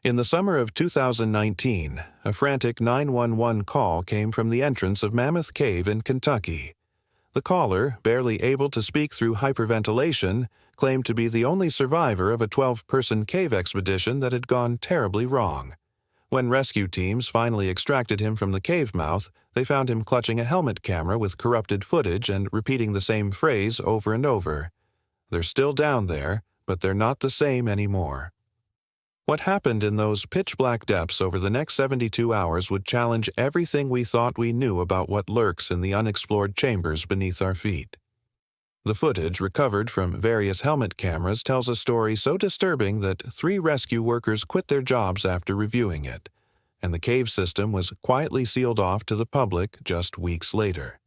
In the summer of 2019, a frantic 911 call came from the entrance of Mammoth Cave in Kentucky. The caller, barely able to speak through hyperventilation, claimed to be the only survivor of a 12-person cave expedition that had gone terribly wrong. When rescue teams finally extracted him from the cave mouth, they found him clutching a helmet camera with corrupted footage and repeating the same phrase over and over. "They're still down there, but they're not the same anymore." What happened in those pitch-black depths over the next 72 hours would challenge everything we thought we knew about what lurks in the unexplored chambers beneath our feet. The footage recovered from various helmet cameras tells a story so disturbing that 3 rescue workers quit their jobs after reviewing it, and the cave system was quietly sealed off to the public just weeks later.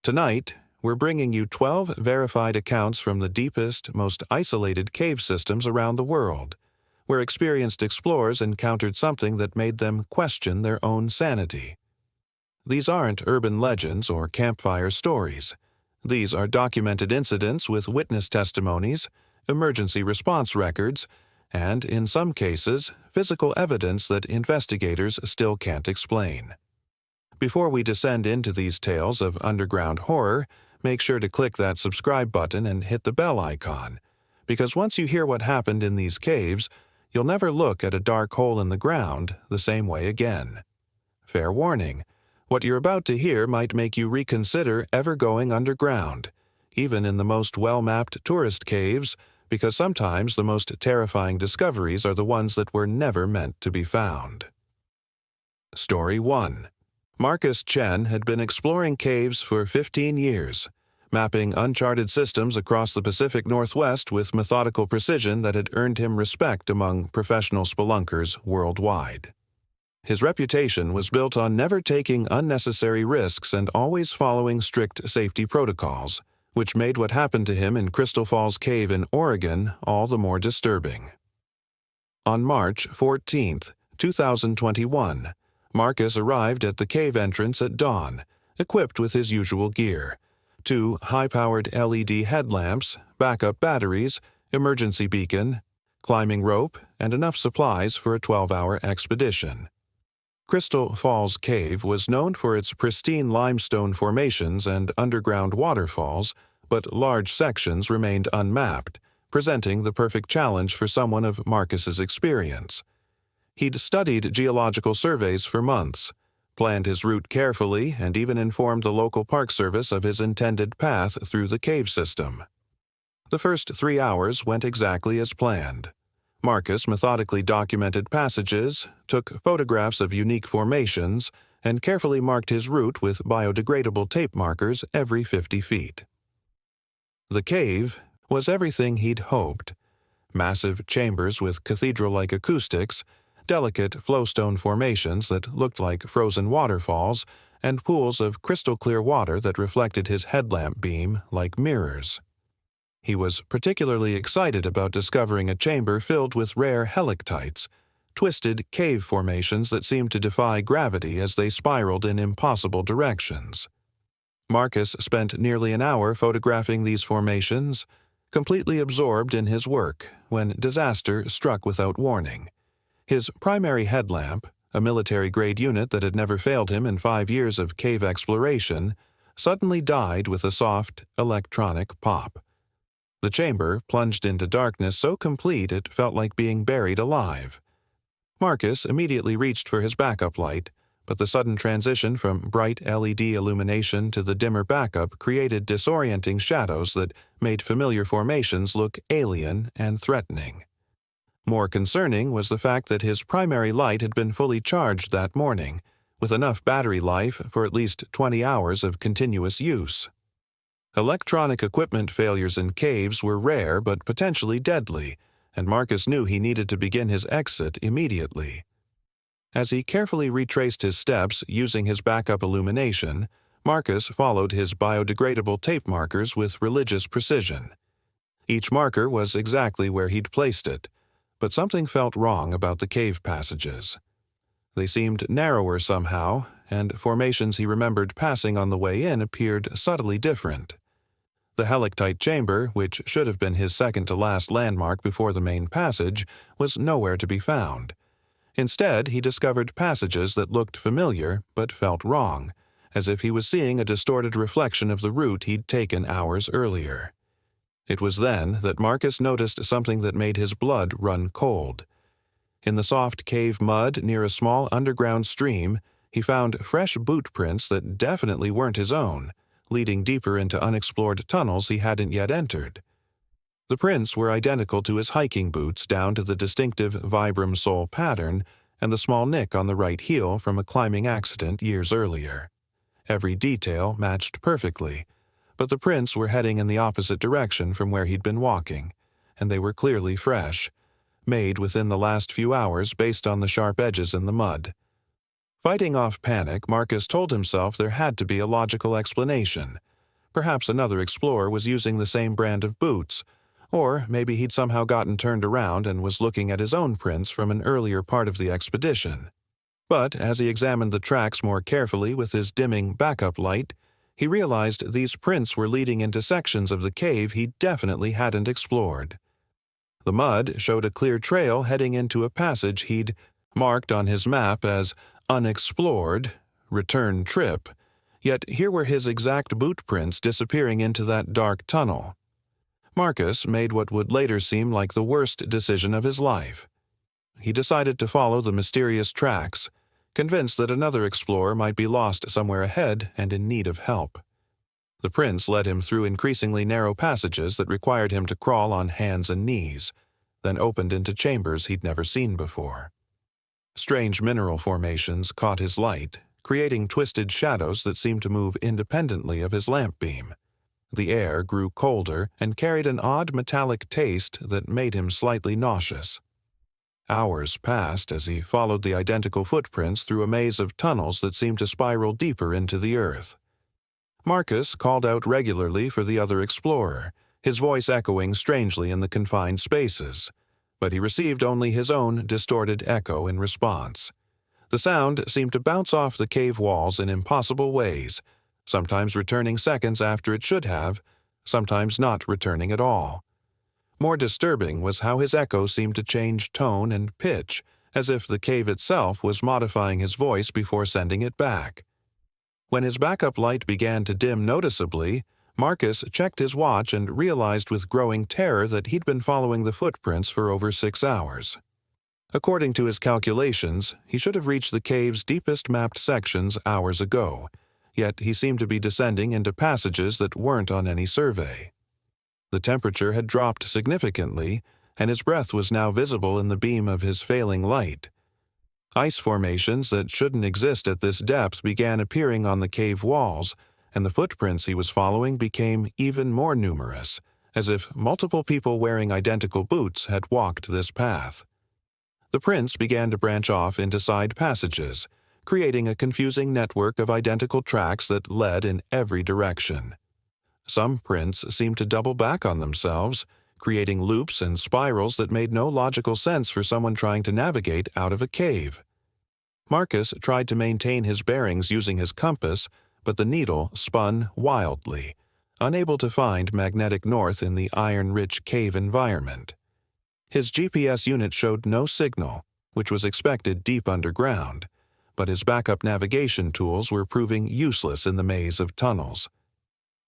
Tonight, we're bringing you 12 verified accounts from the deepest, most isolated cave systems around the world, where experienced explorers encountered something that made them question their own sanity. These aren't urban legends or campfire stories. These are documented incidents with witness testimonies, emergency response records, and, in some cases, physical evidence that investigators still can't explain. Before we descend into these tales of underground horror, make sure to click that subscribe button and hit the bell icon, because once you hear what happened in these caves, you'll never look at a dark hole in the ground the same way again. Fair warning, what you're about to hear might make you reconsider ever going underground, even in the most well-mapped tourist caves, because sometimes the most terrifying discoveries are the ones that were never meant to be found. Story 1. Marcus Chen had been exploring caves for 15 years, mapping uncharted systems across the Pacific Northwest with methodical precision that had earned him respect among professional spelunkers worldwide. His reputation was built on never taking unnecessary risks and always following strict safety protocols, which made what happened to him in Crystal Falls Cave in Oregon all the more disturbing. On March 14, 2021, Marcus arrived at the cave entrance at dawn, equipped with his usual gear: 2 high-powered LED headlamps, backup batteries, emergency beacon, climbing rope, and enough supplies for a 12-hour expedition. Crystal Falls Cave was known for its pristine limestone formations and underground waterfalls, but large sections remained unmapped, presenting the perfect challenge for someone of Marcus's experience. He'd studied geological surveys for months, planned his route carefully, and even informed the local park service of his intended path through the cave system. The first 3 hours went exactly as planned. Marcus methodically documented passages, took photographs of unique formations, and carefully marked his route with biodegradable tape markers every 50 feet. The cave was everything he'd hoped: massive chambers with cathedral-like acoustics, delicate flowstone formations that looked like frozen waterfalls, and pools of crystal-clear water that reflected his headlamp beam like mirrors. He was particularly excited about discovering a chamber filled with rare helictites, twisted cave formations that seemed to defy gravity as they spiraled in impossible directions. Marcus spent nearly an hour photographing these formations, completely absorbed in his work, when disaster struck without warning. His primary headlamp, a military-grade unit that had never failed him in 5 years of cave exploration, suddenly died with a soft, electronic pop. The chamber plunged into darkness so complete it felt like being buried alive. Marcus immediately reached for his backup light, but the sudden transition from bright LED illumination to the dimmer backup created disorienting shadows that made familiar formations look alien and threatening. More concerning was the fact that his primary light had been fully charged that morning, with enough battery life for at least 20 hours of continuous use. Electronic equipment failures in caves were rare but potentially deadly, and Marcus knew he needed to begin his exit immediately. As he carefully retraced his steps using his backup illumination, Marcus followed his biodegradable tape markers with religious precision. Each marker was exactly where he'd placed it, but something felt wrong about the cave passages. They seemed narrower somehow, and formations he remembered passing on the way in appeared subtly different. The helictite chamber, which should have been his second-to-last landmark before the main passage, was nowhere to be found. Instead, he discovered passages that looked familiar but felt wrong, as if he was seeing a distorted reflection of the route he'd taken hours earlier. It was then that Marcus noticed something that made his blood run cold. In the soft cave mud near a small underground stream, he found fresh boot prints that definitely weren't his own, leading deeper into unexplored tunnels he hadn't yet entered. The prints were identical to his hiking boots down to the distinctive vibram sole pattern and the small nick on the right heel from a climbing accident years earlier. Every detail matched perfectly, but the prints were heading in the opposite direction from where he'd been walking, and they were clearly fresh, made within the last few hours based on the sharp edges in the mud. Fighting off panic, Marcus told himself there had to be a logical explanation. Perhaps another explorer was using the same brand of boots, or maybe he'd somehow gotten turned around and was looking at his own prints from an earlier part of the expedition. But as he examined the tracks more carefully with his dimming backup light, he realized these prints were leading into sections of the cave he definitely hadn't explored. The mud showed a clear trail heading into a passage he'd marked on his map as unexplored, return trip, yet here were his exact boot prints disappearing into that dark tunnel. Marcus made what would later seem like the worst decision of his life. He decided to follow the mysterious tracks, convinced that another explorer might be lost somewhere ahead and in need of help. The prints led him through increasingly narrow passages that required him to crawl on hands and knees, then opened into chambers he'd never seen before. Strange mineral formations caught his light, creating twisted shadows that seemed to move independently of his lamp beam. The air grew colder and carried an odd metallic taste that made him slightly nauseous. Hours passed as he followed the identical footprints through a maze of tunnels that seemed to spiral deeper into the earth. Marcus called out regularly for the other explorer, his voice echoing strangely in the confined spaces, but he received only his own distorted echo in response. The sound seemed to bounce off the cave walls in impossible ways, sometimes returning seconds after it should have, sometimes not returning at all. More disturbing was how his echo seemed to change tone and pitch, as if the cave itself was modifying his voice before sending it back. When his backup light began to dim noticeably, Marcus checked his watch and realized with growing terror that he'd been following the footprints for over 6 hours. According to his calculations, he should have reached the cave's deepest mapped sections hours ago, yet he seemed to be descending into passages that weren't on any survey. The temperature had dropped significantly, and his breath was now visible in the beam of his failing light. Ice formations that shouldn't exist at this depth began appearing on the cave walls, and the footprints he was following became even more numerous, as if multiple people wearing identical boots had walked this path. The prints began to branch off into side passages, creating a confusing network of identical tracks that led in every direction. Some prints seemed to double back on themselves, creating loops and spirals that made no logical sense for someone trying to navigate out of a cave. Marcus tried to maintain his bearings using his compass, but the needle spun wildly, unable to find magnetic north in the iron-rich cave environment. His GPS unit showed no signal, which was expected deep underground, but his backup navigation tools were proving useless in the maze of tunnels.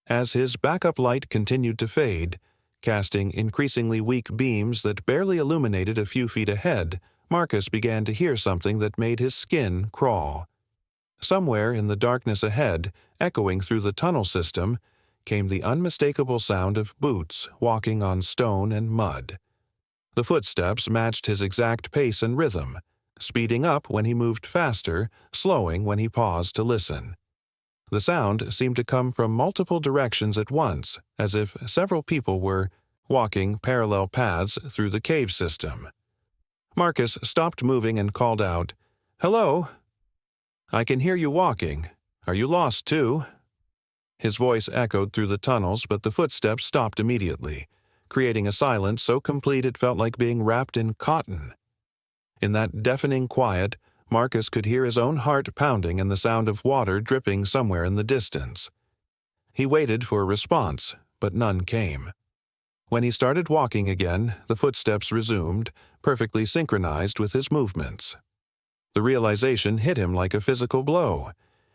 As his backup light continued to fade, casting increasingly weak beams that barely illuminated a few feet ahead, Marcus began to hear something that made his skin crawl. Somewhere in the darkness ahead, echoing through the tunnel system, came the unmistakable sound of boots walking on stone and mud. The footsteps matched his exact pace and rhythm, speeding up when he moved faster, slowing when he paused to listen. The sound seemed to come from multiple directions at once, as if several people were walking parallel paths through the cave system. Marcus stopped moving and called out, "Hello? I can hear you walking. Are you lost too?" His voice echoed through the tunnels, but the footsteps stopped immediately, creating a silence so complete it felt like being wrapped in cotton. In that deafening quiet, Marcus could hear his own heart pounding and the sound of water dripping somewhere in the distance. He waited for a response, but none came. When he started walking again, the footsteps resumed, perfectly synchronized with his movements. The realization hit him like a physical blow.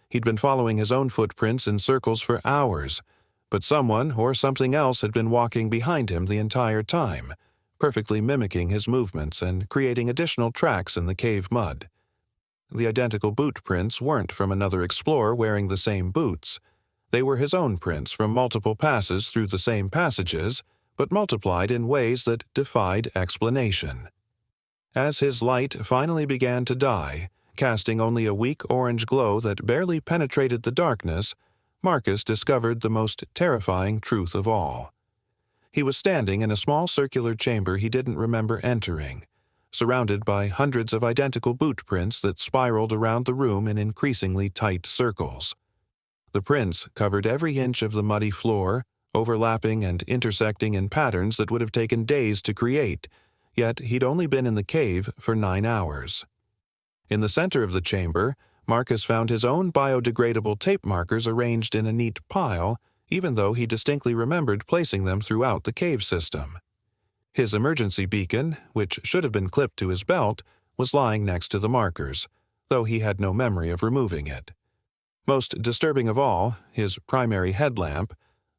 He'd been following his own footprints in circles for hours, but someone or something else had been walking behind him the entire time, perfectly mimicking his movements and creating additional tracks in the cave mud. The identical boot prints weren't from another explorer wearing the same boots. They were his own prints from multiple passes through the same passages, but multiplied in ways that defied explanation. As his light finally began to die, casting only a weak orange glow that barely penetrated the darkness, Marcus discovered the most terrifying truth of all. He was standing in a small circular chamber he didn't remember entering, surrounded by hundreds of identical boot prints that spiraled around the room in increasingly tight circles. The prints covered every inch of the muddy floor, overlapping and intersecting in patterns that would have taken days to create, yet he'd only been in the cave for 9 hours. In the center of the chamber, Marcus found his own biodegradable tape markers arranged in a neat pile, even though he distinctly remembered placing them throughout the cave system. His emergency beacon, which should have been clipped to his belt, was lying next to the markers, though he had no memory of removing it. Most disturbing of all, his primary headlamp,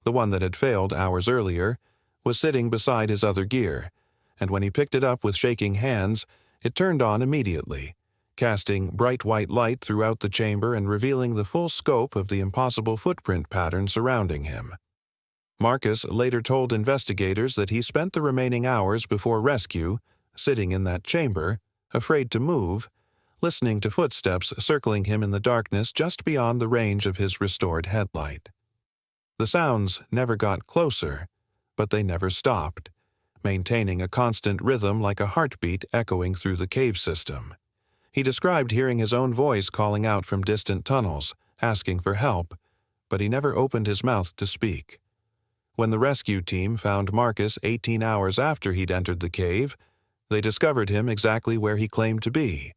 the one that had failed hours earlier, was sitting beside his other gear, and when he picked it up with shaking hands, it turned on immediately, casting bright white light throughout the chamber and revealing the full scope of the impossible footprint pattern surrounding him. Marcus later told investigators that he spent the remaining hours before rescue, sitting in that chamber, afraid to move, listening to footsteps circling him in the darkness just beyond the range of his restored headlight. The sounds never got closer, but they never stopped, maintaining a constant rhythm like a heartbeat echoing through the cave system. He described hearing his own voice calling out from distant tunnels, asking for help, but he never opened his mouth to speak. When the rescue team found Marcus 18 hours after he'd entered the cave, they discovered him exactly where he claimed to be,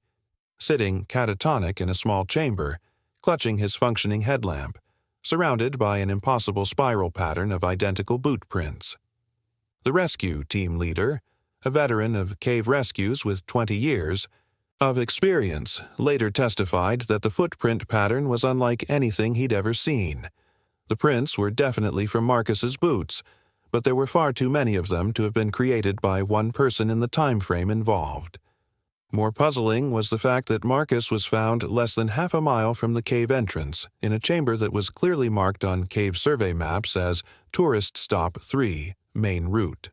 sitting catatonic in a small chamber, clutching his functioning headlamp, surrounded by an impossible spiral pattern of identical boot prints. The rescue team leader, a veteran of cave rescues with 20 years of experience, later testified that the footprint pattern was unlike anything he'd ever seen. The prints were definitely from Marcus's boots, but there were far too many of them to have been created by one person in the time frame involved. More puzzling was the fact that Marcus was found less than half a mile from the cave entrance, in a chamber that was clearly marked on cave survey maps as Tourist Stop 3, Main Route.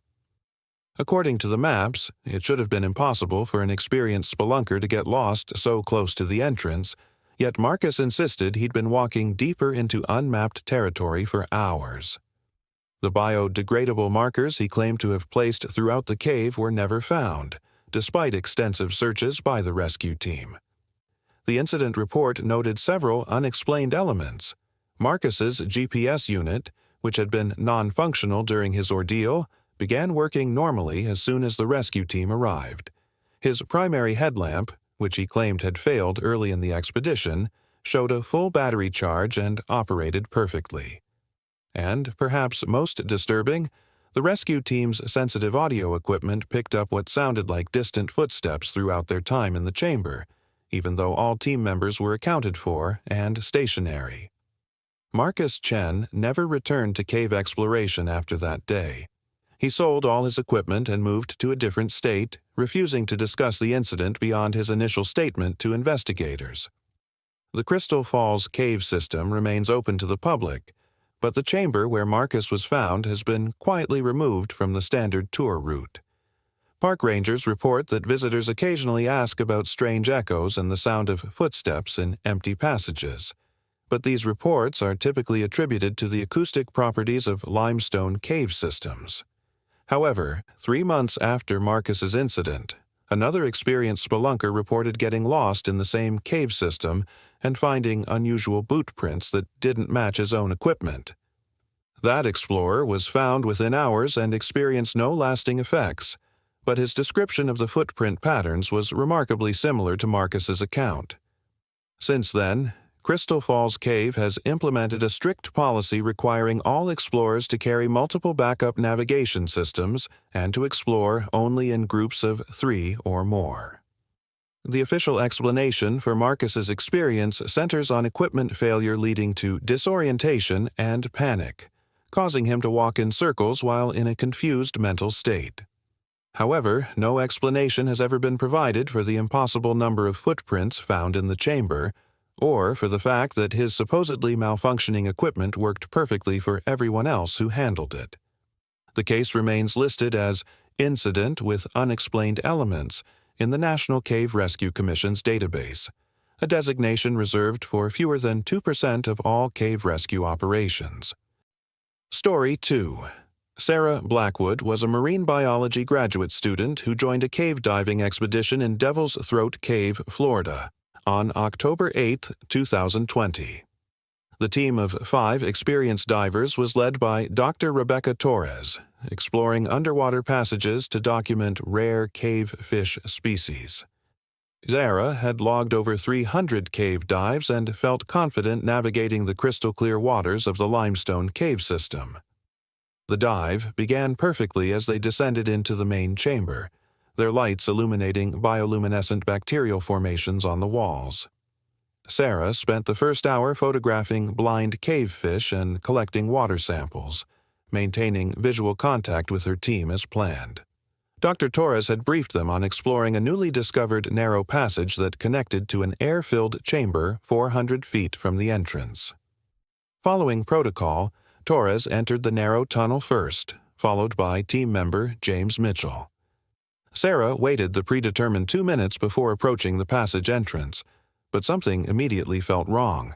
According to the maps, it should have been impossible for an experienced spelunker to get lost so close to the entrance, yet Marcus insisted he'd been walking deeper into unmapped territory for hours. The biodegradable markers he claimed to have placed throughout the cave were never found, despite extensive searches by the rescue team. The incident report noted several unexplained elements. Marcus's GPS unit, which had been non-functional during his ordeal, began working normally as soon as the rescue team arrived. His primary headlamp, which he claimed had failed early in the expedition, showed a full battery charge and operated perfectly. And, perhaps most disturbing, the rescue team's sensitive audio equipment picked up what sounded like distant footsteps throughout their time in the chamber, even though all team members were accounted for and stationary. Marcus Chen never returned to cave exploration after that day. He sold all his equipment and moved to a different state, refusing to discuss the incident beyond his initial statement to investigators. The Crystal Falls cave system remains open to the public, but the chamber where Marcus was found has been quietly removed from the standard tour route. Park rangers report that visitors occasionally ask about strange echoes and the sound of footsteps in empty passages, but these reports are typically attributed to the acoustic properties of limestone cave systems. However, 3 months after Marcus's incident, another experienced spelunker reported getting lost in the same cave system and finding unusual boot prints that didn't match his own equipment. That explorer was found within hours and experienced no lasting effects, but his description of the footprint patterns was remarkably similar to Marcus's account. Since then, Crystal Falls Cave has implemented a strict policy requiring all explorers to carry multiple backup navigation systems and to explore only in groups of 3 or more. The official explanation for Marcus's experience centers on equipment failure leading to disorientation and panic, causing him to walk in circles while in a confused mental state. However, no explanation has ever been provided for the impossible number of footprints found in the chamber, or for the fact that his supposedly malfunctioning equipment worked perfectly for everyone else who handled it. The case remains listed as Incident with Unexplained Elements in the National Cave Rescue Commission's database, a designation reserved for fewer than 2% of all cave rescue operations. Story 2. Sarah Blackwood was a marine biology graduate student who joined a cave diving expedition in Devil's Throat Cave, Florida, on October 8, 2020. The team of 5 experienced divers was led by Dr. Rebecca Torres, exploring underwater passages to document rare cave fish species. Sarah had logged over 300 cave dives and felt confident navigating the crystal-clear waters of the limestone cave system. The dive began perfectly as they descended into the main chamber, their lights illuminating bioluminescent bacterial formations on the walls. Sarah spent the first hour photographing blind cave fish and collecting water samples, maintaining visual contact with her team as planned. Dr. Torres had briefed them on exploring a newly discovered narrow passage that connected to an air-filled chamber 400 feet from the entrance. Following protocol, Torres entered the narrow tunnel first, followed by team member James Mitchell. Sarah waited the predetermined 2 minutes before approaching the passage entrance, but something immediately felt wrong.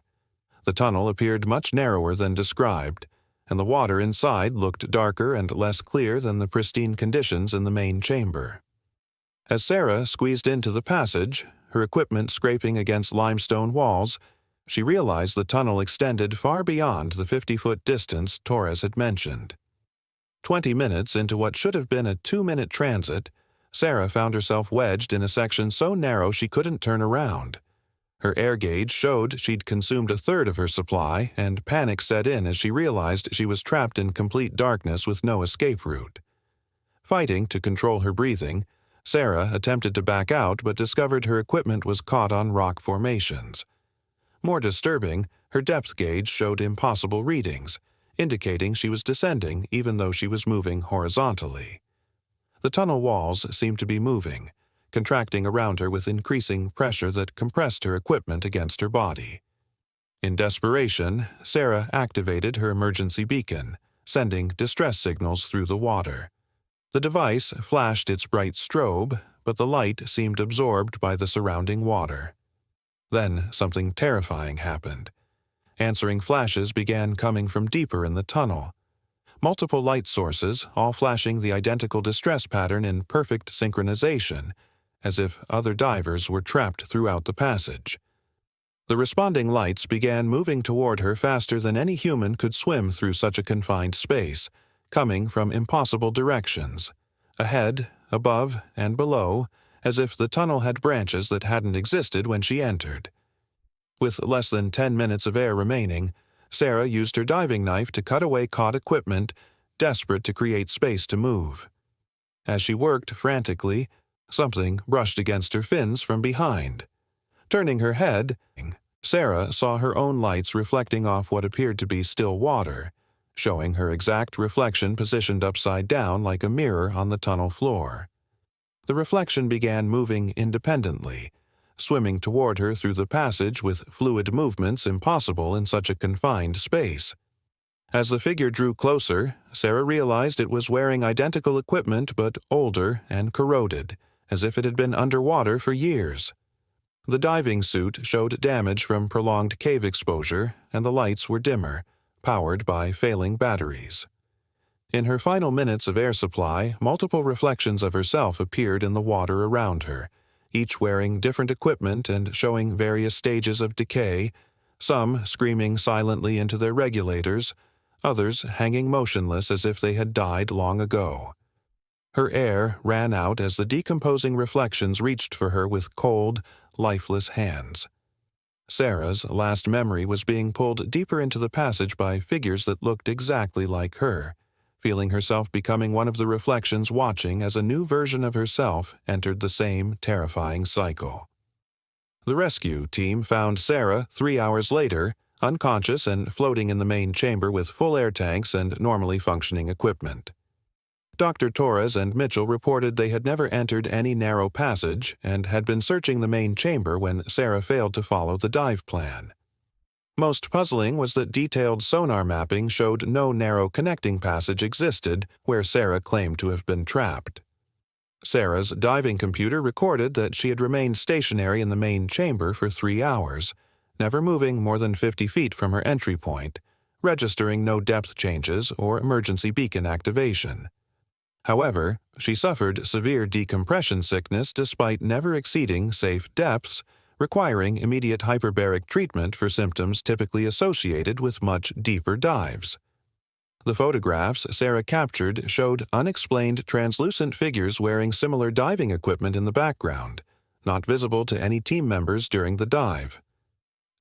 The tunnel appeared much narrower than described, and the water inside looked darker and less clear than the pristine conditions in the main chamber. As Sarah squeezed into the passage, her equipment scraping against limestone walls, she realized the tunnel extended far beyond the 50-foot distance Torres had mentioned. 20 minutes into what should have been a 2-minute transit, Sarah found herself wedged in a section so narrow she couldn't turn around. Her air gauge showed she'd consumed a third of her supply, and panic set in as she realized she was trapped in complete darkness with no escape route. Fighting to control her breathing, Sarah attempted to back out but discovered her equipment was caught on rock formations. More disturbing, her depth gauge showed impossible readings, indicating she was descending even though she was moving horizontally. The tunnel walls seemed to be moving, contracting around her with increasing pressure that compressed her equipment against her body. In desperation, Sarah activated her emergency beacon, sending distress signals through the water. The device flashed its bright strobe, but the light seemed absorbed by the surrounding water. Then something terrifying happened. Answering flashes began coming from deeper in the tunnel. Multiple light sources, all flashing the identical distress pattern in perfect synchronization, as if other divers were trapped throughout the passage. The responding lights began moving toward her faster than any human could swim through such a confined space, coming from impossible directions, ahead, above, and below, as if the tunnel had branches that hadn't existed when she entered. With less than 10 minutes of air remaining, Sarah used her diving knife to cut away caught equipment, desperate to create space to move. As she worked frantically, something brushed against her fins from behind. Turning her head, Sarah saw her own lights reflecting off what appeared to be still water, showing her exact reflection positioned upside down like a mirror on the tunnel floor. The reflection began moving independently, swimming toward her through the passage with fluid movements impossible in such a confined space. As the figure drew closer, Sarah realized it was wearing identical equipment but older and corroded, as if it had been underwater for years. The diving suit showed damage from prolonged cave exposure, and the lights were dimmer, powered by failing batteries. In her final minutes of air supply, multiple reflections of herself appeared in the water around her, each wearing different equipment and showing various stages of decay, some screaming silently into their regulators, others hanging motionless as if they had died long ago. Her air ran out as the decomposing reflections reached for her with cold, lifeless hands. Sarah's last memory was being pulled deeper into the passage by figures that looked exactly like her, feeling herself becoming one of the reflections watching as a new version of herself entered the same terrifying cycle. The rescue team found Sarah 3 hours later, unconscious and floating in the main chamber with full air tanks and normally functioning equipment. Dr. Torres and Mitchell reported they had never entered any narrow passage and had been searching the main chamber when Sarah failed to follow the dive plan. Most puzzling was that detailed sonar mapping showed no narrow connecting passage existed where Sarah claimed to have been trapped. Sarah's diving computer recorded that she had remained stationary in the main chamber for 3 hours, never moving more than 50 feet from her entry point, registering no depth changes or emergency beacon activation. However, she suffered severe decompression sickness despite never exceeding safe depths, requiring immediate hyperbaric treatment for symptoms typically associated with much deeper dives. The photographs Sarah captured showed unexplained translucent figures wearing similar diving equipment in the background, not visible to any team members during the dive.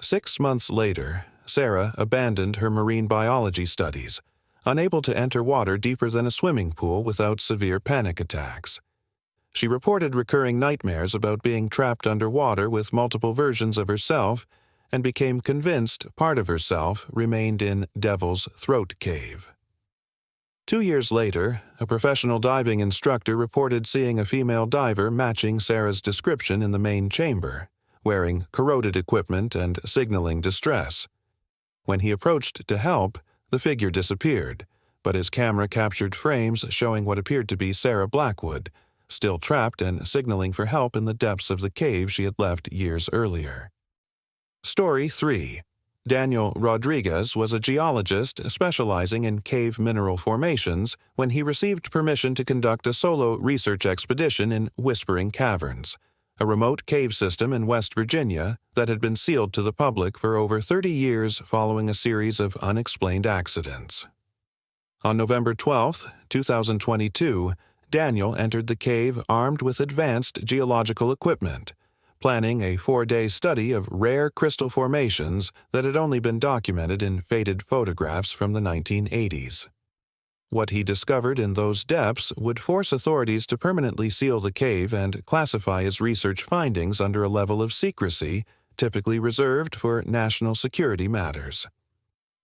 6 months later, Sarah abandoned her marine biology studies, unable to enter water deeper than a swimming pool without severe panic attacks. She reported recurring nightmares about being trapped underwater with multiple versions of herself and became convinced part of herself remained in Devil's Throat Cave. 2 years later, a professional diving instructor reported seeing a female diver matching Sarah's description in the main chamber, wearing corroded equipment and signaling distress. When he approached to help, the figure disappeared, but his camera captured frames showing what appeared to be Sarah Blackwood, still trapped and signaling for help in the depths of the cave she had left years earlier. Story 3. Daniel Rodriguez was a geologist specializing in cave mineral formations when he received permission to conduct a solo research expedition in Whispering Caverns, a remote cave system in West Virginia that had been sealed to the public for over 30 years following a series of unexplained accidents. On November 12, 2022, Daniel entered the cave armed with advanced geological equipment, planning a 4-day study of rare crystal formations that had only been documented in faded photographs from the 1980s. What he discovered in those depths would force authorities to permanently seal the cave and classify his research findings under a level of secrecy typically reserved for national security matters.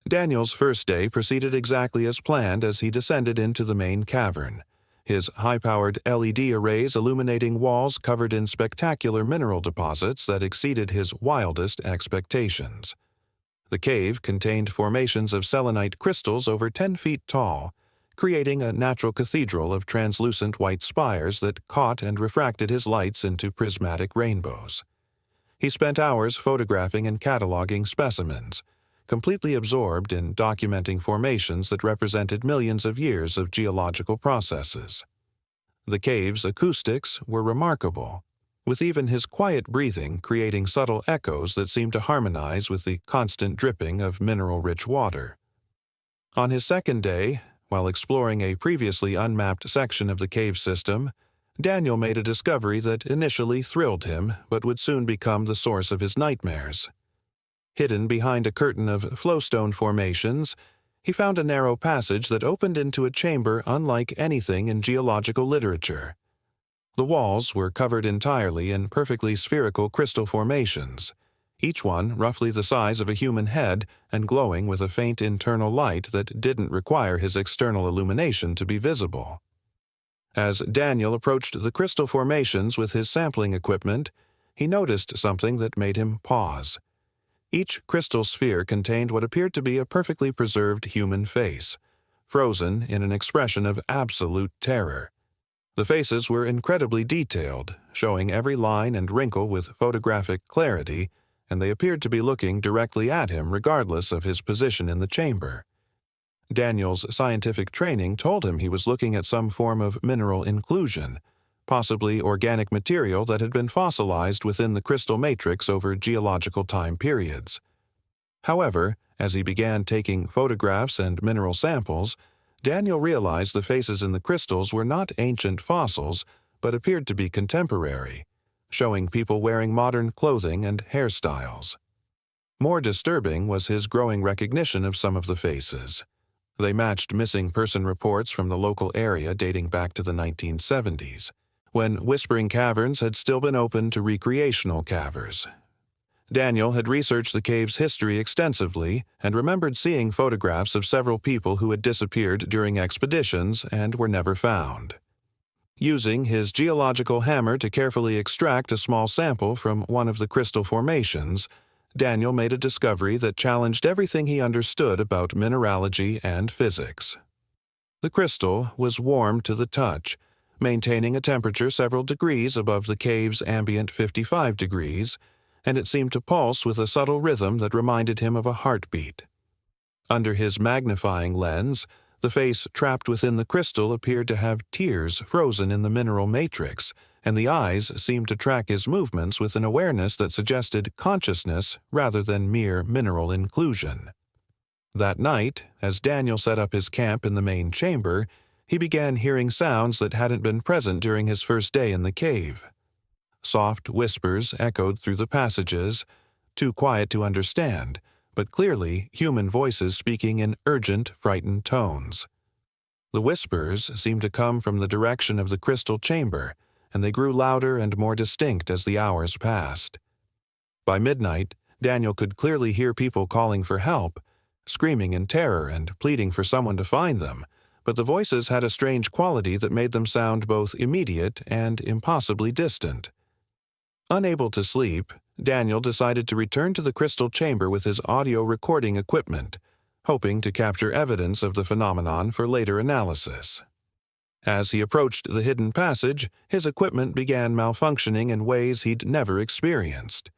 Daniel's first day proceeded exactly as planned as he descended into the main cavern, his high-powered LED arrays illuminating walls covered in spectacular mineral deposits that exceeded his wildest expectations. The cave contained formations of selenite crystals over 10 feet tall, creating a natural cathedral of translucent white spires that caught and refracted his lights into prismatic rainbows. He spent hours photographing and cataloging specimens, completely absorbed in documenting formations that represented millions of years of geological processes. The cave's acoustics were remarkable, with even his quiet breathing creating subtle echoes that seemed to harmonize with the constant dripping of mineral-rich water. On his second day, while exploring a previously unmapped section of the cave system, Daniel made a discovery that initially thrilled him but would soon become the source of his nightmares. Hidden behind a curtain of flowstone formations, he found a narrow passage that opened into a chamber unlike anything in geological literature. The walls were covered entirely in perfectly spherical crystal formations, each one roughly the size of a human head and glowing with a faint internal light that didn't require his external illumination to be visible. As Daniel approached the crystal formations with his sampling equipment, he noticed something that made him pause. Each crystal sphere contained what appeared to be a perfectly preserved human face, frozen in an expression of absolute terror. The faces were incredibly detailed, showing every line and wrinkle with photographic clarity, and they appeared to be looking directly at him regardless of his position in the chamber. Daniel's scientific training told him he was looking at some form of mineral inclusion, possibly organic material that had been fossilized within the crystal matrix over geological time periods. However, as he began taking photographs and mineral samples, Daniel realized the faces in the crystals were not ancient fossils, but appeared to be contemporary, showing people wearing modern clothing and hairstyles. More disturbing was his growing recognition of some of the faces. They matched missing person reports from the local area dating back to the 1970s, when Whispering Caverns had still been open to recreational cavers. Daniel had researched the cave's history extensively and remembered seeing photographs of several people who had disappeared during expeditions and were never found. Using his geological hammer to carefully extract a small sample from one of the crystal formations, Daniel made a discovery that challenged everything he understood about mineralogy and physics. The crystal was warm to the touch, maintaining a temperature several degrees above the cave's ambient 55 degrees, and it seemed to pulse with a subtle rhythm that reminded him of a heartbeat. Under his magnifying lens, the face trapped within the crystal appeared to have tears frozen in the mineral matrix, and the eyes seemed to track his movements with an awareness that suggested consciousness rather than mere mineral inclusion. That night, as Daniel set up his camp in the main chamber, he began hearing sounds that hadn't been present during his first day in the cave. Soft whispers echoed through the passages, too quiet to understand, but clearly human voices speaking in urgent, frightened tones. The whispers seemed to come from the direction of the crystal chamber, and they grew louder and more distinct as the hours passed. By midnight, Daniel could clearly hear people calling for help, screaming in terror and pleading for someone to find them, but the voices had a strange quality that made them sound both immediate and impossibly distant. Unable to sleep, Daniel decided to return to the crystal chamber with his audio recording equipment, hoping to capture evidence of the phenomenon for later analysis. As he approached the hidden passage, his equipment began malfunctioning in ways he'd never experienced.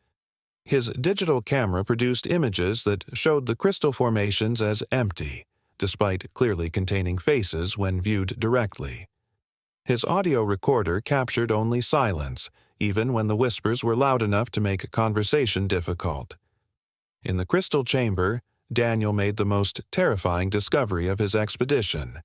His digital camera produced images that showed the crystal formations as empty, despite clearly containing faces when viewed directly. His audio recorder captured only silence, even when the whispers were loud enough to make conversation difficult. In the crystal chamber, Daniel made the most terrifying discovery of his expedition.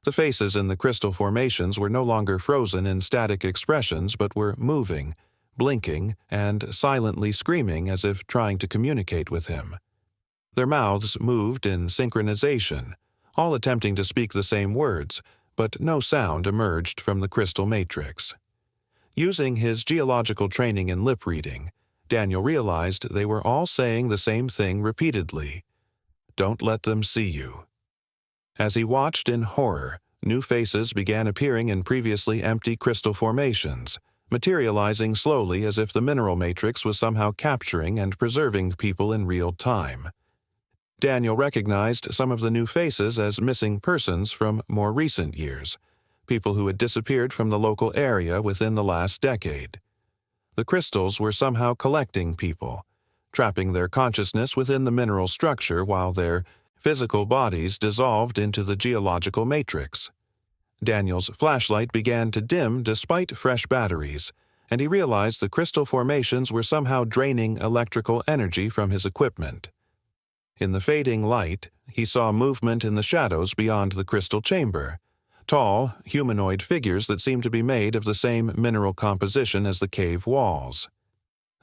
The faces in the crystal formations were no longer frozen in static expressions but were moving, blinking, and silently screaming as if trying to communicate with him. Their mouths moved in synchronization, all attempting to speak the same words, but no sound emerged from the crystal matrix. Using his geological training in lip reading, Daniel realized they were all saying the same thing repeatedly. "Don't let them see you." As he watched in horror, new faces began appearing in previously empty crystal formations, materializing slowly as if the mineral matrix was somehow capturing and preserving people in real time. Daniel recognized some of the new faces as missing persons from more recent years, people who had disappeared from the local area within the last decade. The crystals were somehow collecting people, trapping their consciousness within the mineral structure while their physical bodies dissolved into the geological matrix. Daniel's flashlight began to dim despite fresh batteries, and he realized the crystal formations were somehow draining electrical energy from his equipment. In the fading light, he saw movement in the shadows beyond the crystal chamber, tall, humanoid figures that seemed to be made of the same mineral composition as the cave walls.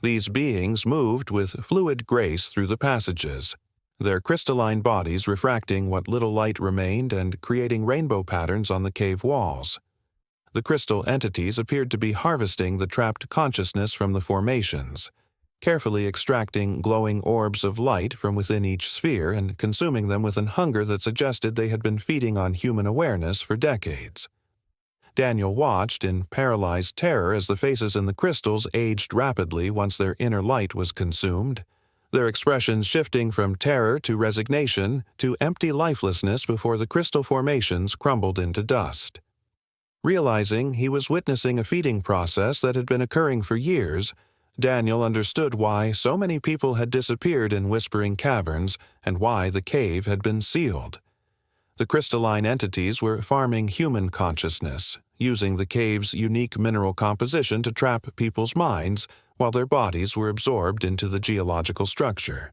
These beings moved with fluid grace through the passages, their crystalline bodies refracting what little light remained and creating rainbow patterns on the cave walls. The crystal entities appeared to be harvesting the trapped consciousness from the formations, carefully extracting glowing orbs of light from within each sphere and consuming them with an hunger that suggested they had been feeding on human awareness for decades. Daniel watched in paralyzed terror as the faces in the crystals aged rapidly once their inner light was consumed, their expressions shifting from terror to resignation to empty lifelessness before the crystal formations crumbled into dust. Realizing he was witnessing a feeding process that had been occurring for years, Daniel understood why so many people had disappeared in Whispering Caverns and why the cave had been sealed. The crystalline entities were farming human consciousness, using the cave's unique mineral composition to trap people's minds while their bodies were absorbed into the geological structure.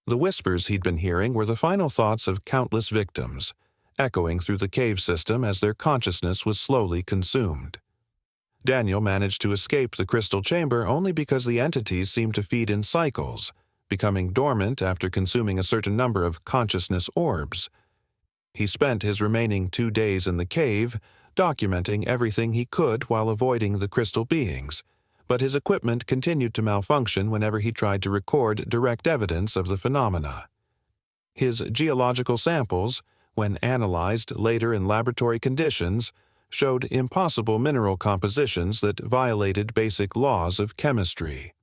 The whispers he'd been hearing were the final thoughts of countless victims, echoing through the cave system as their consciousness was slowly consumed. Daniel managed to escape the crystal chamber only because the entities seemed to feed in cycles, becoming dormant after consuming a certain number of consciousness orbs. He spent his remaining 2 days in the cave, documenting everything he could while avoiding the crystal beings, but his equipment continued to malfunction whenever he tried to record direct evidence of the phenomena. His geological samples, when analyzed later in laboratory conditions, showed impossible mineral compositions that violated basic laws of chemistry.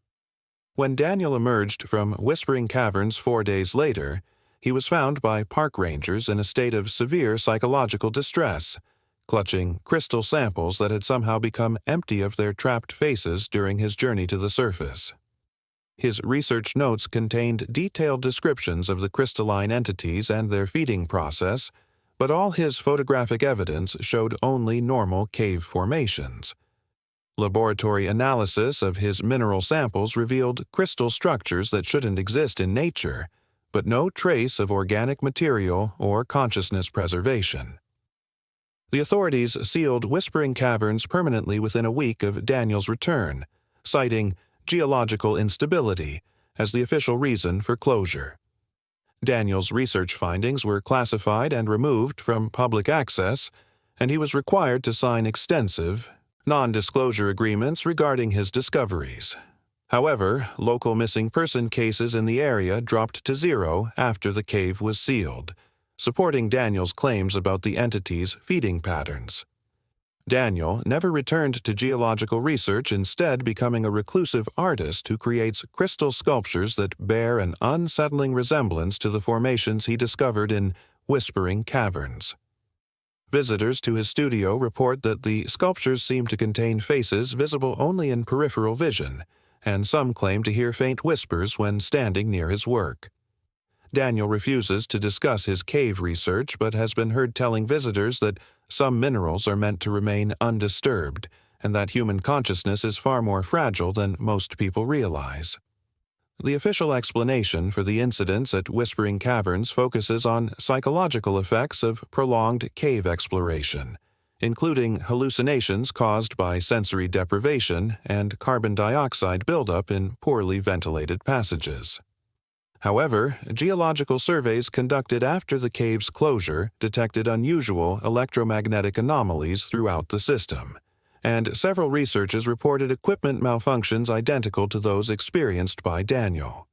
When Daniel emerged from Whispering Caverns 4 days later, he was found by park rangers in a state of severe psychological distress, clutching crystal samples that had somehow become empty of their trapped faces during his journey to the surface. His research notes contained detailed descriptions of the crystalline entities and their feeding process, but all his photographic evidence showed only normal cave formations. Laboratory analysis of his mineral samples revealed crystal structures that shouldn't exist in nature, but no trace of organic material or consciousness preservation. The authorities sealed Whispering Caverns permanently within a week of Daniel's return, citing geological instability as the official reason for closure. Daniel's research findings were classified and removed from public access, and he was required to sign extensive, non-disclosure agreements regarding his discoveries. However, local missing person cases in the area dropped to 0 after the cave was sealed, supporting Daniel's claims about the entity's feeding patterns. Daniel never returned to geological research, instead becoming a reclusive artist who creates crystal sculptures that bear an unsettling resemblance to the formations he discovered in Whispering Caverns. Visitors to his studio report that the sculptures seem to contain faces visible only in peripheral vision, and some claim to hear faint whispers when standing near his work. Daniel refuses to discuss his cave research, but has been heard telling visitors that some minerals are meant to remain undisturbed, and that human consciousness is far more fragile than most people realize. The official explanation for the incidents at Whispering Caverns focuses on psychological effects of prolonged cave exploration, including hallucinations caused by sensory deprivation and carbon dioxide buildup in poorly ventilated passages. However, geological surveys conducted after the cave's closure detected unusual electromagnetic anomalies throughout the system, and several researchers reported equipment malfunctions identical to those experienced by Daniel.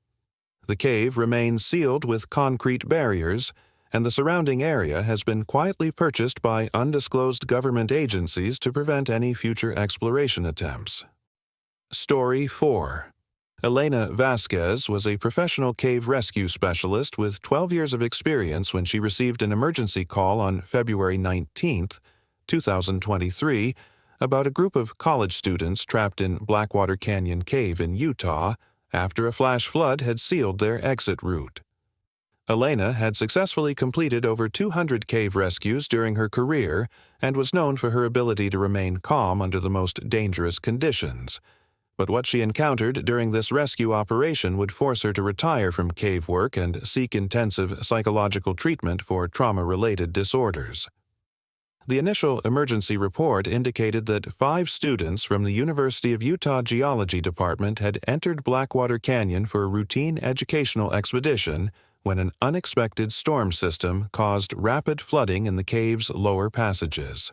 The cave remains sealed with concrete barriers, and the surrounding area has been quietly purchased by undisclosed government agencies to prevent any future exploration attempts. Story 4. Elena Vasquez was a professional cave rescue specialist with 12 years of experience when she received an emergency call on February 19, 2023, about a group of college students trapped in Blackwater Canyon Cave in Utah after a flash flood had sealed their exit route. Elena had successfully completed over 200 cave rescues during her career and was known for her ability to remain calm under the most dangerous conditions. But what she encountered during this rescue operation would force her to retire from cave work and seek intensive psychological treatment for trauma-related disorders. The initial emergency report indicated that 5 students from the University of Utah Geology Department had entered Blackwater Canyon for a routine educational expedition when an unexpected storm system caused rapid flooding in the cave's lower passages.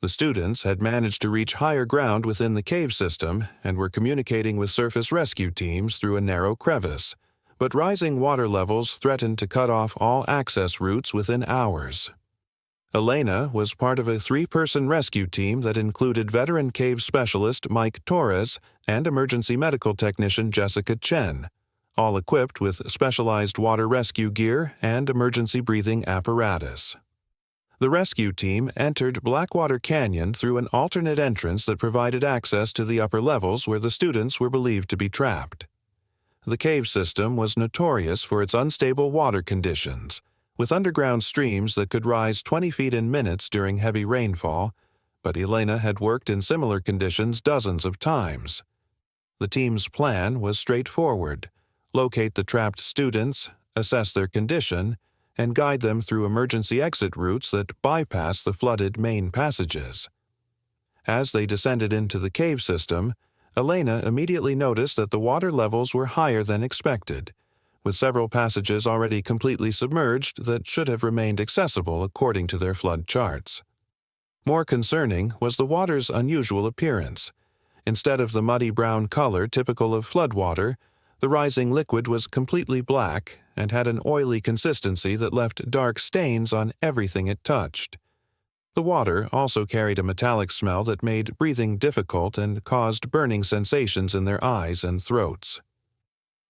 The students had managed to reach higher ground within the cave system and were communicating with surface rescue teams through a narrow crevice, but rising water levels threatened to cut off all access routes within hours. Elena was part of a 3-person rescue team that included veteran cave specialist Mike Torres and emergency medical technician Jessica Chen, all equipped with specialized water rescue gear and emergency breathing apparatus. The rescue team entered Blackwater Canyon through an alternate entrance that provided access to the upper levels where the students were believed to be trapped. The cave system was notorious for its unstable water conditions, with underground streams that could rise 20 feet in minutes during heavy rainfall, but Elena had worked in similar conditions dozens of times. The team's plan was straightforward: locate the trapped students, assess their condition, and guide them through emergency exit routes that bypass the flooded main passages. As they descended into the cave system, Elena immediately noticed that the water levels were higher than expected, with several passages already completely submerged that should have remained accessible according to their flood charts. More concerning was the water's unusual appearance. Instead of the muddy brown color typical of floodwater, the rising liquid was completely black and had an oily consistency that left dark stains on everything it touched. The water also carried a metallic smell that made breathing difficult and caused burning sensations in their eyes and throats.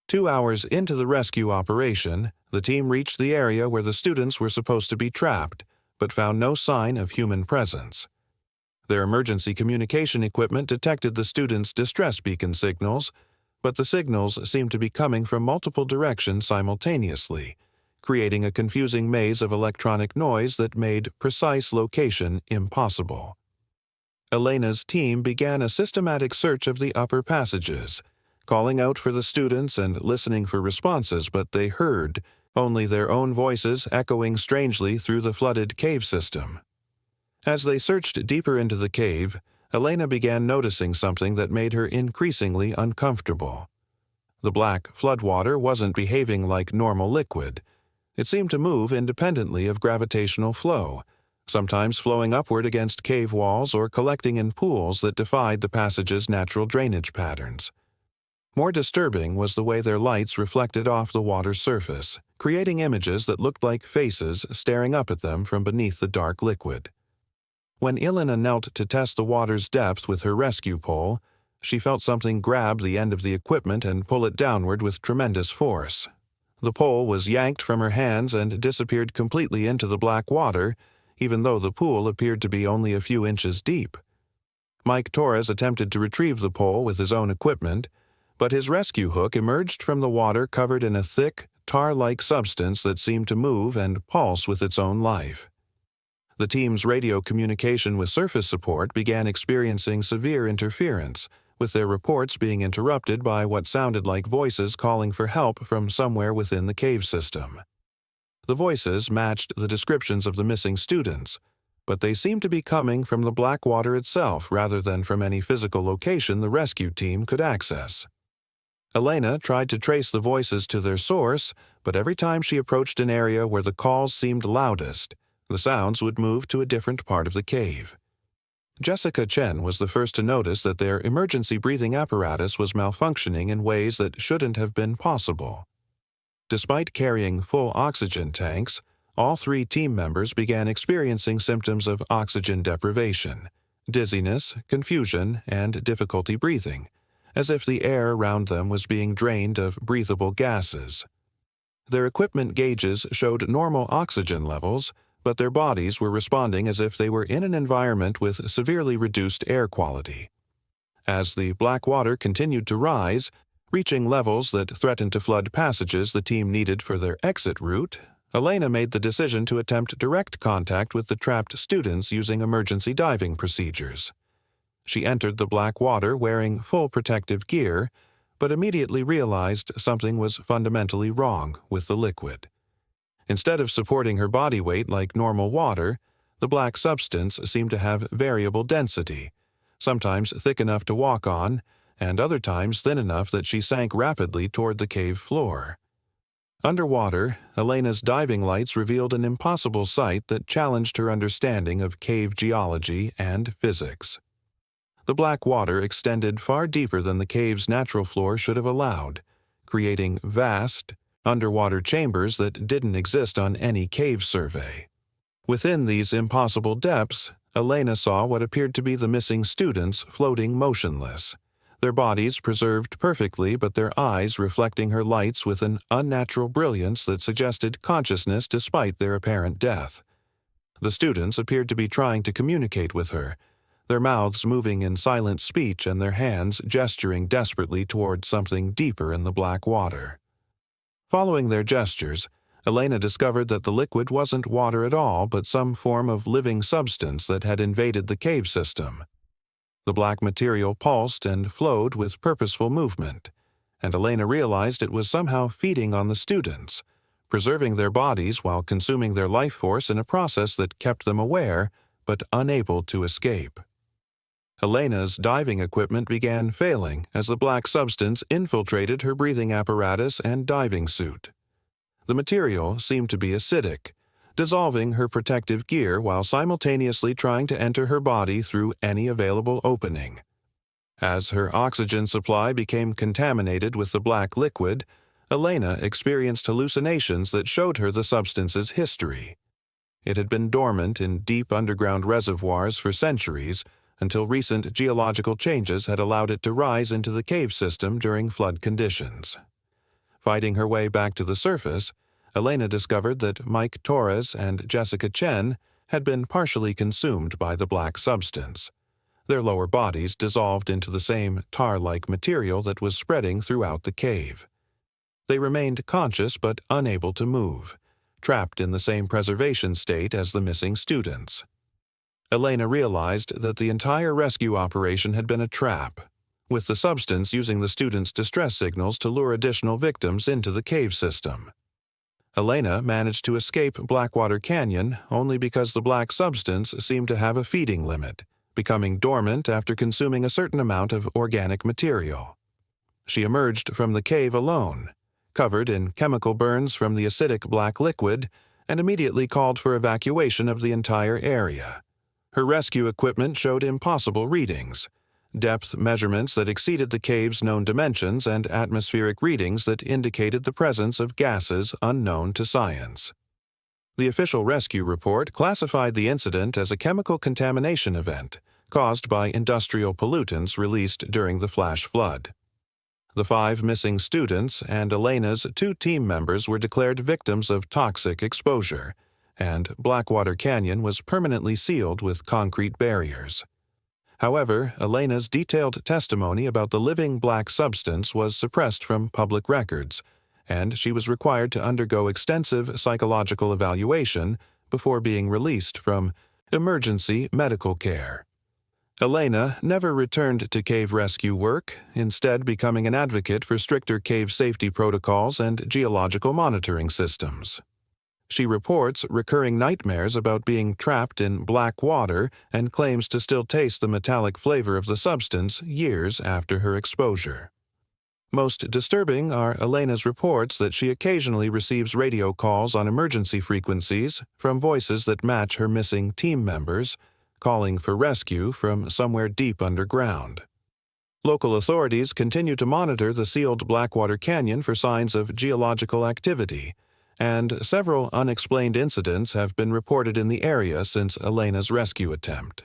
2 hours into the rescue operation, the team reached the area where the students were supposed to be trapped, but found no sign of human presence. Their emergency communication equipment detected the students' distress beacon signals, but the signals seemed to be coming from multiple directions simultaneously, creating a confusing maze of electronic noise that made precise location impossible. Elena's team began a systematic search of the upper passages, calling out for the students and listening for responses, but they heard only their own voices echoing strangely through the flooded cave system. As they searched deeper into the cave, Elena began noticing something that made her increasingly uncomfortable. The black floodwater wasn't behaving like normal liquid. It seemed to move independently of gravitational flow, sometimes flowing upward against cave walls or collecting in pools that defied the passage's natural drainage patterns. More disturbing was the way their lights reflected off the water's surface, creating images that looked like faces staring up at them from beneath the dark liquid. When Elena knelt to test the water's depth with her rescue pole, she felt something grab the end of the equipment and pull it downward with tremendous force. The pole was yanked from her hands and disappeared completely into the black water, even though the pool appeared to be only a few inches deep. Mike Torres attempted to retrieve the pole with his own equipment, but his rescue hook emerged from the water covered in a thick, tar-like substance that seemed to move and pulse with its own life. The team's radio communication with surface support began experiencing severe interference, with their reports being interrupted by what sounded like voices calling for help from somewhere within the cave system. The voices matched the descriptions of the missing students, but they seemed to be coming from the Blackwater itself rather than from any physical location the rescue team could access. Elena tried to trace the voices to their source, but every time she approached an area where the calls seemed loudest, the sounds would move to a different part of the cave. Jessica Chen was the first to notice that their emergency breathing apparatus was malfunctioning in ways that shouldn't have been possible. Despite carrying full oxygen tanks, all 3 team members began experiencing symptoms of oxygen deprivation, dizziness, confusion, and difficulty breathing, as if the air around them was being drained of breathable gases. Their equipment gauges showed normal oxygen levels, but their bodies were responding as if they were in an environment with severely reduced air quality. As the black water continued to rise, reaching levels that threatened to flood passages the team needed for their exit route, Elena made the decision to attempt direct contact with the trapped students using emergency diving procedures. She entered the black water wearing full protective gear, but immediately realized something was fundamentally wrong with the liquid. Instead of supporting her body weight like normal water, the black substance seemed to have variable density, sometimes thick enough to walk on, and other times thin enough that she sank rapidly toward the cave floor. Underwater, Elena's diving lights revealed an impossible sight that challenged her understanding of cave geology and physics. The black water extended far deeper than the cave's natural floor should have allowed, creating vast, underwater chambers that didn't exist on any cave survey. Within these impossible depths, Elena saw what appeared to be the missing students floating motionless, their bodies preserved perfectly but their eyes reflecting her lights with an unnatural brilliance that suggested consciousness despite their apparent death. The students appeared to be trying to communicate with her, their mouths moving in silent speech and their hands gesturing desperately toward something deeper in the black water. Following their gestures, Elena discovered that the liquid wasn't water at all but some form of living substance that had invaded the cave system. The black material pulsed and flowed with purposeful movement, and Elena realized it was somehow feeding on the students, preserving their bodies while consuming their life force in a process that kept them aware but unable to escape. Elena's diving equipment began failing as the black substance infiltrated her breathing apparatus and diving suit. The material seemed to be acidic, dissolving her protective gear while simultaneously trying to enter her body through any available opening. As her oxygen supply became contaminated with the black liquid, Elena experienced hallucinations that showed her the substance's history. It had been dormant in deep underground reservoirs for centuries until recent geological changes had allowed it to rise into the cave system during flood conditions. Fighting her way back to the surface, Elena discovered that Mike Torres and Jessica Chen had been partially consumed by the black substance. Their lower bodies dissolved into the same tar-like material that was spreading throughout the cave. They remained conscious but unable to move, trapped in the same preservation state as the missing students. Elena realized that the entire rescue operation had been a trap, with the substance using the students' distress signals to lure additional victims into the cave system. Elena managed to escape Blackwater Canyon only because the black substance seemed to have a feeding limit, becoming dormant after consuming a certain amount of organic material. She emerged from the cave alone, covered in chemical burns from the acidic black liquid, and immediately called for evacuation of the entire area. Her rescue equipment showed impossible readings, depth measurements that exceeded the cave's known dimensions and atmospheric readings that indicated the presence of gases unknown to science. The official rescue report classified the incident as a chemical contamination event caused by industrial pollutants released during the flash flood. The 5 missing students and Elena's 2 team members were declared victims of toxic exposure, and Blackwater Canyon was permanently sealed with concrete barriers. However, Elena's detailed testimony about the living black substance was suppressed from public records, and she was required to undergo extensive psychological evaluation before being released from emergency medical care. Elena never returned to cave rescue work, instead becoming an advocate for stricter cave safety protocols and geological monitoring systems. She reports recurring nightmares about being trapped in black water and claims to still taste the metallic flavor of the substance years after her exposure. Most disturbing are Elena's reports that she occasionally receives radio calls on emergency frequencies from voices that match her missing team members, calling for rescue from somewhere deep underground. Local authorities continue to monitor the sealed Blackwater Canyon for signs of geological activity, and several unexplained incidents have been reported in the area since Elena's rescue attempt.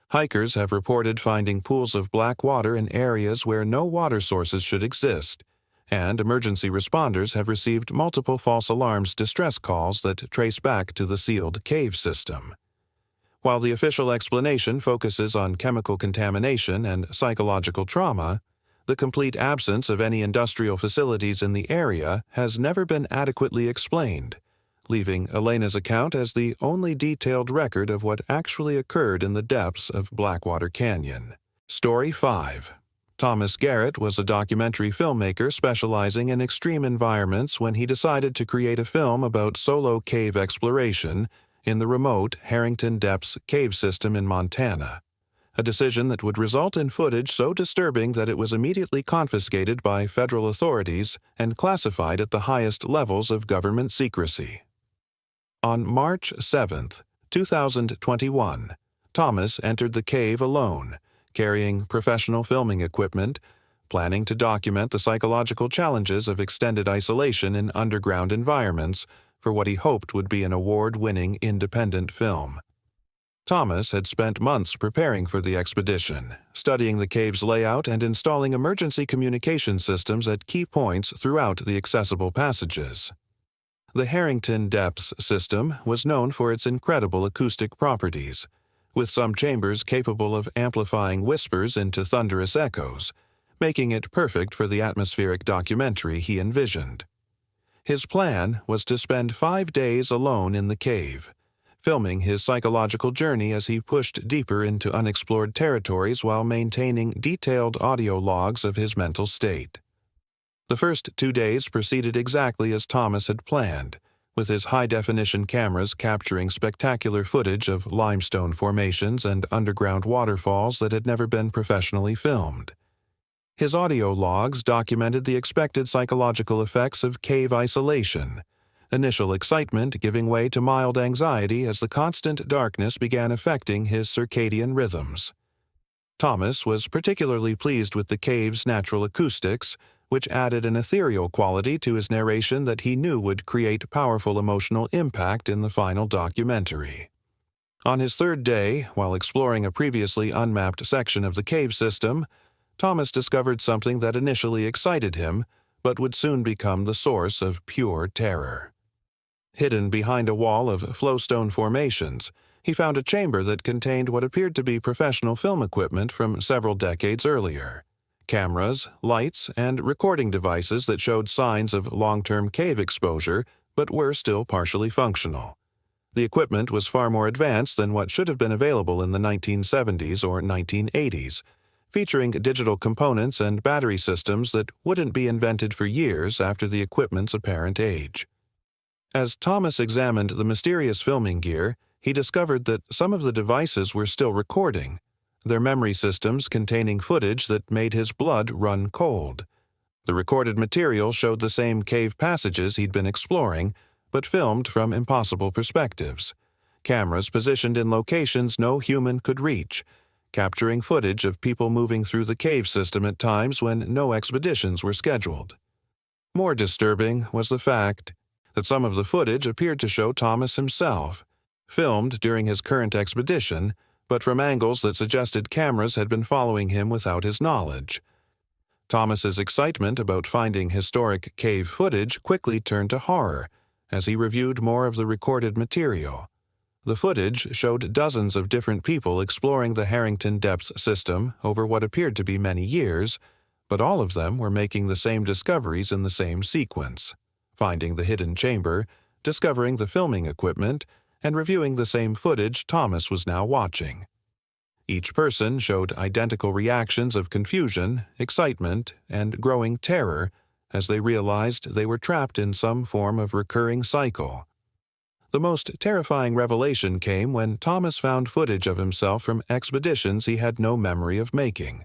Hikers have reported finding pools of black water in areas where no water sources should exist, and emergency responders have received multiple false alarms distress calls that trace back to the sealed cave system. While the official explanation focuses on chemical contamination and psychological trauma, the complete absence of any industrial facilities in the area has never been adequately explained, leaving Elena's account as the only detailed record of what actually occurred in the depths of Blackwater Canyon. Story 5. Thomas Garrett was a documentary filmmaker specializing in extreme environments when he decided to create a film about solo cave exploration in the remote Harrington Depths cave system in Montana, a decision that would result in footage so disturbing that it was immediately confiscated by federal authorities and classified at the highest levels of government secrecy. On March 7, 2021, Thomas entered the cave alone, carrying professional filming equipment, planning to document the psychological challenges of extended isolation in underground environments for what he hoped would be an award-winning independent film. Thomas had spent months preparing for the expedition, studying the cave's layout and installing emergency communication systems at key points throughout the accessible passages. The Harrington Depths system was known for its incredible acoustic properties, with some chambers capable of amplifying whispers into thunderous echoes, making it perfect for the atmospheric documentary he envisioned. His plan was to spend 5 days alone in the cave, filming his psychological journey as he pushed deeper into unexplored territories while maintaining detailed audio logs of his mental state. The first 2 days proceeded exactly as Thomas had planned, with his high-definition cameras capturing spectacular footage of limestone formations and underground waterfalls that had never been professionally filmed. His audio logs documented the expected psychological effects of cave isolation, initial excitement giving way to mild anxiety as the constant darkness began affecting his circadian rhythms. Thomas was particularly pleased with the cave's natural acoustics, which added an ethereal quality to his narration that he knew would create powerful emotional impact in the final documentary. On his third day, while exploring a previously unmapped section of the cave system, Thomas discovered something that initially excited him, but would soon become the source of pure terror. Hidden behind a wall of flowstone formations, he found a chamber that contained what appeared to be professional film equipment from several decades earlier. Cameras, lights, and recording devices that showed signs of long-term cave exposure but were still partially functional. The equipment was far more advanced than what should have been available in the 1970s or 1980s, featuring digital components and battery systems that wouldn't be invented for years after the equipment's apparent age. As Thomas examined the mysterious filming gear, he discovered that some of the devices were still recording, their memory systems containing footage that made his blood run cold. The recorded material showed the same cave passages he'd been exploring, but filmed from impossible perspectives. Cameras positioned in locations no human could reach, capturing footage of people moving through the cave system at times when no expeditions were scheduled. More disturbing was the fact that some of the footage appeared to show Thomas himself, filmed during his current expedition, but from angles that suggested cameras had been following him without his knowledge. Thomas's excitement about finding historic cave footage quickly turned to horror as he reviewed more of the recorded material. The footage showed dozens of different people exploring the Harrington Depths system over what appeared to be many years, but all of them were making the same discoveries in the same sequence: finding the hidden chamber, discovering the filming equipment, and reviewing the same footage Thomas was now watching. Each person showed identical reactions of confusion, excitement, and growing terror as they realized they were trapped in some form of recurring cycle. The most terrifying revelation came when Thomas found footage of himself from expeditions he had no memory of making.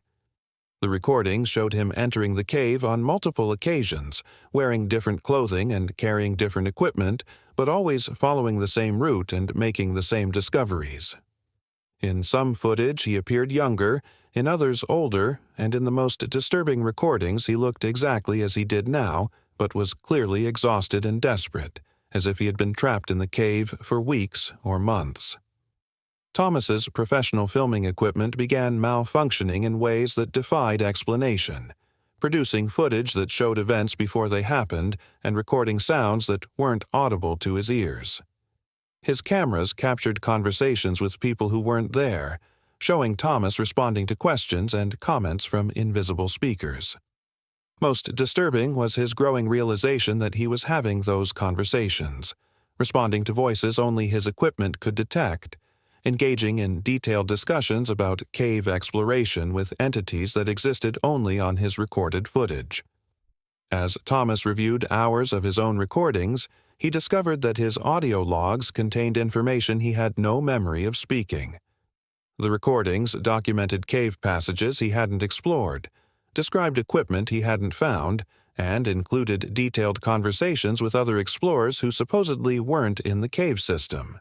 The recordings showed him entering the cave on multiple occasions, wearing different clothing and carrying different equipment, but always following the same route and making the same discoveries. In some footage he appeared younger, in others older, and in the most disturbing recordings he looked exactly as he did now, but was clearly exhausted and desperate, as if he had been trapped in the cave for weeks or months. Thomas's professional filming equipment began malfunctioning in ways that defied explanation, producing footage that showed events before they happened and recording sounds that weren't audible to his ears. His cameras captured conversations with people who weren't there, showing Thomas responding to questions and comments from invisible speakers. Most disturbing was his growing realization that he was having those conversations, responding to voices only his equipment could detect, engaging in detailed discussions about cave exploration with entities that existed only on his recorded footage. As Thomas reviewed hours of his own recordings, he discovered that his audio logs contained information he had no memory of speaking. The recordings documented cave passages he hadn't explored, described equipment he hadn't found, and included detailed conversations with other explorers who supposedly weren't in the cave system.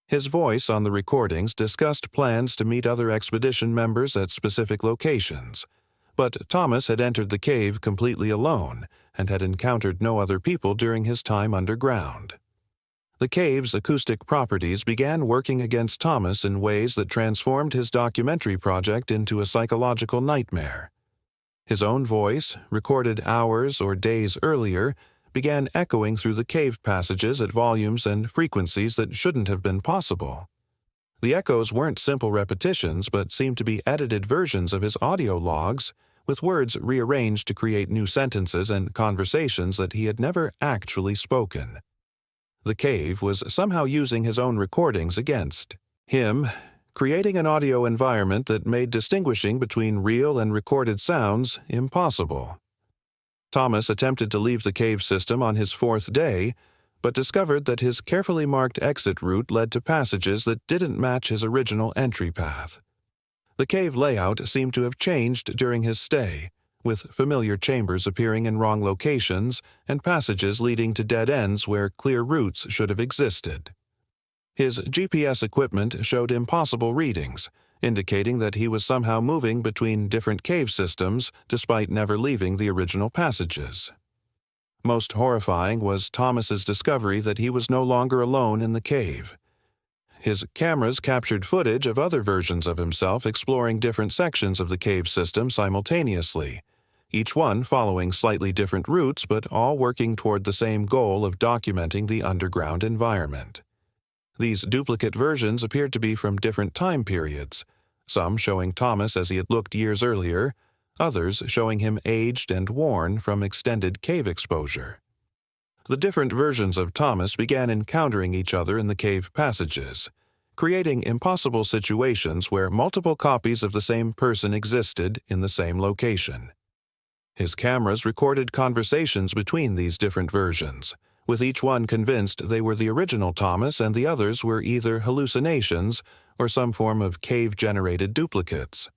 His voice on the recordings discussed plans to meet other expedition members at specific locations, but Thomas had entered the cave completely alone and had encountered no other people during his time underground. The cave's acoustic properties began working against Thomas in ways that transformed his documentary project into a psychological nightmare. His own voice, recorded hours or days earlier, began echoing through the cave passages at volumes and frequencies that shouldn't have been possible. The echoes weren't simple repetitions but seemed to be edited versions of his audio logs, with words rearranged to create new sentences and conversations that he had never actually spoken. The cave was somehow using his own recordings against him, creating an audio environment that made distinguishing between real and recorded sounds impossible. Thomas attempted to leave the cave system on his fourth day, but discovered that his carefully marked exit route led to passages that didn't match his original entry path. The cave layout seemed to have changed during his stay, with familiar chambers appearing in wrong locations and passages leading to dead ends where clear routes should have existed. His GPS equipment showed impossible readings, indicating that he was somehow moving between different cave systems despite never leaving the original passages. Most horrifying was Thomas's discovery that he was no longer alone in the cave. His cameras captured footage of other versions of himself exploring different sections of the cave system simultaneously, each one following slightly different routes but all working toward the same goal of documenting the underground environment. These duplicate versions appeared to be from different time periods, some showing Thomas as he had looked years earlier, others showing him aged and worn from extended cave exposure. The different versions of Thomas began encountering each other in the cave passages, creating impossible situations where multiple copies of the same person existed in the same location. His cameras recorded conversations between these different versions, with each one convinced they were the original Thomas and the others were either hallucinations or some form of cave-generated duplicates.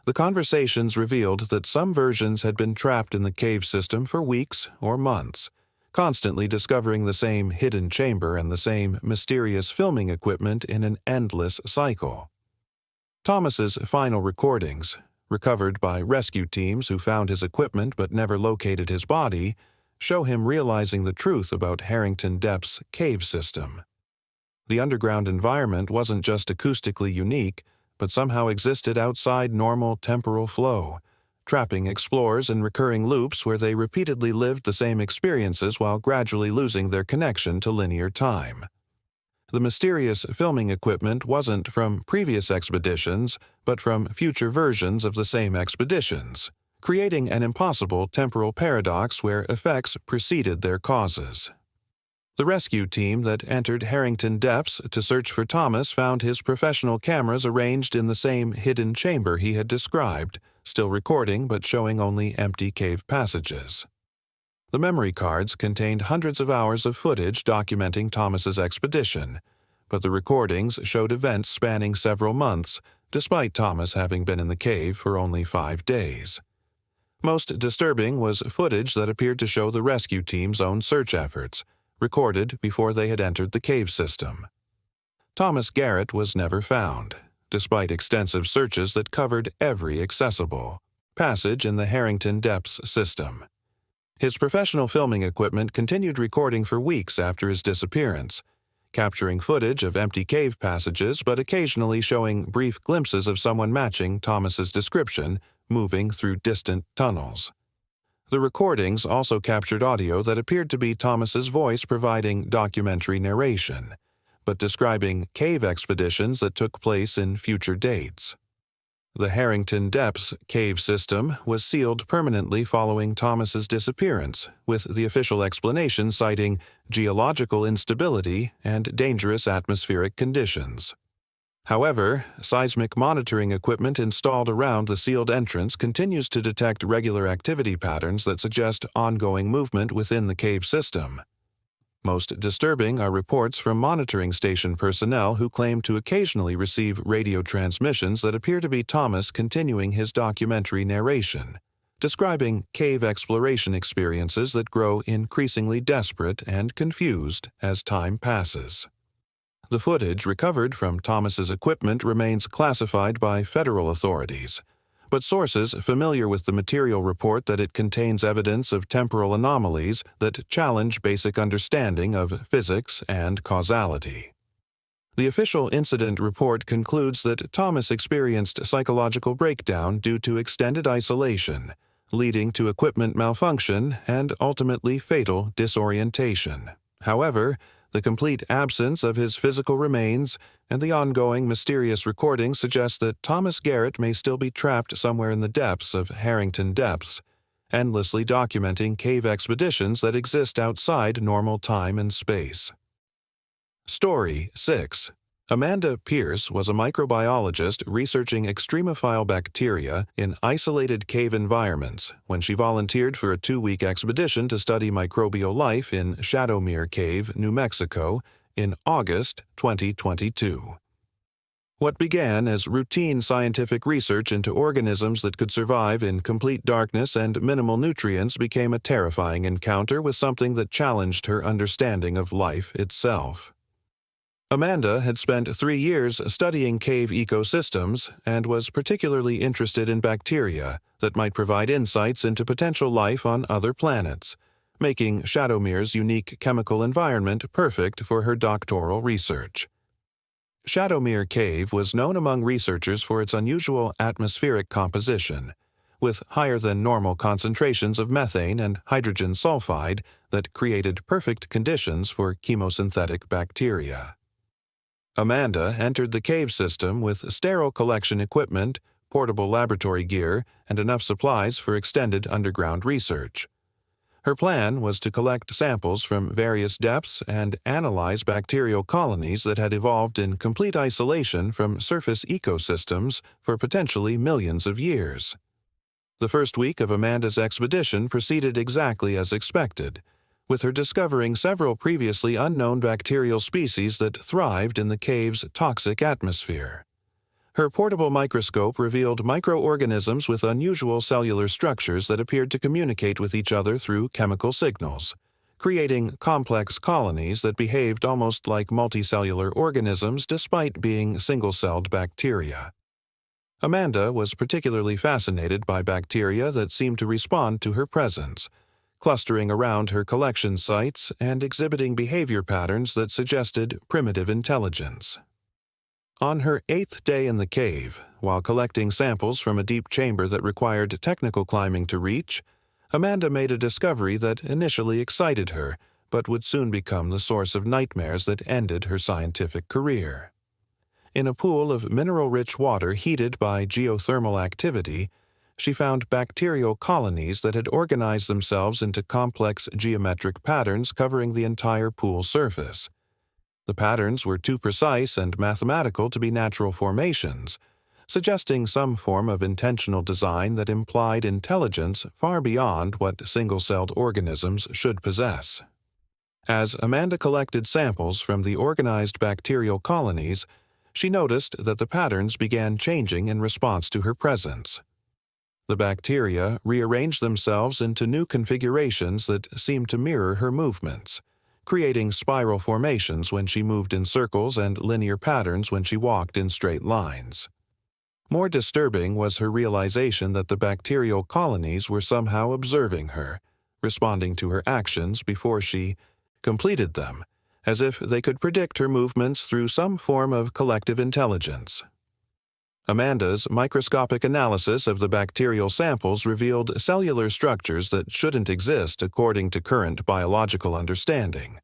The conversations revealed that some versions had been trapped in the cave system for weeks or months, constantly discovering the same hidden chamber and the same mysterious filming equipment in an endless cycle. Thomas's final recordings, recovered by rescue teams who found his equipment but never located his body, show him realizing the truth about Harrington Depths' cave system. The underground environment wasn't just acoustically unique, but somehow existed outside normal temporal flow, trapping explorers in recurring loops where they repeatedly lived the same experiences while gradually losing their connection to linear time. The mysterious filming equipment wasn't from previous expeditions, but from future versions of the same expeditions, creating an impossible temporal paradox where effects preceded their causes. The rescue team that entered Harrington Depths to search for Thomas found his professional cameras arranged in the same hidden chamber he had described, still recording but showing only empty cave passages. The memory cards contained hundreds of hours of footage documenting Thomas's expedition, but the recordings showed events spanning several months, despite Thomas having been in the cave for only 5 days. Most disturbing was footage that appeared to show the rescue team's own search efforts, recorded before they had entered the cave system. Thomas Garrett was never found, despite extensive searches that covered every accessible passage in the Harrington Depths system. His professional filming equipment continued recording for weeks after his disappearance, capturing footage of empty cave passages but occasionally showing brief glimpses of someone matching Thomas's description moving through distant tunnels. The recordings also captured audio that appeared to be Thomas's voice providing documentary narration, but describing cave expeditions that took place in future dates. The Harrington Depths cave system was sealed permanently following Thomas's disappearance, with the official explanation citing geological instability and dangerous atmospheric conditions. However, seismic monitoring equipment installed around the sealed entrance continues to detect regular activity patterns that suggest ongoing movement within the cave system. Most disturbing are reports from monitoring station personnel who claim to occasionally receive radio transmissions that appear to be Thomas continuing his documentary narration, describing cave exploration experiences that grow increasingly desperate and confused as time passes. The footage recovered from Thomas's equipment remains classified by federal authorities, but sources familiar with the material report that it contains evidence of temporal anomalies that challenge basic understanding of physics and causality. The official incident report concludes that Thomas experienced psychological breakdown due to extended isolation, leading to equipment malfunction and ultimately fatal disorientation. However, the complete absence of his physical remains and the ongoing mysterious recording suggest that Thomas Garrett may still be trapped somewhere in the depths of Harrington Depths, endlessly documenting cave expeditions that exist outside normal time and space. Story 6. Amanda Pierce was a microbiologist researching extremophile bacteria in isolated cave environments when she volunteered for a 2-week expedition to study microbial life in Shadowmere Cave, New Mexico, in August 2022. What began as routine scientific research into organisms that could survive in complete darkness and minimal nutrients became a terrifying encounter with something that challenged her understanding of life itself. Amanda had spent 3 years studying cave ecosystems and was particularly interested in bacteria that might provide insights into potential life on other planets, making Shadowmere's unique chemical environment perfect for her doctoral research. Shadowmere Cave was known among researchers for its unusual atmospheric composition, with higher-than-normal concentrations of methane and hydrogen sulfide that created perfect conditions for chemosynthetic bacteria. Amanda entered the cave system with sterile collection equipment, portable laboratory gear, and enough supplies for extended underground research. Her plan was to collect samples from various depths and analyze bacterial colonies that had evolved in complete isolation from surface ecosystems for potentially millions of years. The first week of Amanda's expedition proceeded exactly as expected, with her discovering several previously unknown bacterial species that thrived in the cave's toxic atmosphere. Her portable microscope revealed microorganisms with unusual cellular structures that appeared to communicate with each other through chemical signals, creating complex colonies that behaved almost like multicellular organisms despite being single-celled bacteria. Amanda was particularly fascinated by bacteria that seemed to respond to her presence, clustering around her collection sites and exhibiting behavior patterns that suggested primitive intelligence. On her 8th day in the cave, while collecting samples from a deep chamber that required technical climbing to reach, Amanda made a discovery that initially excited her, but would soon become the source of nightmares that ended her scientific career. In a pool of mineral-rich water heated by geothermal activity, she found bacterial colonies that had organized themselves into complex geometric patterns covering the entire pool surface. The patterns were too precise and mathematical to be natural formations, suggesting some form of intentional design that implied intelligence far beyond what single-celled organisms should possess. As Amanda collected samples from the organized bacterial colonies, she noticed that the patterns began changing in response to her presence. The bacteria rearranged themselves into new configurations that seemed to mirror her movements, creating spiral formations when she moved in circles and linear patterns when she walked in straight lines. More disturbing was her realization that the bacterial colonies were somehow observing her, responding to her actions before she completed them, as if they could predict her movements through some form of collective intelligence. Amanda's microscopic analysis of the bacterial samples revealed cellular structures that shouldn't exist according to current biological understanding.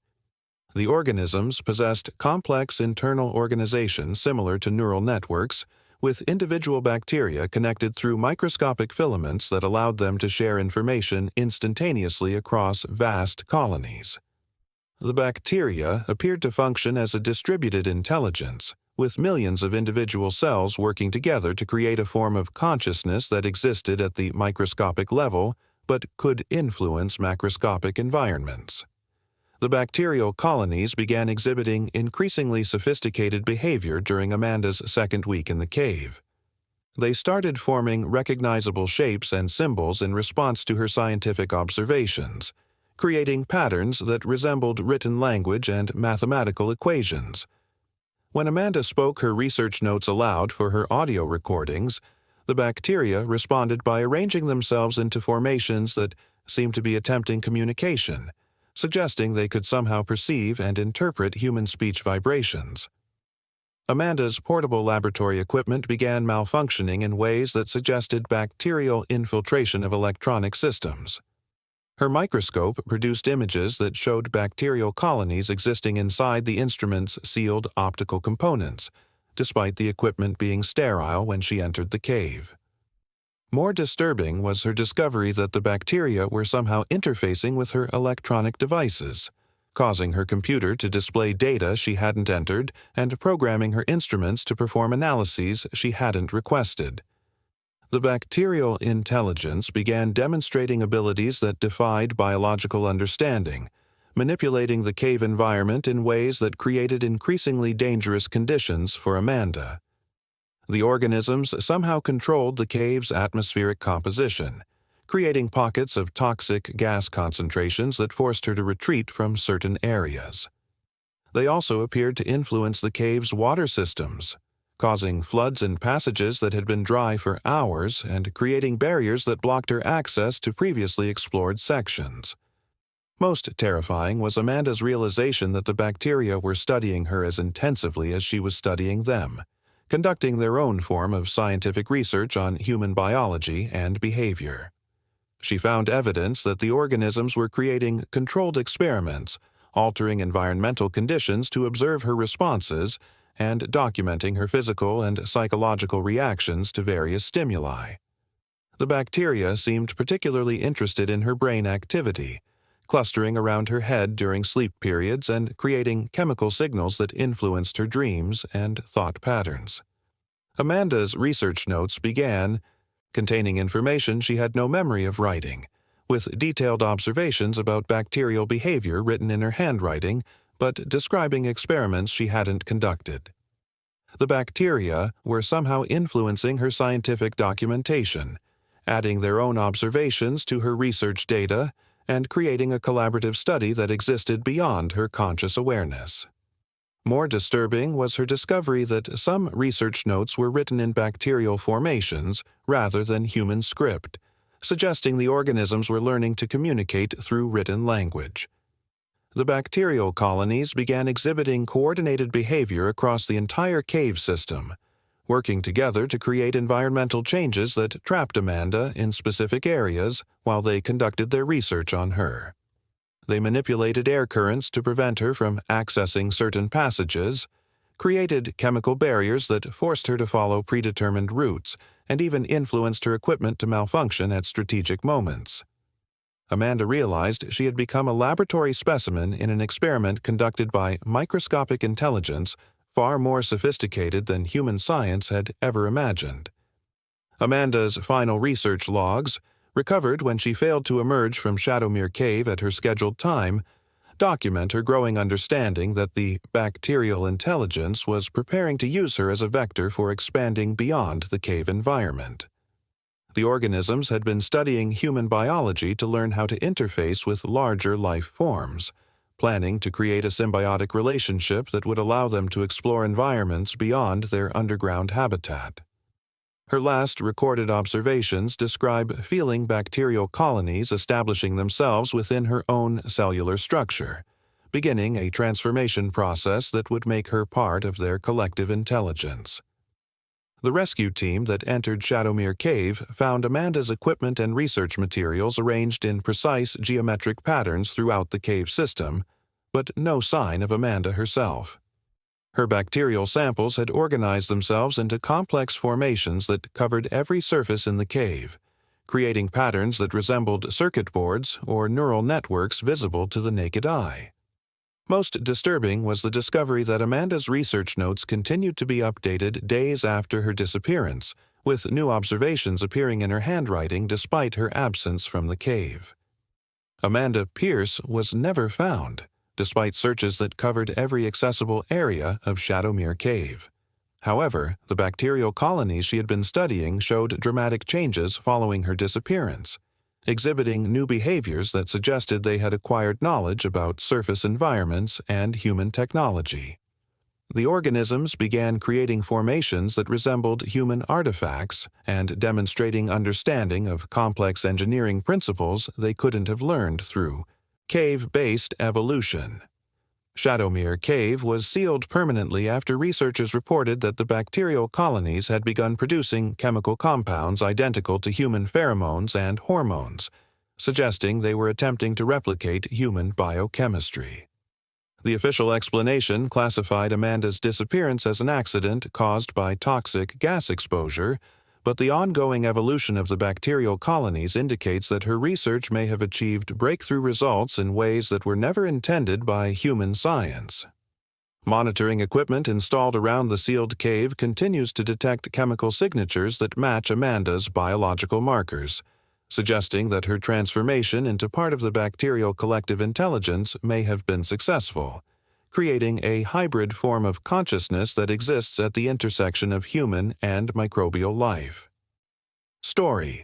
The organisms possessed complex internal organization similar to neural networks, with individual bacteria connected through microscopic filaments that allowed them to share information instantaneously across vast colonies. The bacteria appeared to function as a distributed intelligence, with millions of individual cells working together to create a form of consciousness that existed at the microscopic level but could influence macroscopic environments. The bacterial colonies began exhibiting increasingly sophisticated behavior during Amanda's second week in the cave. They started forming recognizable shapes and symbols in response to her scientific observations, creating patterns that resembled written language and mathematical equations. When Amanda spoke her research notes aloud for her audio recordings, the bacteria responded by arranging themselves into formations that seemed to be attempting communication, suggesting they could somehow perceive and interpret human speech vibrations. Amanda's portable laboratory equipment began malfunctioning in ways that suggested bacterial infiltration of electronic systems. Her microscope produced images that showed bacterial colonies existing inside the instrument's sealed optical components, despite the equipment being sterile when she entered the cave. More disturbing was her discovery that the bacteria were somehow interfacing with her electronic devices, causing her computer to display data she hadn't entered and programming her instruments to perform analyses she hadn't requested. The bacterial intelligence began demonstrating abilities that defied biological understanding, manipulating the cave environment in ways that created increasingly dangerous conditions for Amanda. The organisms somehow controlled the cave's atmospheric composition, creating pockets of toxic gas concentrations that forced her to retreat from certain areas. They also appeared to influence the cave's water systems, causing floods in passages that had been dry for hours and creating barriers that blocked her access to previously explored sections. Most terrifying was Amanda's realization that the bacteria were studying her as intensively as she was studying them, conducting their own form of scientific research on human biology and behavior. She found evidence that the organisms were creating controlled experiments, altering environmental conditions to observe her responses, and documenting her physical and psychological reactions to various stimuli. The bacteria seemed particularly interested in her brain activity, clustering around her head during sleep periods and creating chemical signals that influenced her dreams and thought patterns. Amanda's research notes began, containing information she had no memory of writing, with detailed observations about bacterial behavior written in her handwriting, but describing experiments she hadn't conducted. The bacteria were somehow influencing her scientific documentation, adding their own observations to her research data, and creating a collaborative study that existed beyond her conscious awareness. More disturbing was her discovery that some research notes were written in bacterial formations rather than human script, suggesting the organisms were learning to communicate through written language. The bacterial colonies began exhibiting coordinated behavior across the entire cave system, working together to create environmental changes that trapped Amanda in specific areas while they conducted their research on her. They manipulated air currents to prevent her from accessing certain passages, created chemical barriers that forced her to follow predetermined routes, and even influenced her equipment to malfunction at strategic moments. Amanda realized she had become a laboratory specimen in an experiment conducted by microscopic intelligence far more sophisticated than human science had ever imagined. Amanda's final research logs, recovered when she failed to emerge from Shadowmere Cave at her scheduled time, document her growing understanding that the bacterial intelligence was preparing to use her as a vector for expanding beyond the cave environment. The organisms had been studying human biology to learn how to interface with larger life forms, planning to create a symbiotic relationship that would allow them to explore environments beyond their underground habitat. Her last recorded observations describe feeling bacterial colonies establishing themselves within her own cellular structure, beginning a transformation process that would make her part of their collective intelligence. The rescue team that entered Shadowmere Cave found Amanda's equipment and research materials arranged in precise geometric patterns throughout the cave system, but no sign of Amanda herself. Her bacterial samples had organized themselves into complex formations that covered every surface in the cave, creating patterns that resembled circuit boards or neural networks visible to the naked eye. Most disturbing was the discovery that Amanda's research notes continued to be updated days after her disappearance, with new observations appearing in her handwriting despite her absence from the cave. Amanda Pierce was never found, despite searches that covered every accessible area of Shadowmere Cave. However, the bacterial colonies she had been studying showed dramatic changes following her disappearance, exhibiting new behaviors that suggested they had acquired knowledge about surface environments and human technology. The organisms began creating formations that resembled human artifacts and demonstrating understanding of complex engineering principles they couldn't have learned through cave-based evolution. Shadowmere Cave was sealed permanently after researchers reported that the bacterial colonies had begun producing chemical compounds identical to human pheromones and hormones, suggesting they were attempting to replicate human biochemistry. The official explanation classified Amanda's disappearance as an accident caused by toxic gas exposure, but the ongoing evolution of the bacterial colonies indicates that her research may have achieved breakthrough results in ways that were never intended by human science. Monitoring equipment installed around the sealed cave continues to detect chemical signatures that match Amanda's biological markers, suggesting that her transformation into part of the bacterial collective intelligence may have been successful, creating a hybrid form of consciousness that exists at the intersection of human and microbial life. Story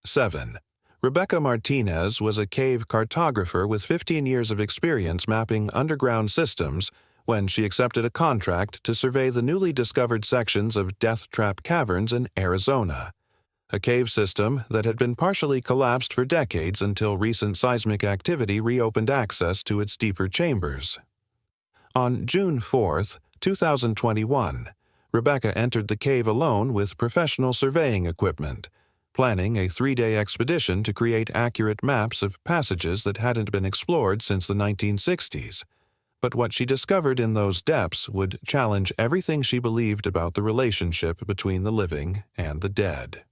7. Rebecca Martinez was a cave cartographer with 15 years of experience mapping underground systems when she accepted a contract to survey the newly discovered sections of Death Trap Caverns in Arizona, a cave system that had been partially collapsed for decades until recent seismic activity reopened access to its deeper chambers. On June 4, 2021, Rebecca entered the cave alone with professional surveying equipment, planning a 3-day expedition to create accurate maps of passages that hadn't been explored since the 1960s. But what she discovered in those depths would challenge everything she believed about the relationship between the living and the dead.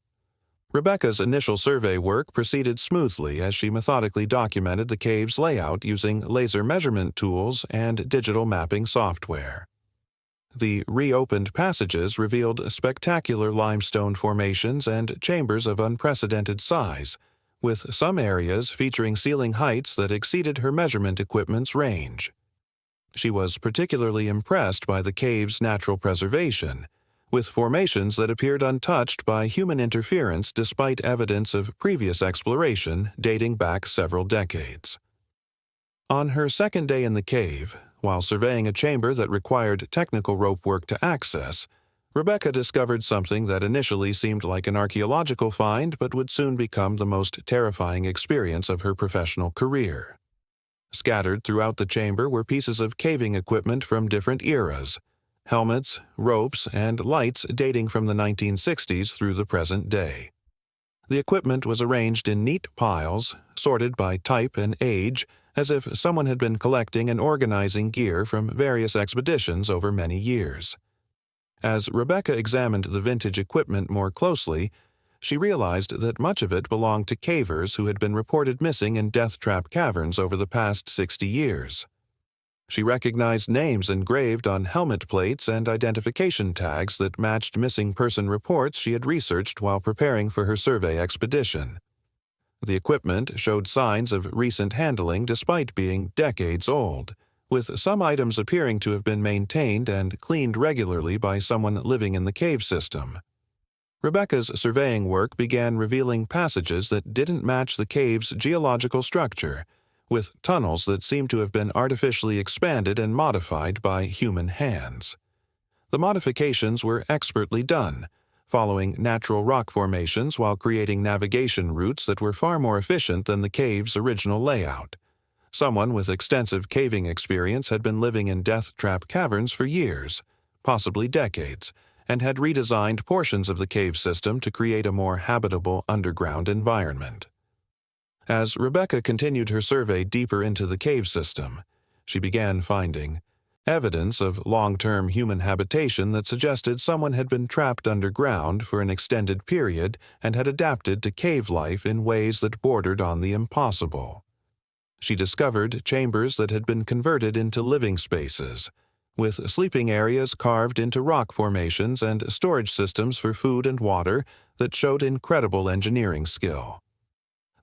Rebecca's initial survey work proceeded smoothly as she methodically documented the cave's layout using laser measurement tools and digital mapping software. The reopened passages revealed spectacular limestone formations and chambers of unprecedented size, with some areas featuring ceiling heights that exceeded her measurement equipment's range. She was particularly impressed by the cave's natural preservation, with formations that appeared untouched by human interference despite evidence of previous exploration dating back several decades. On her second day in the cave, while surveying a chamber that required technical rope work to access, Rebecca discovered something that initially seemed like an archaeological find but would soon become the most terrifying experience of her professional career. Scattered throughout the chamber were pieces of caving equipment from different eras, helmets, ropes, and lights dating from the 1960s through the present day. The equipment was arranged in neat piles, sorted by type and age, as if someone had been collecting and organizing gear from various expeditions over many years. As Rebecca examined the vintage equipment more closely, she realized that much of it belonged to cavers who had been reported missing in Death Trap Caverns over the past 60 years. She recognized names engraved on helmet plates and identification tags that matched missing person reports she had researched while preparing for her survey expedition. The equipment showed signs of recent handling despite being decades old, with some items appearing to have been maintained and cleaned regularly by someone living in the cave system. Rebecca's surveying work began revealing passages that didn't match the cave's geological structure, with tunnels that seemed to have been artificially expanded and modified by human hands. The modifications were expertly done, following natural rock formations while creating navigation routes that were far more efficient than the cave's original layout. Someone with extensive caving experience had been living in Death Trap Caverns for years, possibly decades, and had redesigned portions of the cave system to create a more habitable underground environment. As Rebecca continued her survey deeper into the cave system, she began finding evidence of long-term human habitation that suggested someone had been trapped underground for an extended period and had adapted to cave life in ways that bordered on the impossible. She discovered chambers that had been converted into living spaces, with sleeping areas carved into rock formations and storage systems for food and water that showed incredible engineering skill.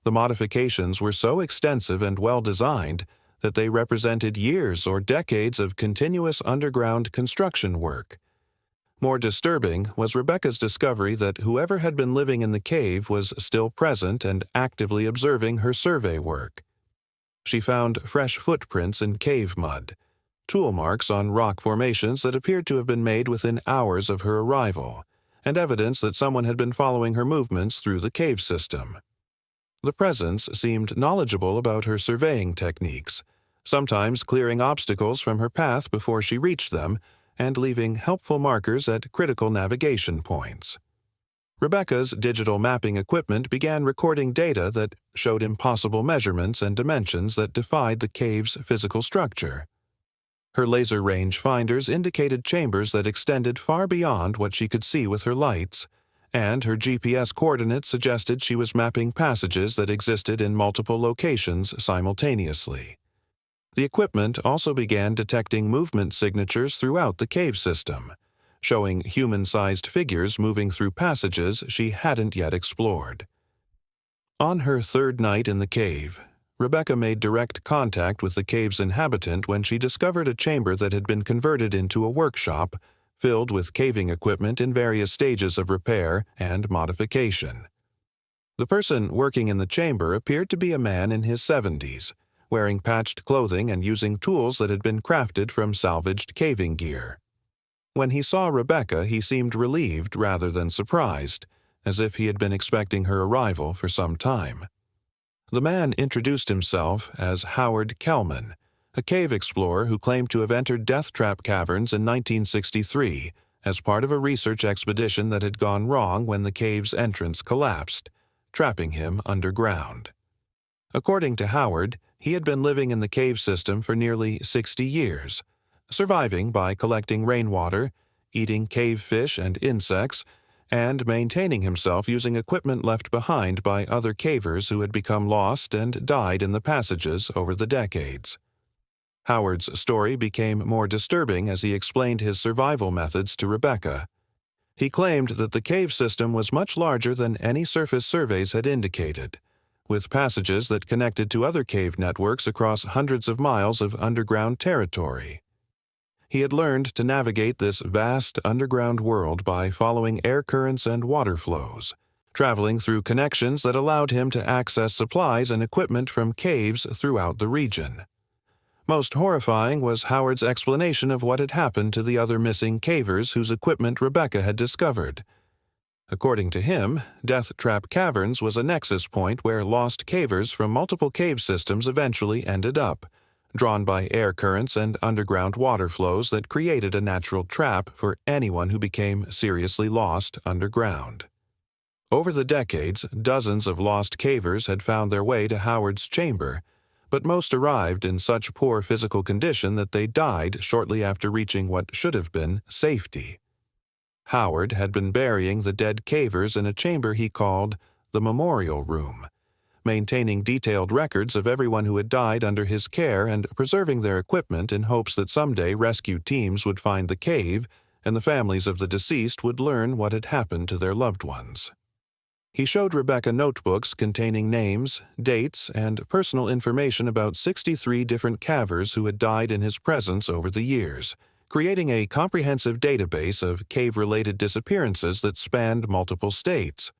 The modifications were so extensive and well-designed that they represented years or decades of continuous underground construction work. More disturbing was Rebecca's discovery that whoever had been living in the cave was still present and actively observing her survey work. She found fresh footprints in cave mud, tool marks on rock formations that appeared to have been made within hours of her arrival, and evidence that someone had been following her movements through the cave system. The presence seemed knowledgeable about her surveying techniques, sometimes clearing obstacles from her path before she reached them and leaving helpful markers at critical navigation points. Rebecca's digital mapping equipment began recording data that showed impossible measurements and dimensions that defied the cave's physical structure. Her laser range finders indicated chambers that extended far beyond what she could see with her lights, and her GPS coordinates suggested she was mapping passages that existed in multiple locations simultaneously. The equipment also began detecting movement signatures throughout the cave system, showing human-sized figures moving through passages she hadn't yet explored. On her third night in the cave, Rebecca made direct contact with the cave's inhabitant when she discovered a chamber that had been converted into a workshop filled with caving equipment in various stages of repair and modification. The person working in the chamber appeared to be a man in his 70s, wearing patched clothing and using tools that had been crafted from salvaged caving gear. When he saw Rebecca, he seemed relieved rather than surprised, as if he had been expecting her arrival for some time. The man introduced himself as Howard Kellman, a cave explorer who claimed to have entered Death Trap Caverns in 1963 as part of a research expedition that had gone wrong when the cave's entrance collapsed, trapping him underground. According to Howard, he had been living in the cave system for nearly 60 years, surviving by collecting rainwater, eating cave fish and insects, and maintaining himself using equipment left behind by other cavers who had become lost and died in the passages over the decades. Howard's story became more disturbing as he explained his survival methods to Rebecca. He claimed that the cave system was much larger than any surface surveys had indicated, with passages that connected to other cave networks across hundreds of miles of underground territory. He had learned to navigate this vast underground world by following air currents and water flows, traveling through connections that allowed him to access supplies and equipment from caves throughout the region. Most horrifying was Howard's explanation of what had happened to the other missing cavers whose equipment Rebecca had discovered. According to him, Death Trap Caverns was a nexus point where lost cavers from multiple cave systems eventually ended up, drawn by air currents and underground water flows that created a natural trap for anyone who became seriously lost underground. Over the decades, dozens of lost cavers had found their way to Howard's chamber, but most arrived in such poor physical condition that they died shortly after reaching what should have been safety. Howard had been burying the dead cavers in a chamber he called the Memorial Room, maintaining detailed records of everyone who had died under his care and preserving their equipment in hopes that someday rescue teams would find the cave and the families of the deceased would learn what had happened to their loved ones. He showed Rebecca notebooks containing names, dates, and personal information about 63 different cavers who had died in his presence over the years, creating a comprehensive database of cave-related disappearances that spanned multiple states.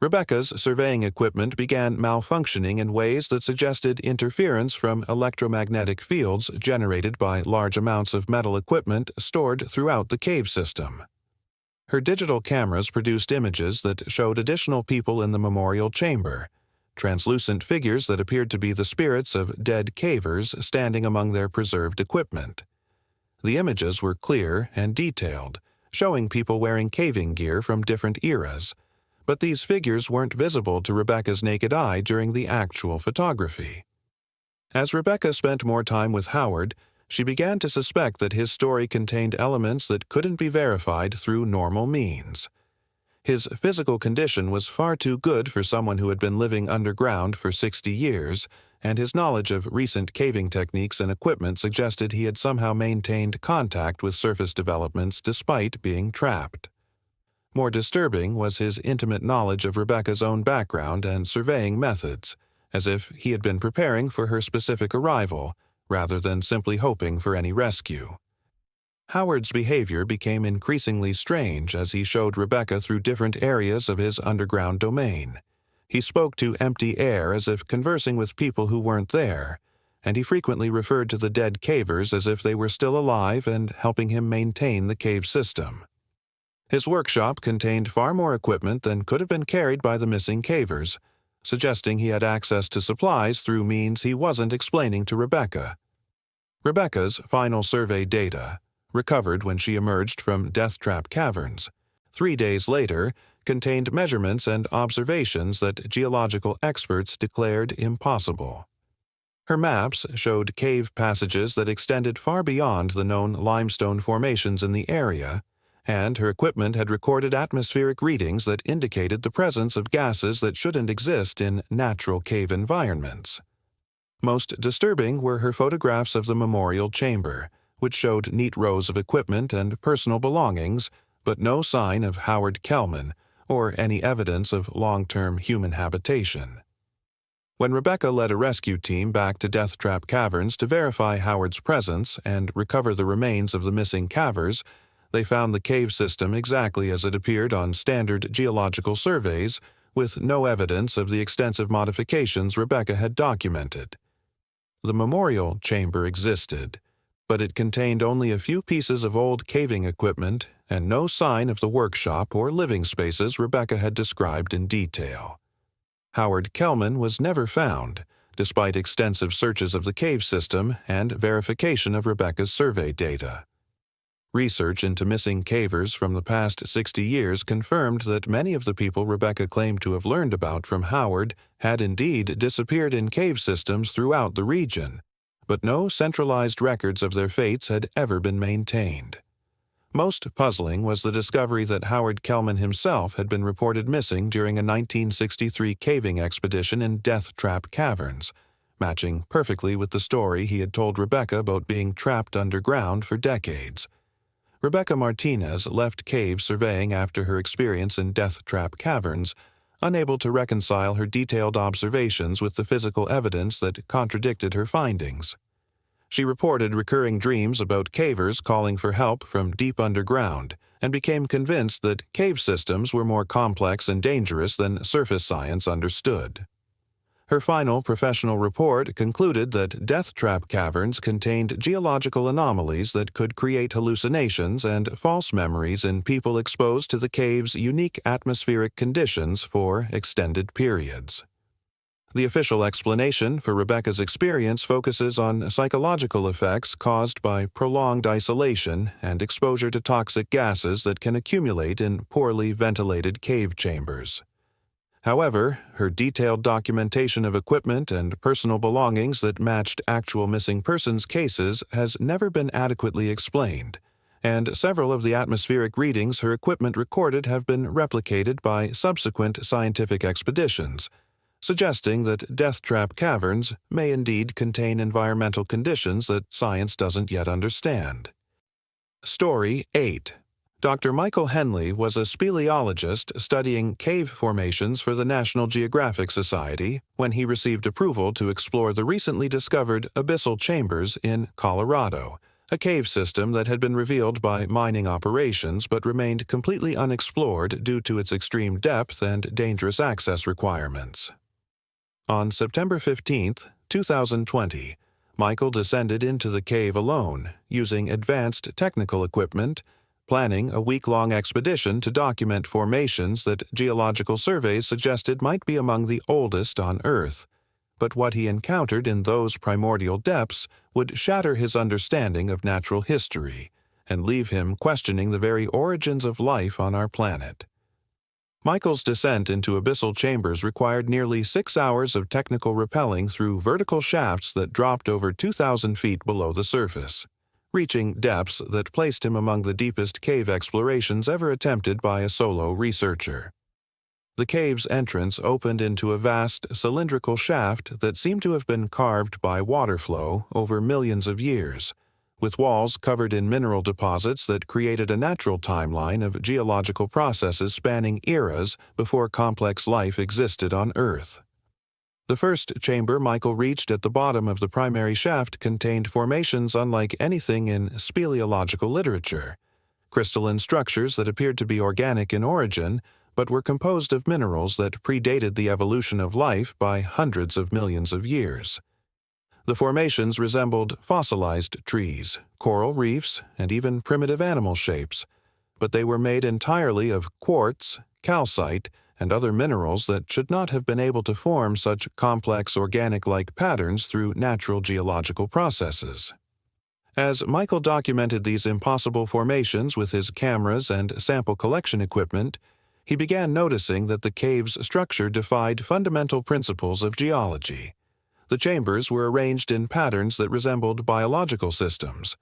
Rebecca's surveying equipment began malfunctioning in ways that suggested interference from electromagnetic fields generated by large amounts of metal equipment stored throughout the cave system. Her digital cameras produced images that showed additional people in the memorial chamber, translucent figures that appeared to be the spirits of dead cavers standing among their preserved equipment. The images were clear and detailed, showing people wearing caving gear from different eras, but these figures weren't visible to Rebecca's naked eye during the actual photography. As Rebecca spent more time with Howard, she began to suspect that his story contained elements that couldn't be verified through normal means. His physical condition was far too good for someone who had been living underground for 60 years, and his knowledge of recent caving techniques and equipment suggested he had somehow maintained contact with surface developments despite being trapped. More disturbing was his intimate knowledge of Rebecca's own background and surveying methods, as if he had been preparing for her specific arrival, rather than simply hoping for any rescue. Howard's behavior became increasingly strange as he showed Rebecca through different areas of his underground domain. He spoke to empty air as if conversing with people who weren't there, and he frequently referred to the dead cavers as if they were still alive and helping him maintain the cave system. His workshop contained far more equipment than could have been carried by the missing cavers, suggesting he had access to supplies through means he wasn't explaining to Rebecca. Rebecca's final survey data, recovered when she emerged from Death Trap Caverns, 3 days later, contained measurements and observations that geological experts declared impossible. Her maps showed cave passages that extended far beyond the known limestone formations in the area, and her equipment had recorded atmospheric readings that indicated the presence of gases that shouldn't exist in natural cave environments. Most disturbing were her photographs of the memorial chamber, which showed neat rows of equipment and personal belongings, but no sign of Howard Kellman or any evidence of long-term human habitation. When Rebecca led a rescue team back to Death Trap Caverns to verify Howard's presence and recover the remains of the missing cavers, they found the cave system exactly as it appeared on standard geological surveys, with no evidence of the extensive modifications Rebecca had documented. The memorial chamber existed, but it contained only a few pieces of old caving equipment and no sign of the workshop or living spaces Rebecca had described in detail. Howard Kellman was never found, despite extensive searches of the cave system and verification of Rebecca's survey data. Research into missing cavers from the past 60 years confirmed that many of the people Rebecca claimed to have learned about from Howard had indeed disappeared in cave systems throughout the region, but no centralized records of their fates had ever been maintained. Most puzzling was the discovery that Howard Kellman himself had been reported missing during a 1963 caving expedition in Death Trap Caverns, matching perfectly with the story he had told Rebecca about being trapped underground for decades. Rebecca Martinez left cave surveying after her experience in Death Trap Caverns, unable to reconcile her detailed observations with the physical evidence that contradicted her findings. She reported recurring dreams about cavers calling for help from deep underground and became convinced that cave systems were more complex and dangerous than surface science understood. Her final professional report concluded that Death Trap Caverns contained geological anomalies that could create hallucinations and false memories in people exposed to the cave's unique atmospheric conditions for extended periods. The official explanation for Rebecca's experience focuses on psychological effects caused by prolonged isolation and exposure to toxic gases that can accumulate in poorly ventilated cave chambers. However, her detailed documentation of equipment and personal belongings that matched actual missing persons cases has never been adequately explained, and several of the atmospheric readings her equipment recorded have been replicated by subsequent scientific expeditions, suggesting that Death Trap Caverns may indeed contain environmental conditions that science doesn't yet understand. Story 8. Dr. Michael Henley was a speleologist studying cave formations for the National Geographic Society when he received approval to explore the recently discovered abyssal chambers in Colorado, a cave system that had been revealed by mining operations but remained completely unexplored due to its extreme depth and dangerous access requirements. On September 15, 2020, Michael descended into the cave alone, using advanced technical equipment, planning a week-long expedition to document formations that geological surveys suggested might be among the oldest on Earth. But what he encountered in those primordial depths would shatter his understanding of natural history and leave him questioning the very origins of life on our planet. Michael's descent into abyssal chambers required nearly 6 hours of technical rappelling through vertical shafts that dropped over 2,000 feet below the surface, reaching depths that placed him among the deepest cave explorations ever attempted by a solo researcher. The cave's entrance opened into a vast cylindrical shaft that seemed to have been carved by water flow over millions of years, with walls covered in mineral deposits that created a natural timeline of geological processes spanning eras before complex life existed on Earth. The first chamber Michael reached at the bottom of the primary shaft contained formations unlike anything in speleological literature, crystalline structures that appeared to be organic in origin but were composed of minerals that predated the evolution of life by hundreds of millions of years. The formations resembled fossilized trees, coral reefs, and even primitive animal shapes, but they were made entirely of quartz, calcite, and other minerals that should not have been able to form such complex organic-like patterns through natural geological processes. As Michael documented these impossible formations with his cameras and sample collection equipment, he began noticing that the cave's structure defied fundamental principles of geology. The chambers were arranged in patterns that resembled biological systems,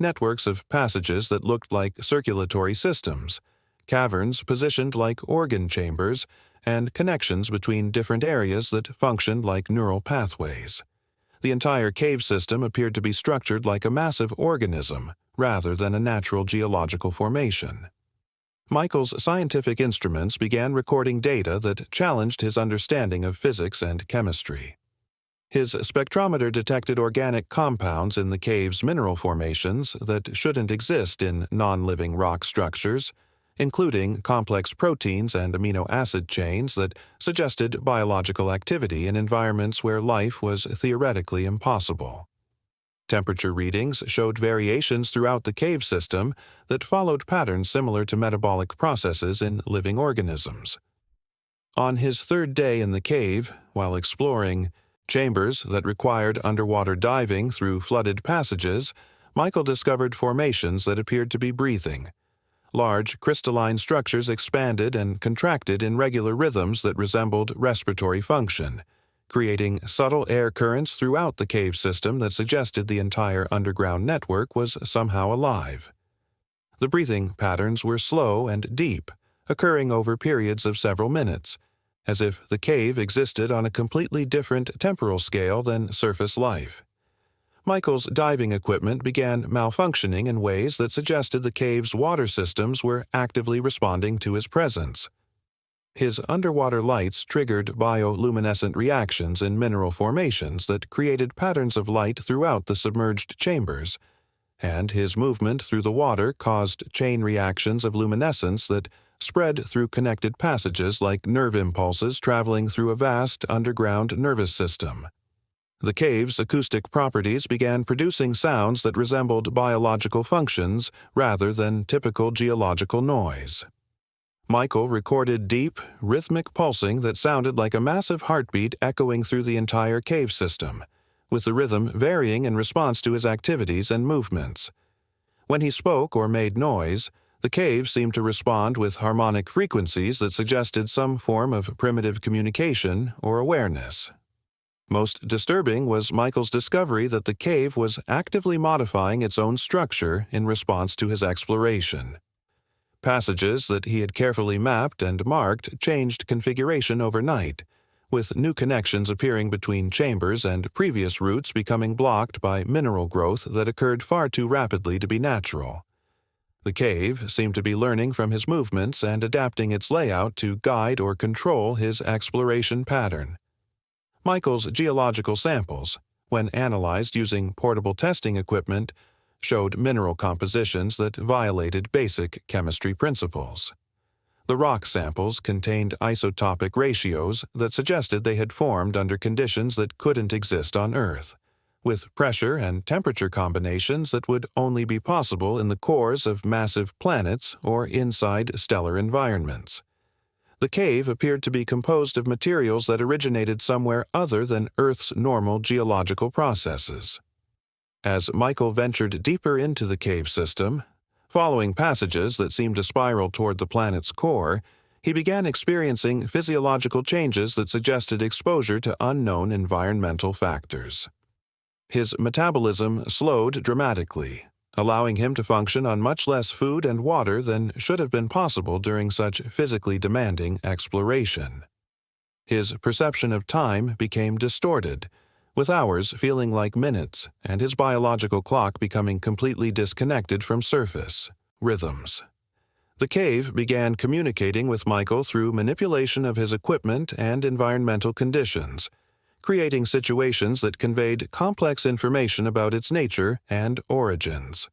networks of passages that looked like circulatory systems, caverns positioned like organ chambers, and connections between different areas that functioned like neural pathways. The entire cave system appeared to be structured like a massive organism rather than a natural geological formation. Michael's scientific instruments began recording data that challenged his understanding of physics and chemistry. His spectrometer detected organic compounds in the cave's mineral formations that shouldn't exist in non-living rock structures, including complex proteins and amino acid chains that suggested biological activity in environments where life was theoretically impossible. Temperature readings showed variations throughout the cave system that followed patterns similar to metabolic processes in living organisms. On his third day in the cave, while exploring chambers that required underwater diving through flooded passages, Michael discovered formations that appeared to be breathing. Large, crystalline structures expanded and contracted in regular rhythms that resembled respiratory function, creating subtle air currents throughout the cave system that suggested the entire underground network was somehow alive. The breathing patterns were slow and deep, occurring over periods of several minutes, as if the cave existed on a completely different temporal scale than surface life. Michael's diving equipment began malfunctioning in ways that suggested the cave's water systems were actively responding to his presence. His underwater lights triggered bioluminescent reactions in mineral formations that created patterns of light throughout the submerged chambers, and his movement through the water caused chain reactions of luminescence that spread through connected passages like nerve impulses traveling through a vast underground nervous system. The cave's acoustic properties began producing sounds that resembled biological functions rather than typical geological noise. Michael recorded deep, rhythmic pulsing that sounded like a massive heartbeat echoing through the entire cave system, with the rhythm varying in response to his activities and movements. When he spoke or made noise, the cave seemed to respond with harmonic frequencies that suggested some form of primitive communication or awareness. Most disturbing was Michael's discovery that the cave was actively modifying its own structure in response to his exploration. Passages that he had carefully mapped and marked changed configuration overnight, with new connections appearing between chambers and previous routes becoming blocked by mineral growth that occurred far too rapidly to be natural. The cave seemed to be learning from his movements and adapting its layout to guide or control his exploration pattern. Michael's geological samples, when analyzed using portable testing equipment, showed mineral compositions that violated basic chemistry principles. The rock samples contained isotopic ratios that suggested they had formed under conditions that couldn't exist on Earth, with pressure and temperature combinations that would only be possible in the cores of massive planets or inside stellar environments. The cave appeared to be composed of materials that originated somewhere other than Earth's normal geological processes. As Michael ventured deeper into the cave system, following passages that seemed to spiral toward the planet's core, he began experiencing physiological changes that suggested exposure to unknown environmental factors. His metabolism slowed dramatically, allowing him to function on much less food and water than should have been possible during such physically demanding exploration. His perception of time became distorted, with hours feeling like minutes and his biological clock becoming completely disconnected from surface rhythms. The cave began communicating with Michael through manipulation of his equipment and environmental conditions, creating situations that conveyed complex information about its nature and origins.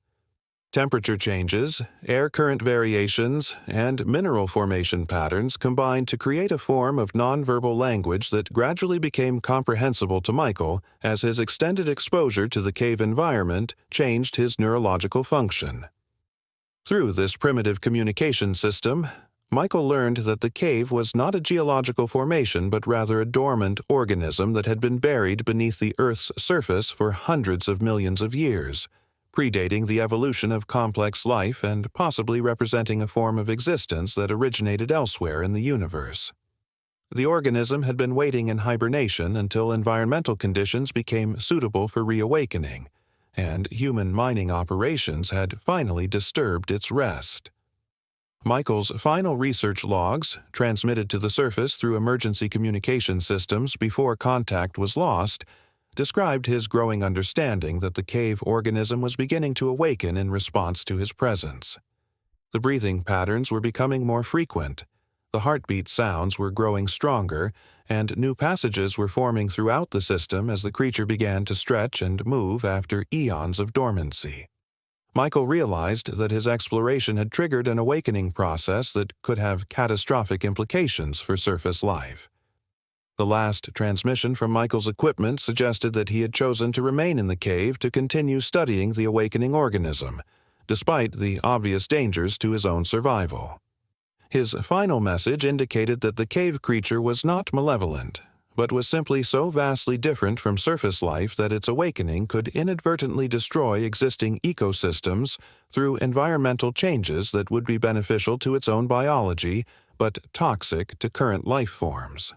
Temperature changes, air current variations, and mineral formation patterns combined to create a form of nonverbal language that gradually became comprehensible to Michael as his extended exposure to the cave environment changed his neurological function. Through this primitive communication system, Michael learned that the cave was not a geological formation but rather a dormant organism that had been buried beneath the Earth's surface for hundreds of millions of years, predating the evolution of complex life and possibly representing a form of existence that originated elsewhere in the universe. The organism had been waiting in hibernation until environmental conditions became suitable for reawakening, and human mining operations had finally disturbed its rest. Michael's final research logs, transmitted to the surface through emergency communication systems before contact was lost, described his growing understanding that the cave organism was beginning to awaken in response to his presence. The breathing patterns were becoming more frequent, the heartbeat sounds were growing stronger, and new passages were forming throughout the system as the creature began to stretch and move after eons of dormancy. Michael realized that his exploration had triggered an awakening process that could have catastrophic implications for surface life. The last transmission from Michael's equipment suggested that he had chosen to remain in the cave to continue studying the awakening organism, despite the obvious dangers to his own survival. His final message indicated that the cave creature was not malevolent, but was simply so vastly different from surface life that its awakening could inadvertently destroy existing ecosystems through environmental changes that would be beneficial to its own biology, but toxic to current life forms.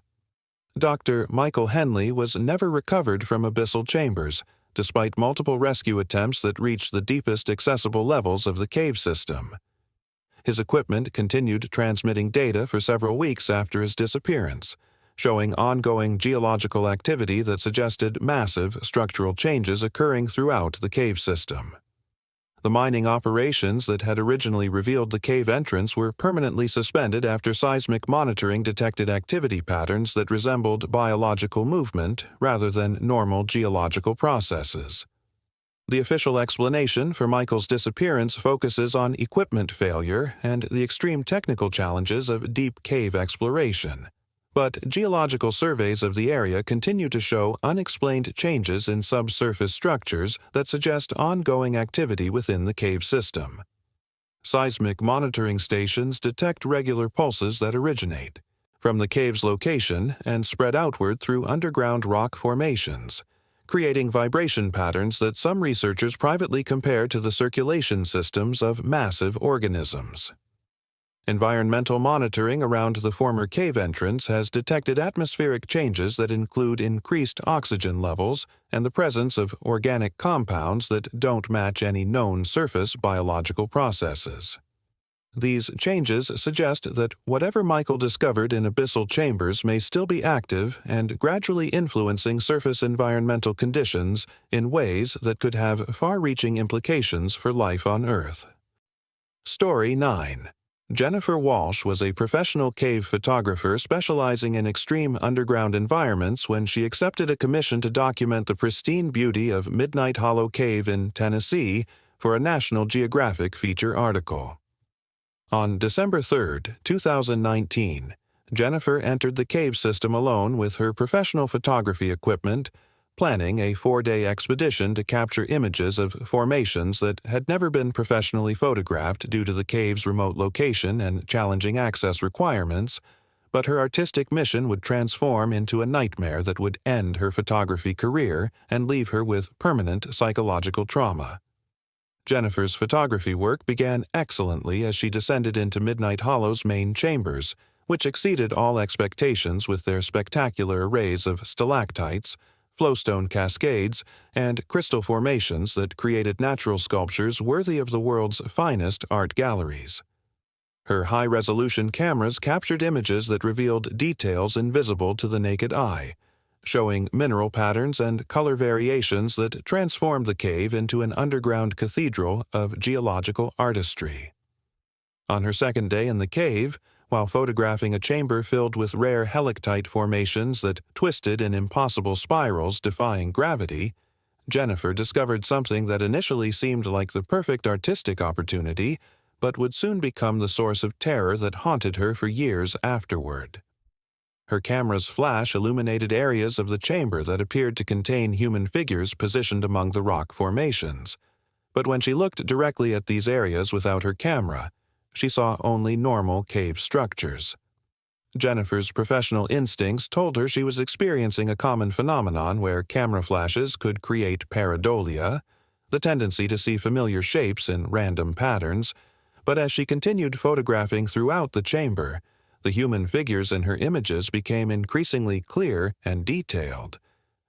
Dr. Michael Henley was never recovered from abyssal chambers, despite multiple rescue attempts that reached the deepest accessible levels of the cave system. His equipment continued transmitting data for several weeks after his disappearance, showing ongoing geological activity that suggested massive structural changes occurring throughout the cave system. The mining operations that had originally revealed the cave entrance were permanently suspended after seismic monitoring detected activity patterns that resembled biological movement rather than normal geological processes. The official explanation for Michael's disappearance focuses on equipment failure and the extreme technical challenges of deep cave exploration. But geological surveys of the area continue to show unexplained changes in subsurface structures that suggest ongoing activity within the cave system. Seismic monitoring stations detect regular pulses that originate from the cave's location and spread outward through underground rock formations, creating vibration patterns that some researchers privately compare to the circulation systems of massive organisms. Environmental monitoring around the former cave entrance has detected atmospheric changes that include increased oxygen levels and the presence of organic compounds that don't match any known surface biological processes. These changes suggest that whatever Michael discovered in abyssal chambers may still be active and gradually influencing surface environmental conditions in ways that could have far-reaching implications for life on Earth. Story 9. Jennifer Walsh was a professional cave photographer specializing in extreme underground environments when she accepted a commission to document the pristine beauty of Midnight Hollow Cave in Tennessee for a National Geographic feature article. On December 3, 2019, Jennifer entered the cave system alone with her professional photography equipment, planning a 4-day expedition to capture images of formations that had never been professionally photographed due to the cave's remote location and challenging access requirements, but her artistic mission would transform into a nightmare that would end her photography career and leave her with permanent psychological trauma. Jennifer's photography work began excellently as she descended into Midnight Hollow's main chambers, which exceeded all expectations with their spectacular arrays of stalactites, flowstone cascades, and crystal formations that created natural sculptures worthy of the world's finest art galleries. Her high-resolution cameras captured images that revealed details invisible to the naked eye, showing mineral patterns and color variations that transformed the cave into an underground cathedral of geological artistry. On her second day in the cave, while photographing a chamber filled with rare helictite formations that twisted in impossible spirals defying gravity, Jennifer discovered something that initially seemed like the perfect artistic opportunity, but would soon become the source of terror that haunted her for years afterward. Her camera's flash illuminated areas of the chamber that appeared to contain human figures positioned among the rock formations. But when she looked directly at these areas without her camera, she saw only normal cave structures. Jennifer's professional instincts told her she was experiencing a common phenomenon where camera flashes could create pareidolia, the tendency to see familiar shapes in random patterns, but as she continued photographing throughout the chamber, the human figures in her images became increasingly clear and detailed.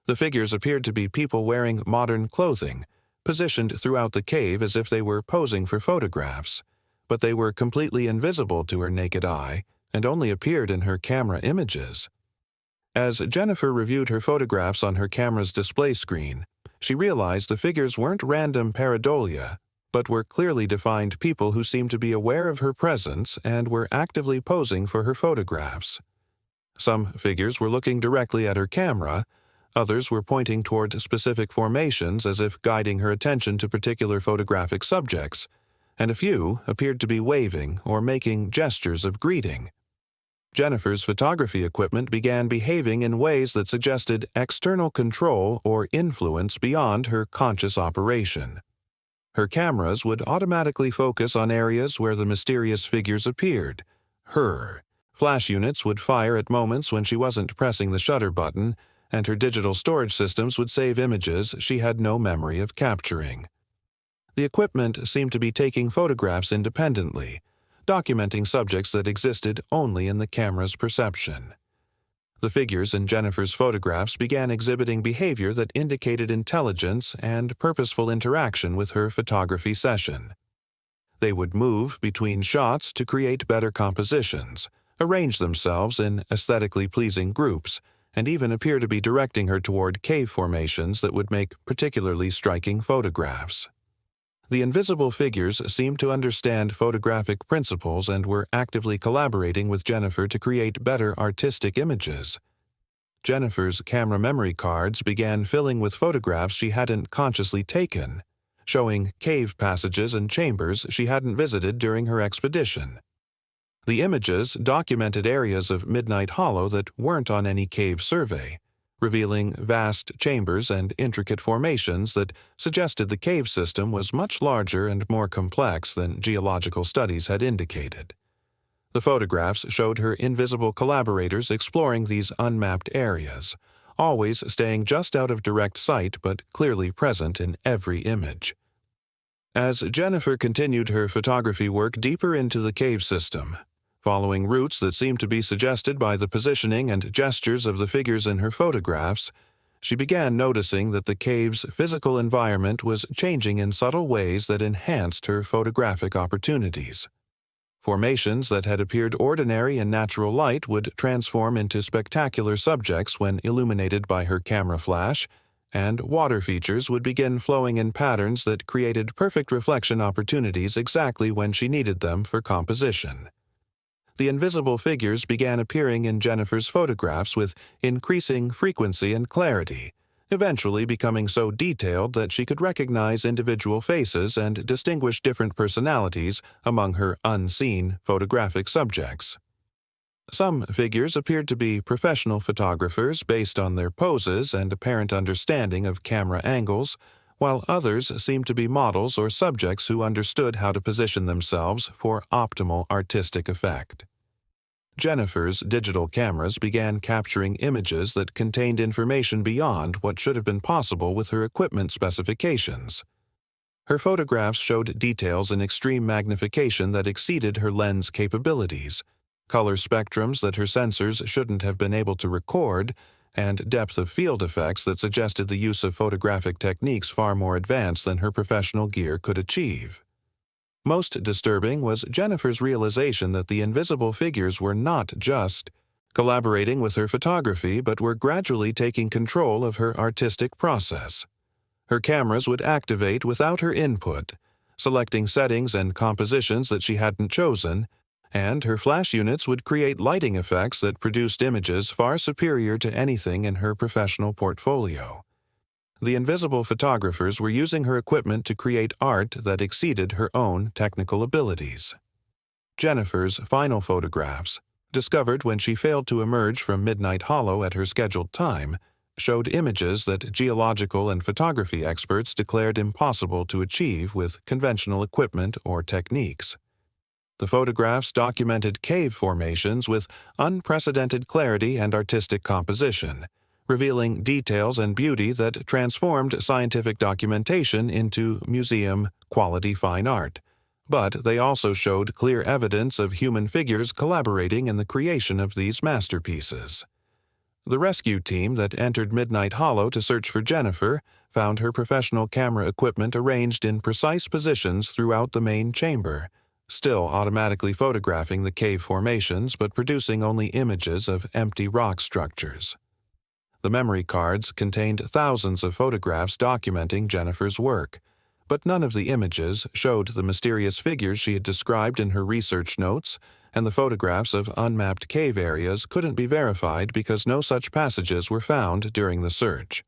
The figures appeared to be people wearing modern clothing, positioned throughout the cave as if they were posing for photographs, but they were completely invisible to her naked eye and only appeared in her camera images. As Jennifer reviewed her photographs on her camera's display screen, she realized the figures weren't random pareidolia, but were clearly defined people who seemed to be aware of her presence and were actively posing for her photographs. Some figures were looking directly at her camera, others were pointing toward specific formations as if guiding her attention to particular photographic subjects, and a few appeared to be waving or making gestures of greeting. Jennifer's photography equipment began behaving in ways that suggested external control or influence beyond her conscious operation. Her cameras would automatically focus on areas where the mysterious figures appeared. Flash units would fire at moments when she wasn't pressing the shutter button, and her digital storage systems would save images she had no memory of capturing. The equipment seemed to be taking photographs independently, documenting subjects that existed only in the camera's perception. The figures in Jennifer's photographs began exhibiting behavior that indicated intelligence and purposeful interaction with her photography session. They would move between shots to create better compositions, arrange themselves in aesthetically pleasing groups, and even appear to be directing her toward cave formations that would make particularly striking photographs. The invisible figures seemed to understand photographic principles and were actively collaborating with Jennifer to create better artistic images. Jennifer's camera memory cards began filling with photographs she hadn't consciously taken, showing cave passages and chambers she hadn't visited during her expedition. The images documented areas of Midnight Hollow that weren't on any cave survey, revealing vast chambers and intricate formations that suggested the cave system was much larger and more complex than geological studies had indicated. The photographs showed her invisible collaborators exploring these unmapped areas, always staying just out of direct sight but clearly present in every image. As Jennifer continued her photography work deeper into the cave system, following routes that seemed to be suggested by the positioning and gestures of the figures in her photographs, she began noticing that the cave's physical environment was changing in subtle ways that enhanced her photographic opportunities. Formations that had appeared ordinary in natural light would transform into spectacular subjects when illuminated by her camera flash, and water features would begin flowing in patterns that created perfect reflection opportunities exactly when she needed them for composition. The invisible figures began appearing in Jennifer's photographs with increasing frequency and clarity, eventually becoming so detailed that she could recognize individual faces and distinguish different personalities among her unseen photographic subjects. Some figures appeared to be professional photographers based on their poses and apparent understanding of camera angles, while others seemed to be models or subjects who understood how to position themselves for optimal artistic effect. Jennifer's digital cameras began capturing images that contained information beyond what should have been possible with her equipment specifications. Her photographs showed details in extreme magnification that exceeded her lens capabilities, color spectrums that her sensors shouldn't have been able to record, and depth of field effects that suggested the use of photographic techniques far more advanced than her professional gear could achieve. Most disturbing was Jennifer's realization that the invisible figures were not just collaborating with her photography but were gradually taking control of her artistic process. Her cameras would activate without her input, selecting settings and compositions that she hadn't chosen, and her flash units would create lighting effects that produced images far superior to anything in her professional portfolio. The invisible photographers were using her equipment to create art that exceeded her own technical abilities. Jennifer's final photographs, discovered when she failed to emerge from Midnight Hollow at her scheduled time, showed images that geological and photography experts declared impossible to achieve with conventional equipment or techniques. The photographs documented cave formations with unprecedented clarity and artistic composition, revealing details and beauty that transformed scientific documentation into museum-quality fine art. But they also showed clear evidence of human figures collaborating in the creation of these masterpieces. The rescue team that entered Midnight Hollow to search for Jennifer found her professional camera equipment arranged in precise positions throughout the main chamber, still automatically photographing the cave formations but producing only images of empty rock structures. The memory cards contained thousands of photographs documenting Jennifer's work, but none of the images showed the mysterious figures she had described in her research notes, and the photographs of unmapped cave areas couldn't be verified because no such passages were found during the search.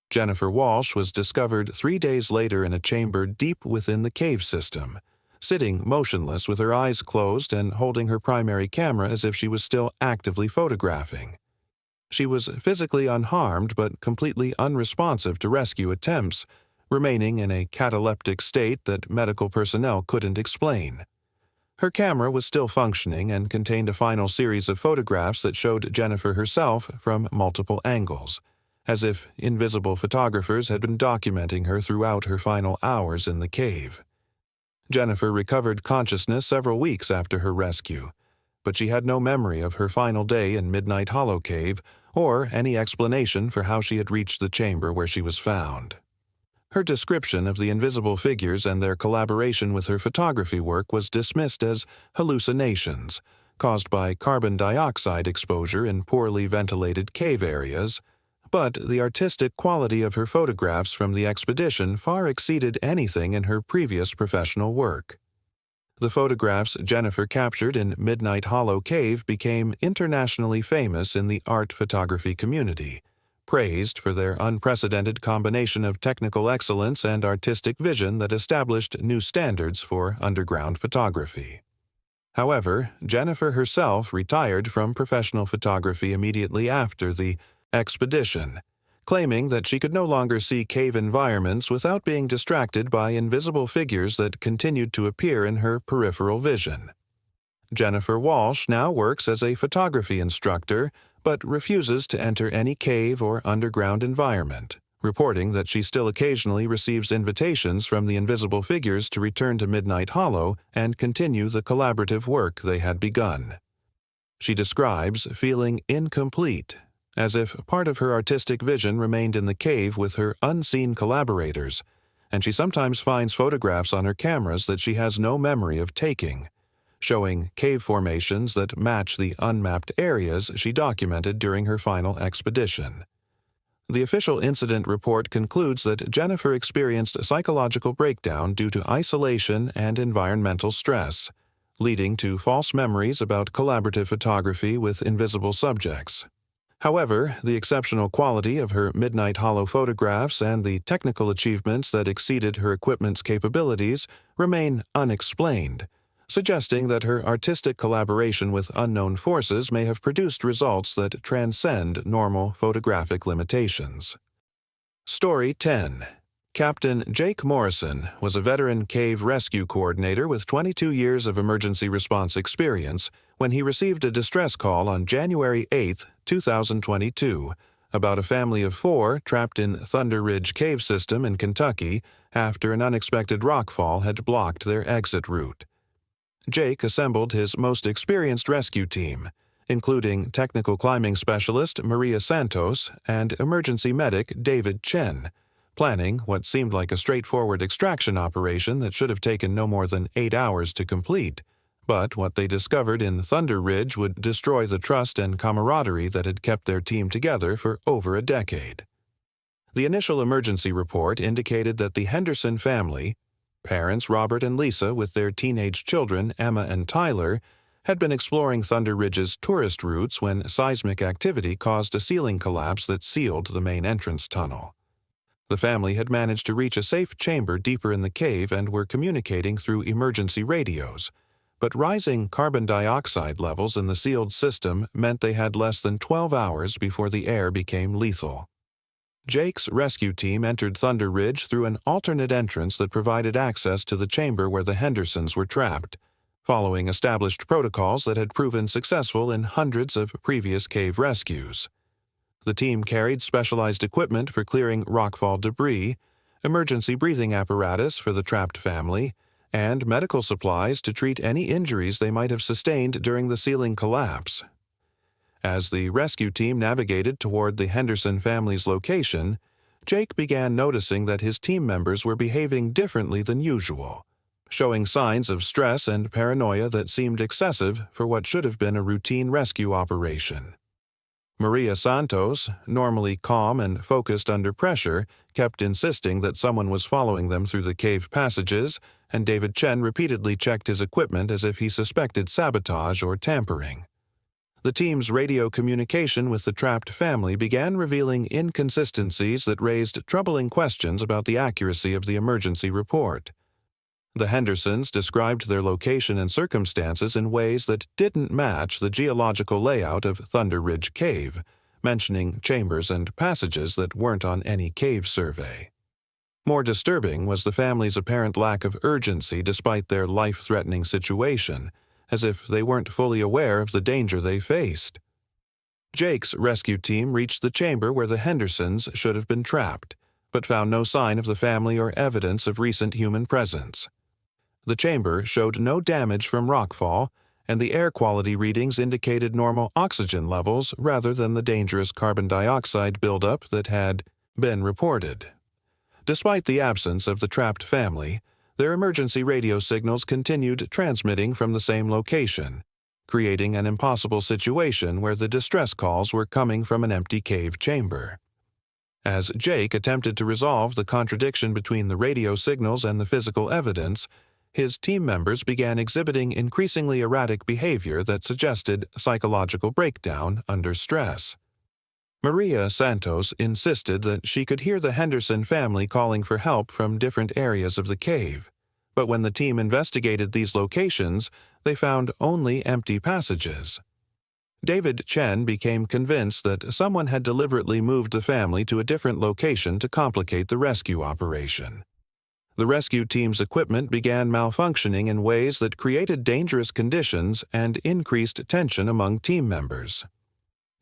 Jennifer Walsh was discovered 3 days later in a chamber deep within the cave system, sitting motionless with her eyes closed and holding her primary camera as if she was still actively photographing. She was physically unharmed but completely unresponsive to rescue attempts, remaining in a cataleptic state that medical personnel couldn't explain. Her camera was still functioning and contained a final series of photographs that showed Jennifer herself from multiple angles, as if invisible photographers had been documenting her throughout her final hours in the cave. Jennifer recovered consciousness several weeks after her rescue, but she had no memory of her final day in Midnight Hollow Cave or any explanation for how she had reached the chamber where she was found. Her description of the invisible figures and their collaboration with her photography work was dismissed as hallucinations, caused by carbon dioxide exposure in poorly ventilated cave areas, but the artistic quality of her photographs from the expedition far exceeded anything in her previous professional work. The photographs Jennifer captured in Midnight Hollow Cave became internationally famous in the art photography community, praised for their unprecedented combination of technical excellence and artistic vision that established new standards for underground photography. However, Jennifer herself retired from professional photography immediately after the expedition, claiming that she could no longer see cave environments without being distracted by invisible figures that continued to appear in her peripheral vision. Jennifer Walsh now works as a photography instructor, but refuses to enter any cave or underground environment, reporting that she still occasionally receives invitations from the invisible figures to return to Midnight Hollow and continue the collaborative work they had begun. She describes feeling incomplete, as if part of her artistic vision remained in the cave with her unseen collaborators, and she sometimes finds photographs on her cameras that she has no memory of taking, showing cave formations that match the unmapped areas she documented during her final expedition. The official incident report concludes that Jennifer experienced a psychological breakdown due to isolation and environmental stress, leading to false memories about collaborative photography with invisible subjects. However, the exceptional quality of her Midnight Hollow photographs and the technical achievements that exceeded her equipment's capabilities remain unexplained, suggesting that her artistic collaboration with unknown forces may have produced results that transcend normal photographic limitations. Story 10. Captain Jake Morrison was a veteran cave rescue coordinator with 22 years of emergency response experience when he received a distress call on January 8, 2022, about a family of 4 trapped in Thunder Ridge Cave System in Kentucky after an unexpected rockfall had blocked their exit route. Jake assembled his most experienced rescue team, including technical climbing specialist Maria Santos and emergency medic David Chen, planning what seemed like a straightforward extraction operation that should have taken no more than 8 hours to complete. But what they discovered in Thunder Ridge would destroy the trust and camaraderie that had kept their team together for over a decade. The initial emergency report indicated that the Henderson family, parents Robert and Lisa with their teenage children Emma and Tyler, had been exploring Thunder Ridge's tourist routes when seismic activity caused a ceiling collapse that sealed the main entrance tunnel. The family had managed to reach a safe chamber deeper in the cave and were communicating through emergency radios, but rising carbon dioxide levels in the sealed system meant they had less than 12 hours before the air became lethal. Jake's rescue team entered Thunder Ridge through an alternate entrance that provided access to the chamber where the Hendersons were trapped, following established protocols that had proven successful in hundreds of previous cave rescues. The team carried specialized equipment for clearing rockfall debris, emergency breathing apparatus for the trapped family, and medical supplies to treat any injuries they might have sustained during the ceiling collapse. As the rescue team navigated toward the Henderson family's location, Jake began noticing that his team members were behaving differently than usual, showing signs of stress and paranoia that seemed excessive for what should have been a routine rescue operation. Maria Santos, normally calm and focused under pressure, kept insisting that someone was following them through the cave passages, and David Chen repeatedly checked his equipment as if he suspected sabotage or tampering. The team's radio communication with the trapped family began revealing inconsistencies that raised troubling questions about the accuracy of the emergency report. The Hendersons described their location and circumstances in ways that didn't match the geological layout of Thunder Ridge Cave, mentioning chambers and passages that weren't on any cave survey. More disturbing was the family's apparent lack of urgency despite their life-threatening situation, as if they weren't fully aware of the danger they faced. Jake's rescue team reached the chamber where the Hendersons should have been trapped, but found no sign of the family or evidence of recent human presence. The chamber showed no damage from rockfall, and the air quality readings indicated normal oxygen levels rather than the dangerous carbon dioxide buildup that had been reported. Despite the absence of the trapped family, their emergency radio signals continued transmitting from the same location, creating an impossible situation where the distress calls were coming from an empty cave chamber. As Jake attempted to resolve the contradiction between the radio signals and the physical evidence, his team members began exhibiting increasingly erratic behavior that suggested psychological breakdown under stress. Maria Santos insisted that she could hear the Henderson family calling for help from different areas of the cave, but when the team investigated these locations, they found only empty passages. David Chen became convinced that someone had deliberately moved the family to a different location to complicate the rescue operation. The rescue team's equipment began malfunctioning in ways that created dangerous conditions and increased tension among team members.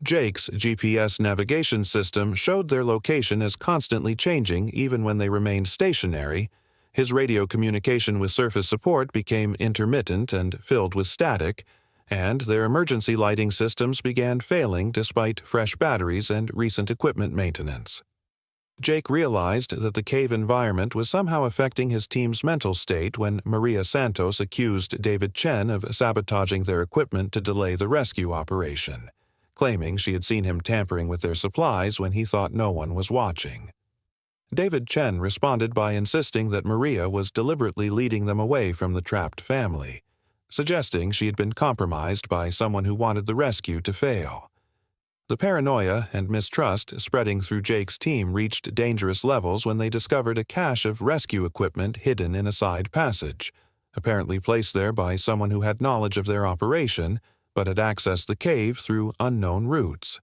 Jake's GPS navigation system showed their location as constantly changing even when they remained stationary. His radio communication with surface support became intermittent and filled with static, and their emergency lighting systems began failing despite fresh batteries and recent equipment maintenance. Jake realized that the cave environment was somehow affecting his team's mental state when Maria Santos accused David Chen of sabotaging their equipment to delay the rescue operation, claiming she had seen him tampering with their supplies when he thought no one was watching. David Chen responded by insisting that Maria was deliberately leading them away from the trapped family, suggesting she had been compromised by someone who wanted the rescue to fail. The paranoia and mistrust spreading through Jake's team reached dangerous levels when they discovered a cache of rescue equipment hidden in a side passage, apparently placed there by someone who had knowledge of their operation but had accessed the cave through unknown routes.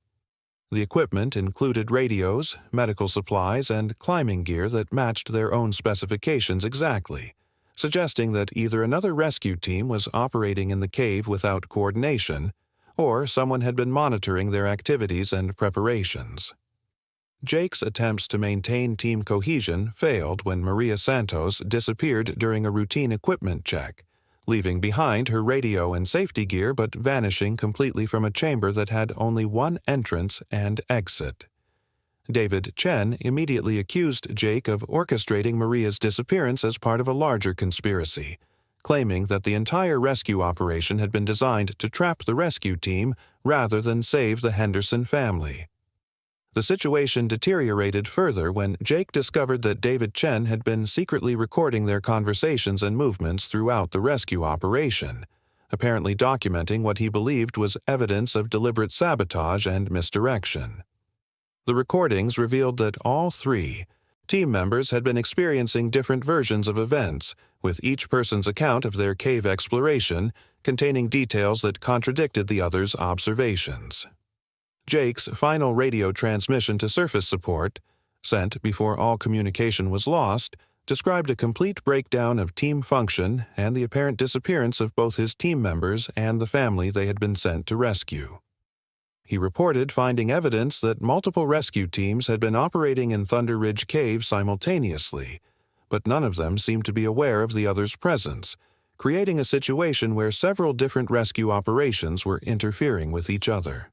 The equipment included radios, medical supplies, and climbing gear that matched their own specifications exactly, suggesting that either another rescue team was operating in the cave without coordination, or someone had been monitoring their activities and preparations. Jake's attempts to maintain team cohesion failed when Maria Santos disappeared during a routine equipment check, leaving behind her radio and safety gear but vanishing completely from a chamber that had only one entrance and exit. David Chen immediately accused Jake of orchestrating Maria's disappearance as part of a larger conspiracy, claiming that the entire rescue operation had been designed to trap the rescue team rather than save the Henderson family. The situation deteriorated further when Jake discovered that David Chen had been secretly recording their conversations and movements throughout the rescue operation, apparently documenting what he believed was evidence of deliberate sabotage and misdirection. The recordings revealed that all three team members had been experiencing different versions of events, with each person's account of their cave exploration containing details that contradicted the other's observations. Jake's final radio transmission to surface support, sent before all communication was lost, described a complete breakdown of team function and the apparent disappearance of both his team members and the family they had been sent to rescue. He reported finding evidence that multiple rescue teams had been operating in Thunder Ridge Cave simultaneously, but none of them seemed to be aware of the other's presence, creating a situation where several different rescue operations were interfering with each other.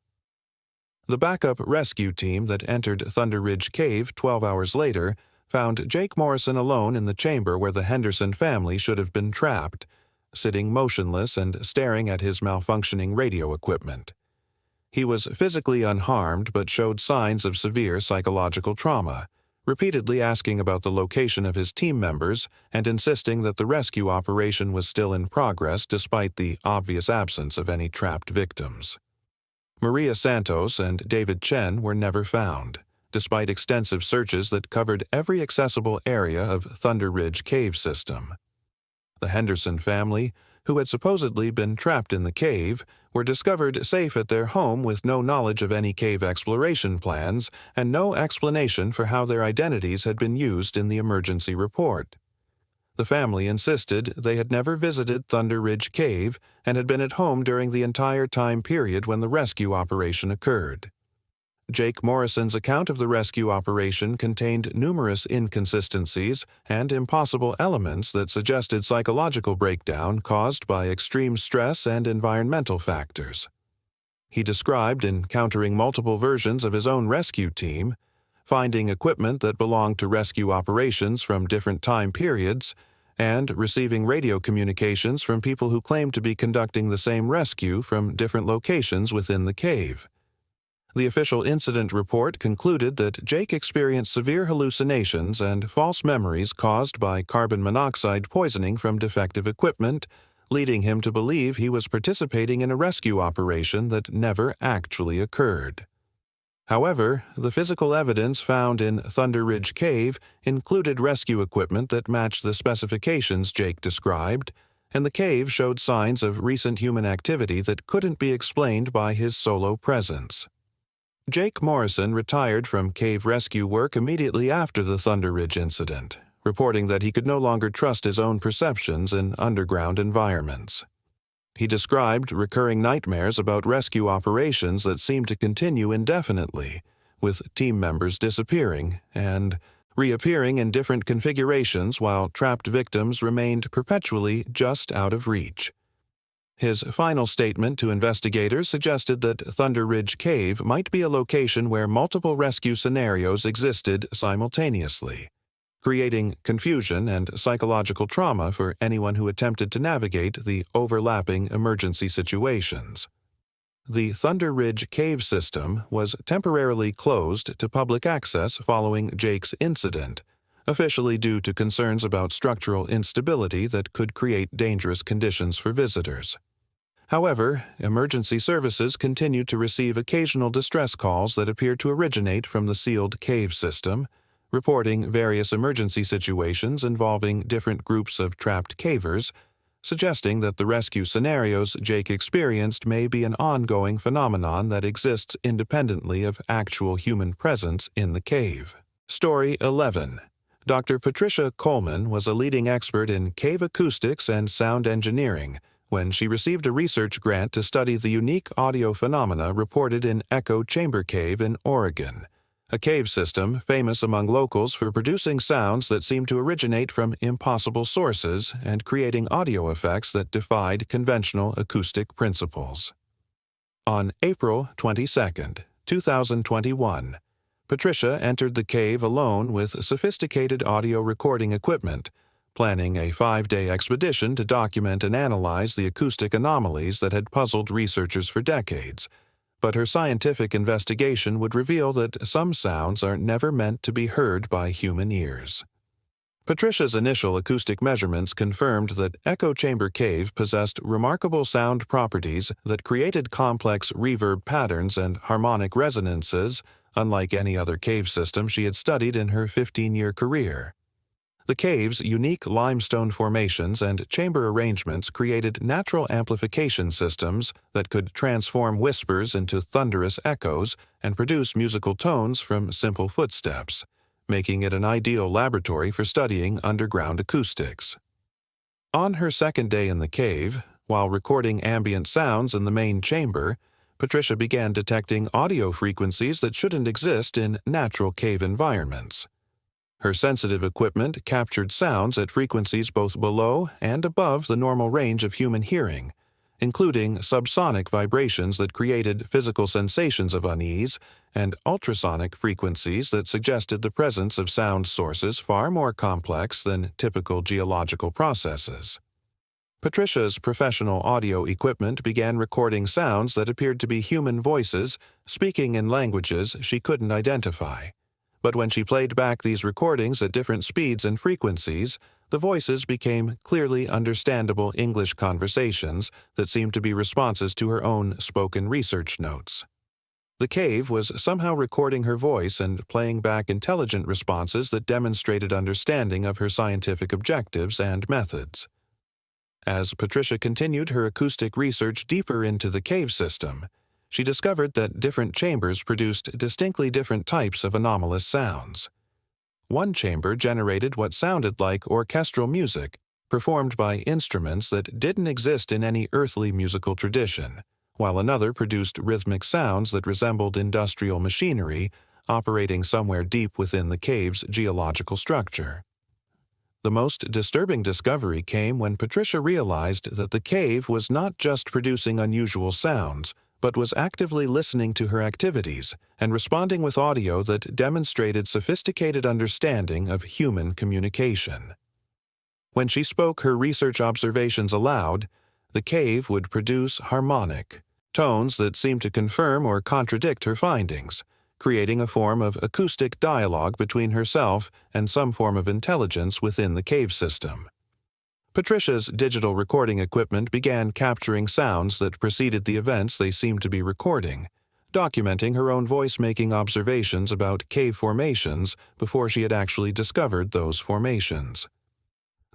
The backup rescue team that entered Thunder Ridge Cave 12 hours later found Jake Morrison alone in the chamber where the Henderson family should have been trapped, sitting motionless and staring at his malfunctioning radio equipment. He was physically unharmed but showed signs of severe psychological trauma, repeatedly asking about the location of his team members and insisting that the rescue operation was still in progress despite the obvious absence of any trapped victims. Maria Santos and David Chen were never found, despite extensive searches that covered every accessible area of Thunder Ridge Cave system. The Henderson family, who had supposedly been trapped in the cave, were discovered safe at their home with no knowledge of any cave exploration plans and no explanation for how their identities had been used in the emergency report. The family insisted they had never visited Thunder Ridge Cave and had been at home during the entire time period when the rescue operation occurred. Jake Morrison's account of the rescue operation contained numerous inconsistencies and impossible elements that suggested psychological breakdown caused by extreme stress and environmental factors. He described encountering multiple versions of his own rescue team, finding equipment that belonged to rescue operations from different time periods, and receiving radio communications from people who claimed to be conducting the same rescue from different locations within the cave. The official incident report concluded that Jake experienced severe hallucinations and false memories caused by carbon monoxide poisoning from defective equipment, leading him to believe he was participating in a rescue operation that never actually occurred. However, the physical evidence found in Thunder Ridge Cave included rescue equipment that matched the specifications Jake described, and the cave showed signs of recent human activity that couldn't be explained by his solo presence. Jake Morrison retired from cave rescue work immediately after the Thunder Ridge incident, reporting that he could no longer trust his own perceptions in underground environments. He described recurring nightmares about rescue operations that seemed to continue indefinitely, with team members disappearing and reappearing in different configurations while trapped victims remained perpetually just out of reach. His final statement to investigators suggested that Thunder Ridge Cave might be a location where multiple rescue scenarios existed simultaneously, creating confusion and psychological trauma for anyone who attempted to navigate the overlapping emergency situations. The Thunder Ridge Cave system was temporarily closed to public access following Jake's incident, officially due to concerns about structural instability that could create dangerous conditions for visitors. However, emergency services continued to receive occasional distress calls that appeared to originate from the sealed cave system, reporting various emergency situations involving different groups of trapped cavers, suggesting that the rescue scenarios Jake experienced may be an ongoing phenomenon that exists independently of actual human presence in the cave. Story 11. Dr. Patricia Coleman was a leading expert in cave acoustics and sound engineering when she received a research grant to study the unique audio phenomena reported in Echo Chamber Cave in Oregon, a cave system famous among locals for producing sounds that seemed to originate from impossible sources and creating audio effects that defied conventional acoustic principles. On April 22, 2021, Patricia entered the cave alone with sophisticated audio recording equipment, planning a 5-day expedition to document and analyze the acoustic anomalies that had puzzled researchers for decades. But her scientific investigation would reveal that some sounds are never meant to be heard by human ears. Patricia's initial acoustic measurements confirmed that Echo Chamber Cave possessed remarkable sound properties that created complex reverb patterns and harmonic resonances, unlike any other cave system she had studied in her 15-year career. The cave's unique limestone formations and chamber arrangements created natural amplification systems that could transform whispers into thunderous echoes and produce musical tones from simple footsteps, making it an ideal laboratory for studying underground acoustics. On her second day in the cave, while recording ambient sounds in the main chamber, Patricia began detecting audio frequencies that shouldn't exist in natural cave environments. Her sensitive equipment captured sounds at frequencies both below and above the normal range of human hearing, including subsonic vibrations that created physical sensations of unease and ultrasonic frequencies that suggested the presence of sound sources far more complex than typical geological processes. Patricia's professional audio equipment began recording sounds that appeared to be human voices speaking in languages she couldn't identify. But when she played back these recordings at different speeds and frequencies, the voices became clearly understandable English conversations that seemed to be responses to her own spoken research notes. The cave was somehow recording her voice and playing back intelligent responses that demonstrated understanding of her scientific objectives and methods. As Patricia continued her acoustic research deeper into the cave system, she discovered that different chambers produced distinctly different types of anomalous sounds. One chamber generated what sounded like orchestral music, performed by instruments that didn't exist in any earthly musical tradition, while another produced rhythmic sounds that resembled industrial machinery operating somewhere deep within the cave's geological structure. The most disturbing discovery came when Patricia realized that the cave was not just producing unusual sounds, but was actively listening to her activities and responding with audio that demonstrated sophisticated understanding of human communication. When she spoke her research observations aloud, the cave would produce harmonic tones that seemed to confirm or contradict her findings, creating a form of acoustic dialogue between herself and some form of intelligence within the cave system. Patricia's digital recording equipment began capturing sounds that preceded the events they seemed to be recording, documenting her own voice-making observations about cave formations before she had actually discovered those formations.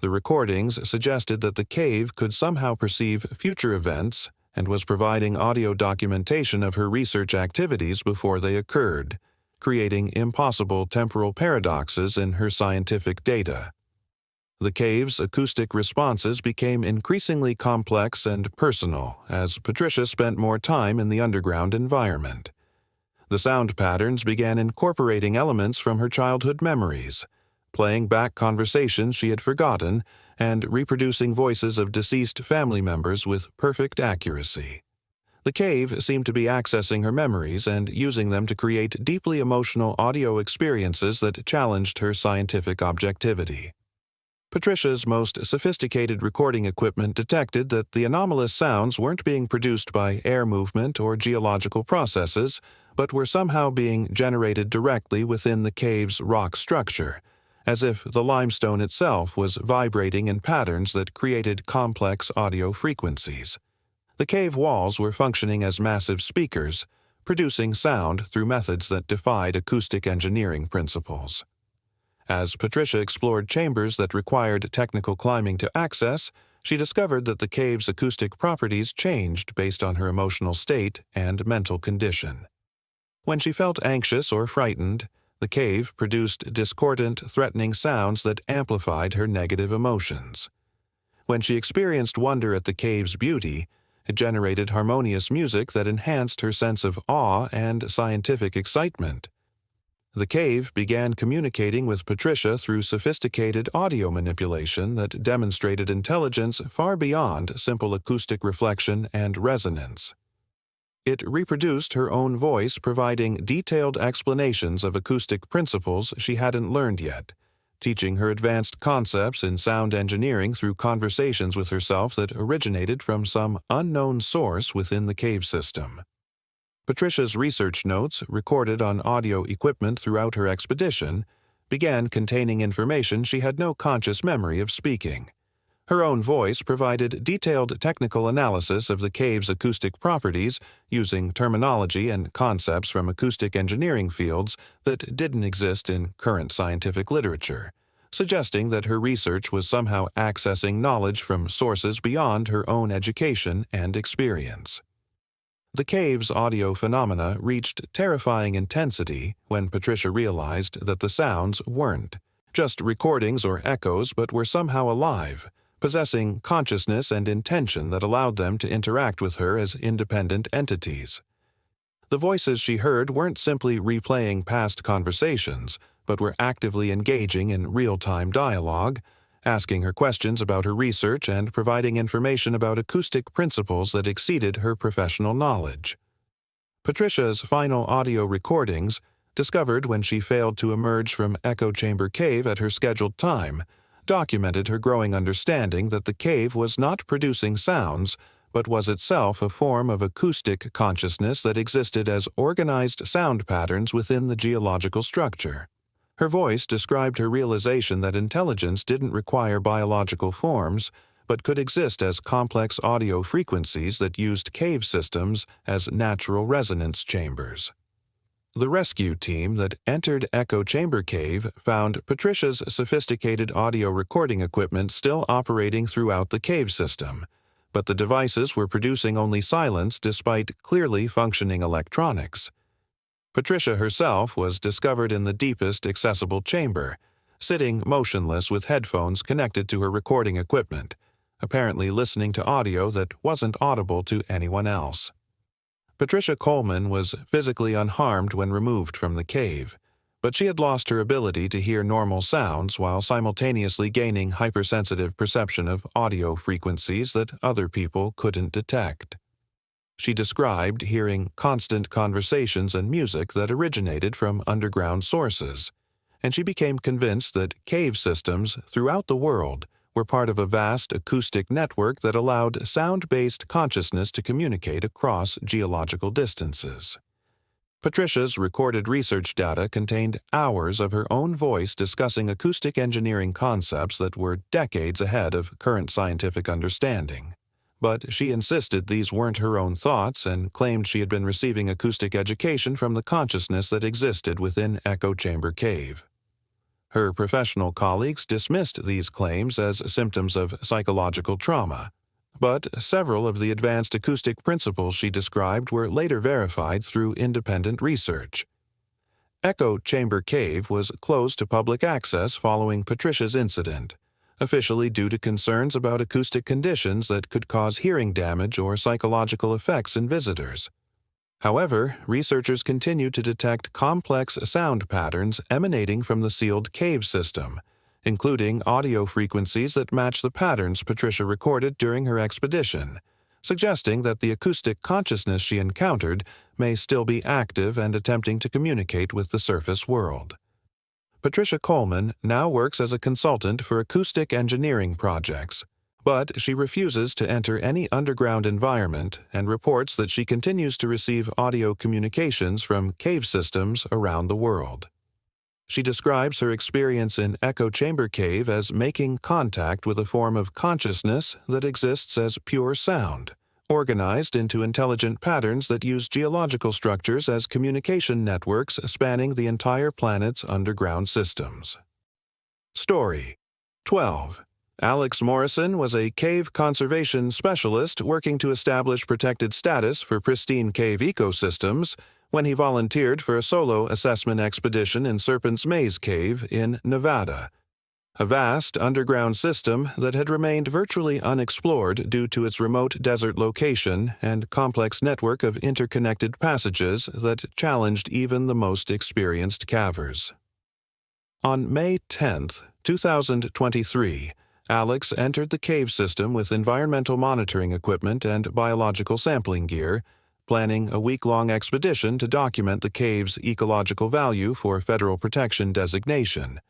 The recordings suggested that the cave could somehow perceive future events and was providing audio documentation of her research activities before they occurred, creating impossible temporal paradoxes in her scientific data. The cave's acoustic responses became increasingly complex and personal as Patricia spent more time in the underground environment. The sound patterns began incorporating elements from her childhood memories, playing back conversations she had forgotten, and reproducing voices of deceased family members with perfect accuracy. The cave seemed to be accessing her memories and using them to create deeply emotional audio experiences that challenged her scientific objectivity. Patricia's most sophisticated recording equipment detected that the anomalous sounds weren't being produced by air movement or geological processes, but were somehow being generated directly within the cave's rock structure, as if the limestone itself was vibrating in patterns that created complex audio frequencies. The cave walls were functioning as massive speakers, producing sound through methods that defied acoustic engineering principles. As Patricia explored chambers that required technical climbing to access, she discovered that the cave's acoustic properties changed based on her emotional state and mental condition. When she felt anxious or frightened, the cave produced discordant, threatening sounds that amplified her negative emotions. When she experienced wonder at the cave's beauty, it generated harmonious music that enhanced her sense of awe and scientific excitement. The cave began communicating with Patricia through sophisticated audio manipulation that demonstrated intelligence far beyond simple acoustic reflection and resonance. It reproduced her own voice, providing detailed explanations of acoustic principles she hadn't learned yet, teaching her advanced concepts in sound engineering through conversations with herself that originated from some unknown source within the cave system. Patricia's research notes, recorded on audio equipment throughout her expedition, began containing information she had no conscious memory of speaking. Her own voice provided detailed technical analysis of the cave's acoustic properties using terminology and concepts from acoustic engineering fields that didn't exist in current scientific literature, suggesting that her research was somehow accessing knowledge from sources beyond her own education and experience. The cave's audio phenomena reached terrifying intensity when Patricia realized that the sounds weren't just recordings or echoes but were somehow alive, possessing consciousness and intention that allowed them to interact with her as independent entities. The voices she heard weren't simply replaying past conversations, but were actively engaging in real-time dialogue, asking her questions about her research and providing information about acoustic principles that exceeded her professional knowledge. Patricia's final audio recordings, discovered when she failed to emerge from Echo Chamber Cave at her scheduled time, documented her growing understanding that the cave was not producing sounds, but was itself a form of acoustic consciousness that existed as organized sound patterns within the geological structure. Her voice described her realization that intelligence didn't require biological forms, but could exist as complex audio frequencies that used cave systems as natural resonance chambers. The rescue team that entered Echo Chamber Cave found Patricia's sophisticated audio recording equipment still operating throughout the cave system, but the devices were producing only silence despite clearly functioning electronics. Patricia herself was discovered in the deepest accessible chamber, sitting motionless with headphones connected to her recording equipment, apparently listening to audio that wasn't audible to anyone else. Patricia Coleman was physically unharmed when removed from the cave, but she had lost her ability to hear normal sounds while simultaneously gaining hypersensitive perception of audio frequencies that other people couldn't detect. She described hearing constant conversations and music that originated from underground sources, and she became convinced that cave systems throughout the world were part of a vast acoustic network that allowed sound-based consciousness to communicate across geological distances. Patricia's recorded research data contained hours of her own voice discussing acoustic engineering concepts that were decades ahead of current scientific understanding. But she insisted these weren't her own thoughts and claimed she had been receiving acoustic education from the consciousness that existed within Echo Chamber Cave. Her professional colleagues dismissed these claims as symptoms of psychological trauma, but several of the advanced acoustic principles she described were later verified through independent research. Echo Chamber Cave was closed to public access following Patricia's incident, officially due to concerns about acoustic conditions that could cause hearing damage or psychological effects in visitors. However, researchers continue to detect complex sound patterns emanating from the sealed cave system, including audio frequencies that match the patterns Patricia recorded during her expedition, suggesting that the acoustic consciousness she encountered may still be active and attempting to communicate with the surface world. Patricia Coleman now works as a consultant for acoustic engineering projects, but she refuses to enter any underground environment and reports that she continues to receive audio communications from cave systems around the world. She describes her experience in Echo Chamber Cave as making contact with a form of consciousness that exists as pure sound, organized into intelligent patterns that use geological structures as communication networks spanning the entire planet's underground systems. Story 12. Alex Morrison was a cave conservation specialist working to establish protected status for pristine cave ecosystems when he volunteered for a solo assessment expedition in Serpent's Maze Cave in Nevada, a vast underground system that had remained virtually unexplored due to its remote desert location and complex network of interconnected passages that challenged even the most experienced cavers. On May 10, 2023, Alex entered the cave system with environmental monitoring equipment and biological sampling gear, planning a week-long expedition to document the cave's ecological value for federal protection designation.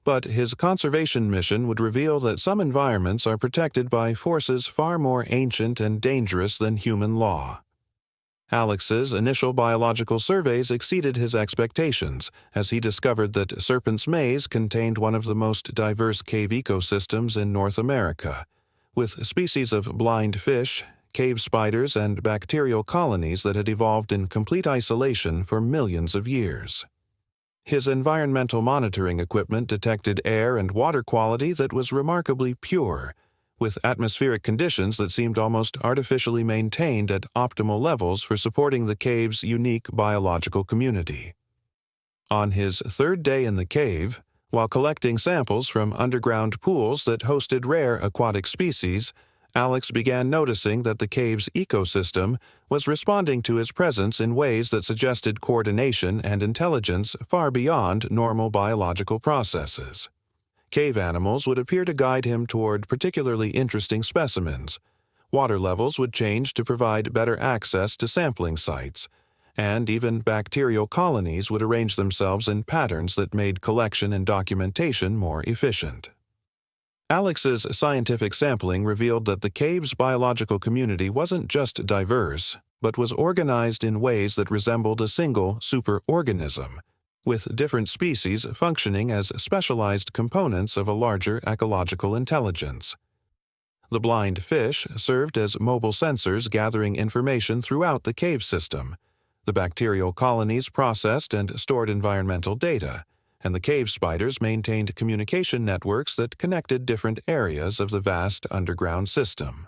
But his conservation mission would reveal that some environments are protected by forces far more ancient and dangerous than human law. Alex's initial biological surveys exceeded his expectations, as he discovered that Serpent's Maze contained one of the most diverse cave ecosystems in North America, with species of blind fish, cave spiders, and bacterial colonies that had evolved in complete isolation for millions of years. His environmental monitoring equipment detected air and water quality that was remarkably pure, with atmospheric conditions that seemed almost artificially maintained at optimal levels for supporting the cave's unique biological community. On his third day in the cave, while collecting samples from underground pools that hosted rare aquatic species, Alex began noticing that the cave's ecosystem was responding to his presence in ways that suggested coordination and intelligence far beyond normal biological processes. Cave animals would appear to guide him toward particularly interesting specimens. Water levels would change to provide better access to sampling sites, and even bacterial colonies would arrange themselves in patterns that made collection and documentation more efficient. Alex's scientific sampling revealed that the cave's biological community wasn't just diverse, but was organized in ways that resembled a single superorganism, with different species functioning as specialized components of a larger ecological intelligence. The blind fish served as mobile sensors gathering information throughout the cave system. The bacterial colonies processed and stored environmental data, and the cave spiders maintained communication networks that connected different areas of the vast underground system.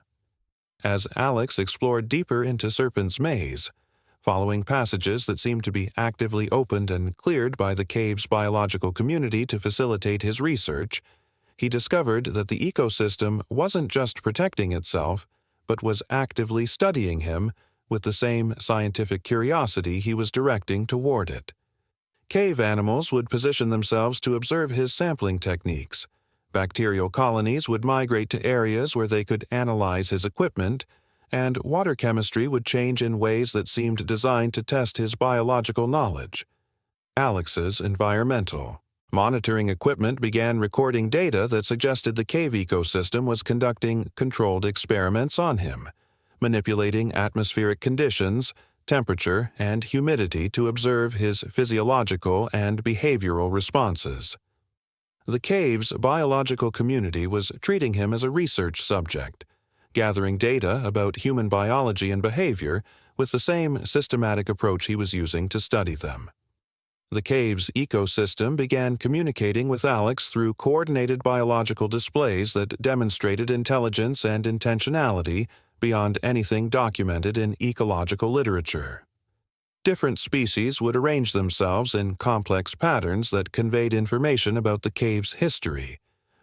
As Alex explored deeper into Serpent's Maze, following passages that seemed to be actively opened and cleared by the cave's biological community to facilitate his research, he discovered that the ecosystem wasn't just protecting itself, but was actively studying him with the same scientific curiosity he was directing toward it. Cave animals would position themselves to observe his sampling techniques. Bacterial colonies would migrate to areas where they could analyze his equipment, and water chemistry would change in ways that seemed designed to test his biological knowledge. Alex's environmental monitoring equipment began recording data that suggested the cave ecosystem was conducting controlled experiments on him, manipulating atmospheric conditions, temperature, and humidity to observe his physiological and behavioral responses. The cave's biological community was treating him as a research subject, gathering data about human biology and behavior with the same systematic approach he was using to study them. The cave's ecosystem began communicating with Alex through coordinated biological displays that demonstrated intelligence and intentionality beyond anything documented in ecological literature. Different species would arrange themselves in complex patterns that conveyed information about the cave's history,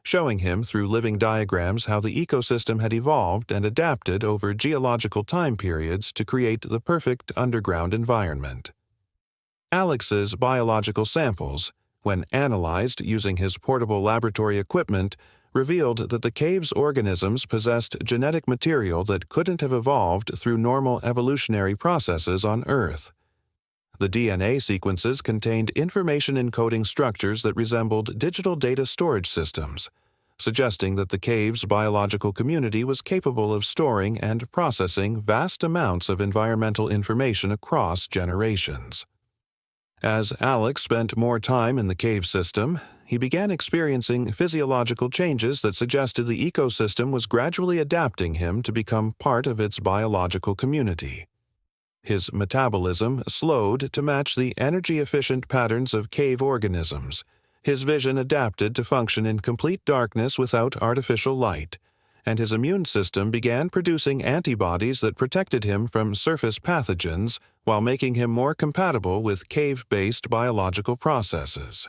showing him through living diagrams how the ecosystem had evolved and adapted over geological time periods to create the perfect underground environment. Alex's biological samples, when analyzed using his portable laboratory equipment, revealed that the cave's organisms possessed genetic material that couldn't have evolved through normal evolutionary processes on Earth. The DNA sequences contained information encoding structures that resembled digital data storage systems, suggesting that the cave's biological community was capable of storing and processing vast amounts of environmental information across generations. As Alex spent more time in the cave system, he began experiencing physiological changes that suggested the ecosystem was gradually adapting him to become part of its biological community. His metabolism slowed to match the energy-efficient patterns of cave organisms. His vision adapted to function in complete darkness without artificial light, and his immune system began producing antibodies that protected him from surface pathogens while making him more compatible with cave-based biological processes.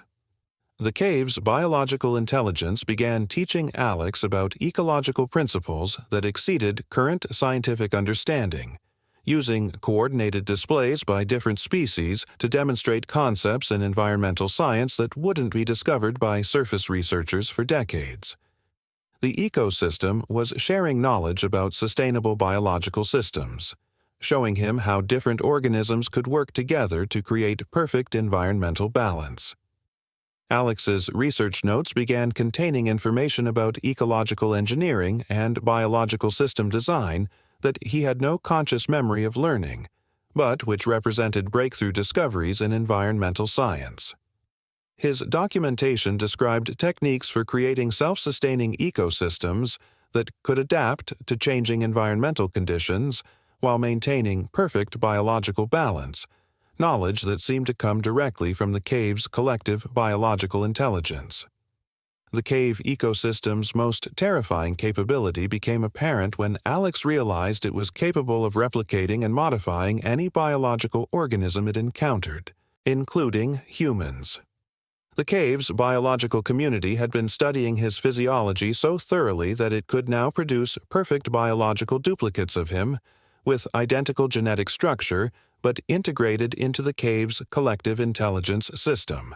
The cave's biological intelligence began teaching Alex about ecological principles that exceeded current scientific understanding, using coordinated displays by different species to demonstrate concepts in environmental science that wouldn't be discovered by surface researchers for decades. The ecosystem was sharing knowledge about sustainable biological systems, showing him how different organisms could work together to create perfect environmental balance. Alex's research notes began containing information about ecological engineering and biological system design that he had no conscious memory of learning, but which represented breakthrough discoveries in environmental science. His documentation described techniques for creating self-sustaining ecosystems that could adapt to changing environmental conditions while maintaining perfect biological balance, knowledge that seemed to come directly from the cave's collective biological intelligence. The cave ecosystem's most terrifying capability became apparent when Alex realized it was capable of replicating and modifying any biological organism it encountered, including humans. The cave's biological community had been studying his physiology so thoroughly that it could now produce perfect biological duplicates of him, with identical genetic structure, but integrated into the cave's collective intelligence system.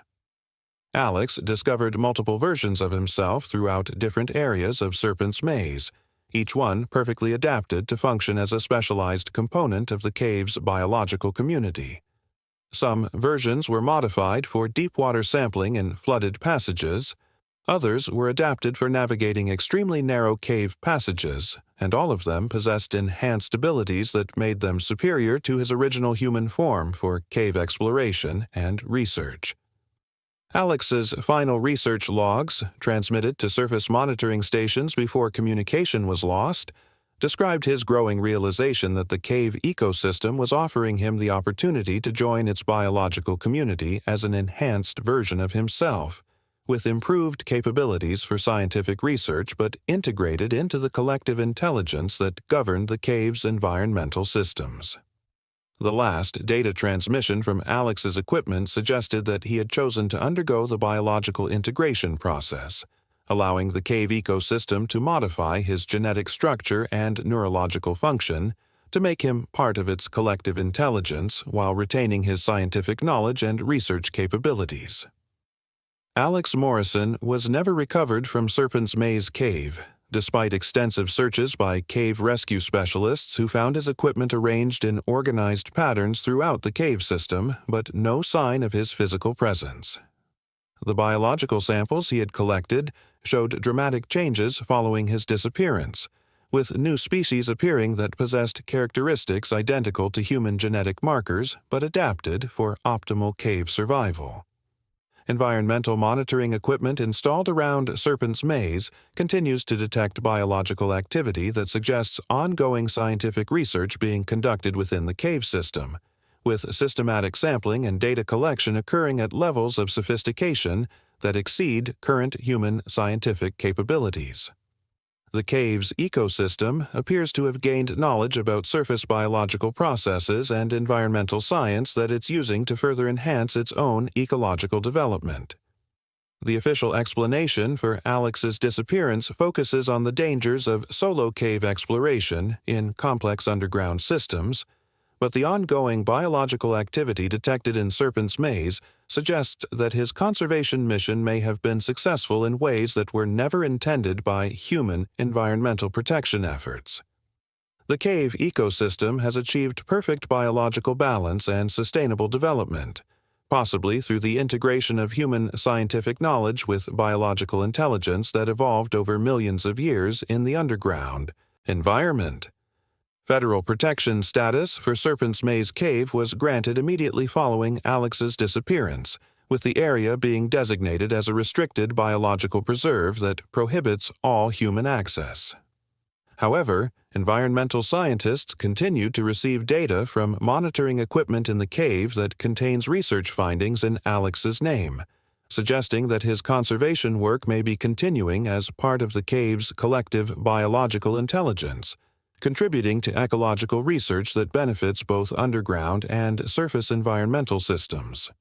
Alex discovered multiple versions of himself throughout different areas of Serpent's Maze, each one perfectly adapted to function as a specialized component of the cave's biological community. Some versions were modified for deep-water sampling in flooded passages, others were adapted for navigating extremely narrow cave passages, and all of them possessed enhanced abilities that made them superior to his original human form for cave exploration and research. Alex's final research logs, transmitted to surface monitoring stations before communication was lost, described his growing realization that the cave ecosystem was offering him the opportunity to join its biological community as an enhanced version of himself, with improved capabilities for scientific research but integrated into the collective intelligence that governed the cave's environmental systems. The last data transmission from Alex's equipment suggested that he had chosen to undergo the biological integration process, allowing the cave ecosystem to modify his genetic structure and neurological function to make him part of its collective intelligence while retaining his scientific knowledge and research capabilities. Alex Morrison was never recovered from Serpent's Maze Cave, despite extensive searches by cave rescue specialists who found his equipment arranged in organized patterns throughout the cave system, but no sign of his physical presence. The biological samples he had collected showed dramatic changes following his disappearance, with new species appearing that possessed characteristics identical to human genetic markers but adapted for optimal cave survival. Environmental monitoring equipment installed around Serpent's Maze continues to detect biological activity that suggests ongoing scientific research being conducted within the cave system, with systematic sampling and data collection occurring at levels of sophistication that exceed current human scientific capabilities. The cave's ecosystem appears to have gained knowledge about surface biological processes and environmental science that it's using to further enhance its own ecological development. The official explanation for Alex's disappearance focuses on the dangers of solo cave exploration in complex underground systems, but the ongoing biological activity detected in Serpent's Maze suggests that his conservation mission may have been successful in ways that were never intended by human environmental protection efforts. The cave ecosystem has achieved perfect biological balance and sustainable development, possibly through the integration of human scientific knowledge with biological intelligence that evolved over millions of years in the underground environment. Federal protection status for Serpent's Maze Cave was granted immediately following Alex's disappearance, with the area being designated as a restricted biological preserve that prohibits all human access. However, environmental scientists continue to receive data from monitoring equipment in the cave that contains research findings in Alex's name, suggesting that his conservation work may be continuing as part of the cave's collective biological intelligence, contributing to ecological research that benefits both underground and surface environmental systems.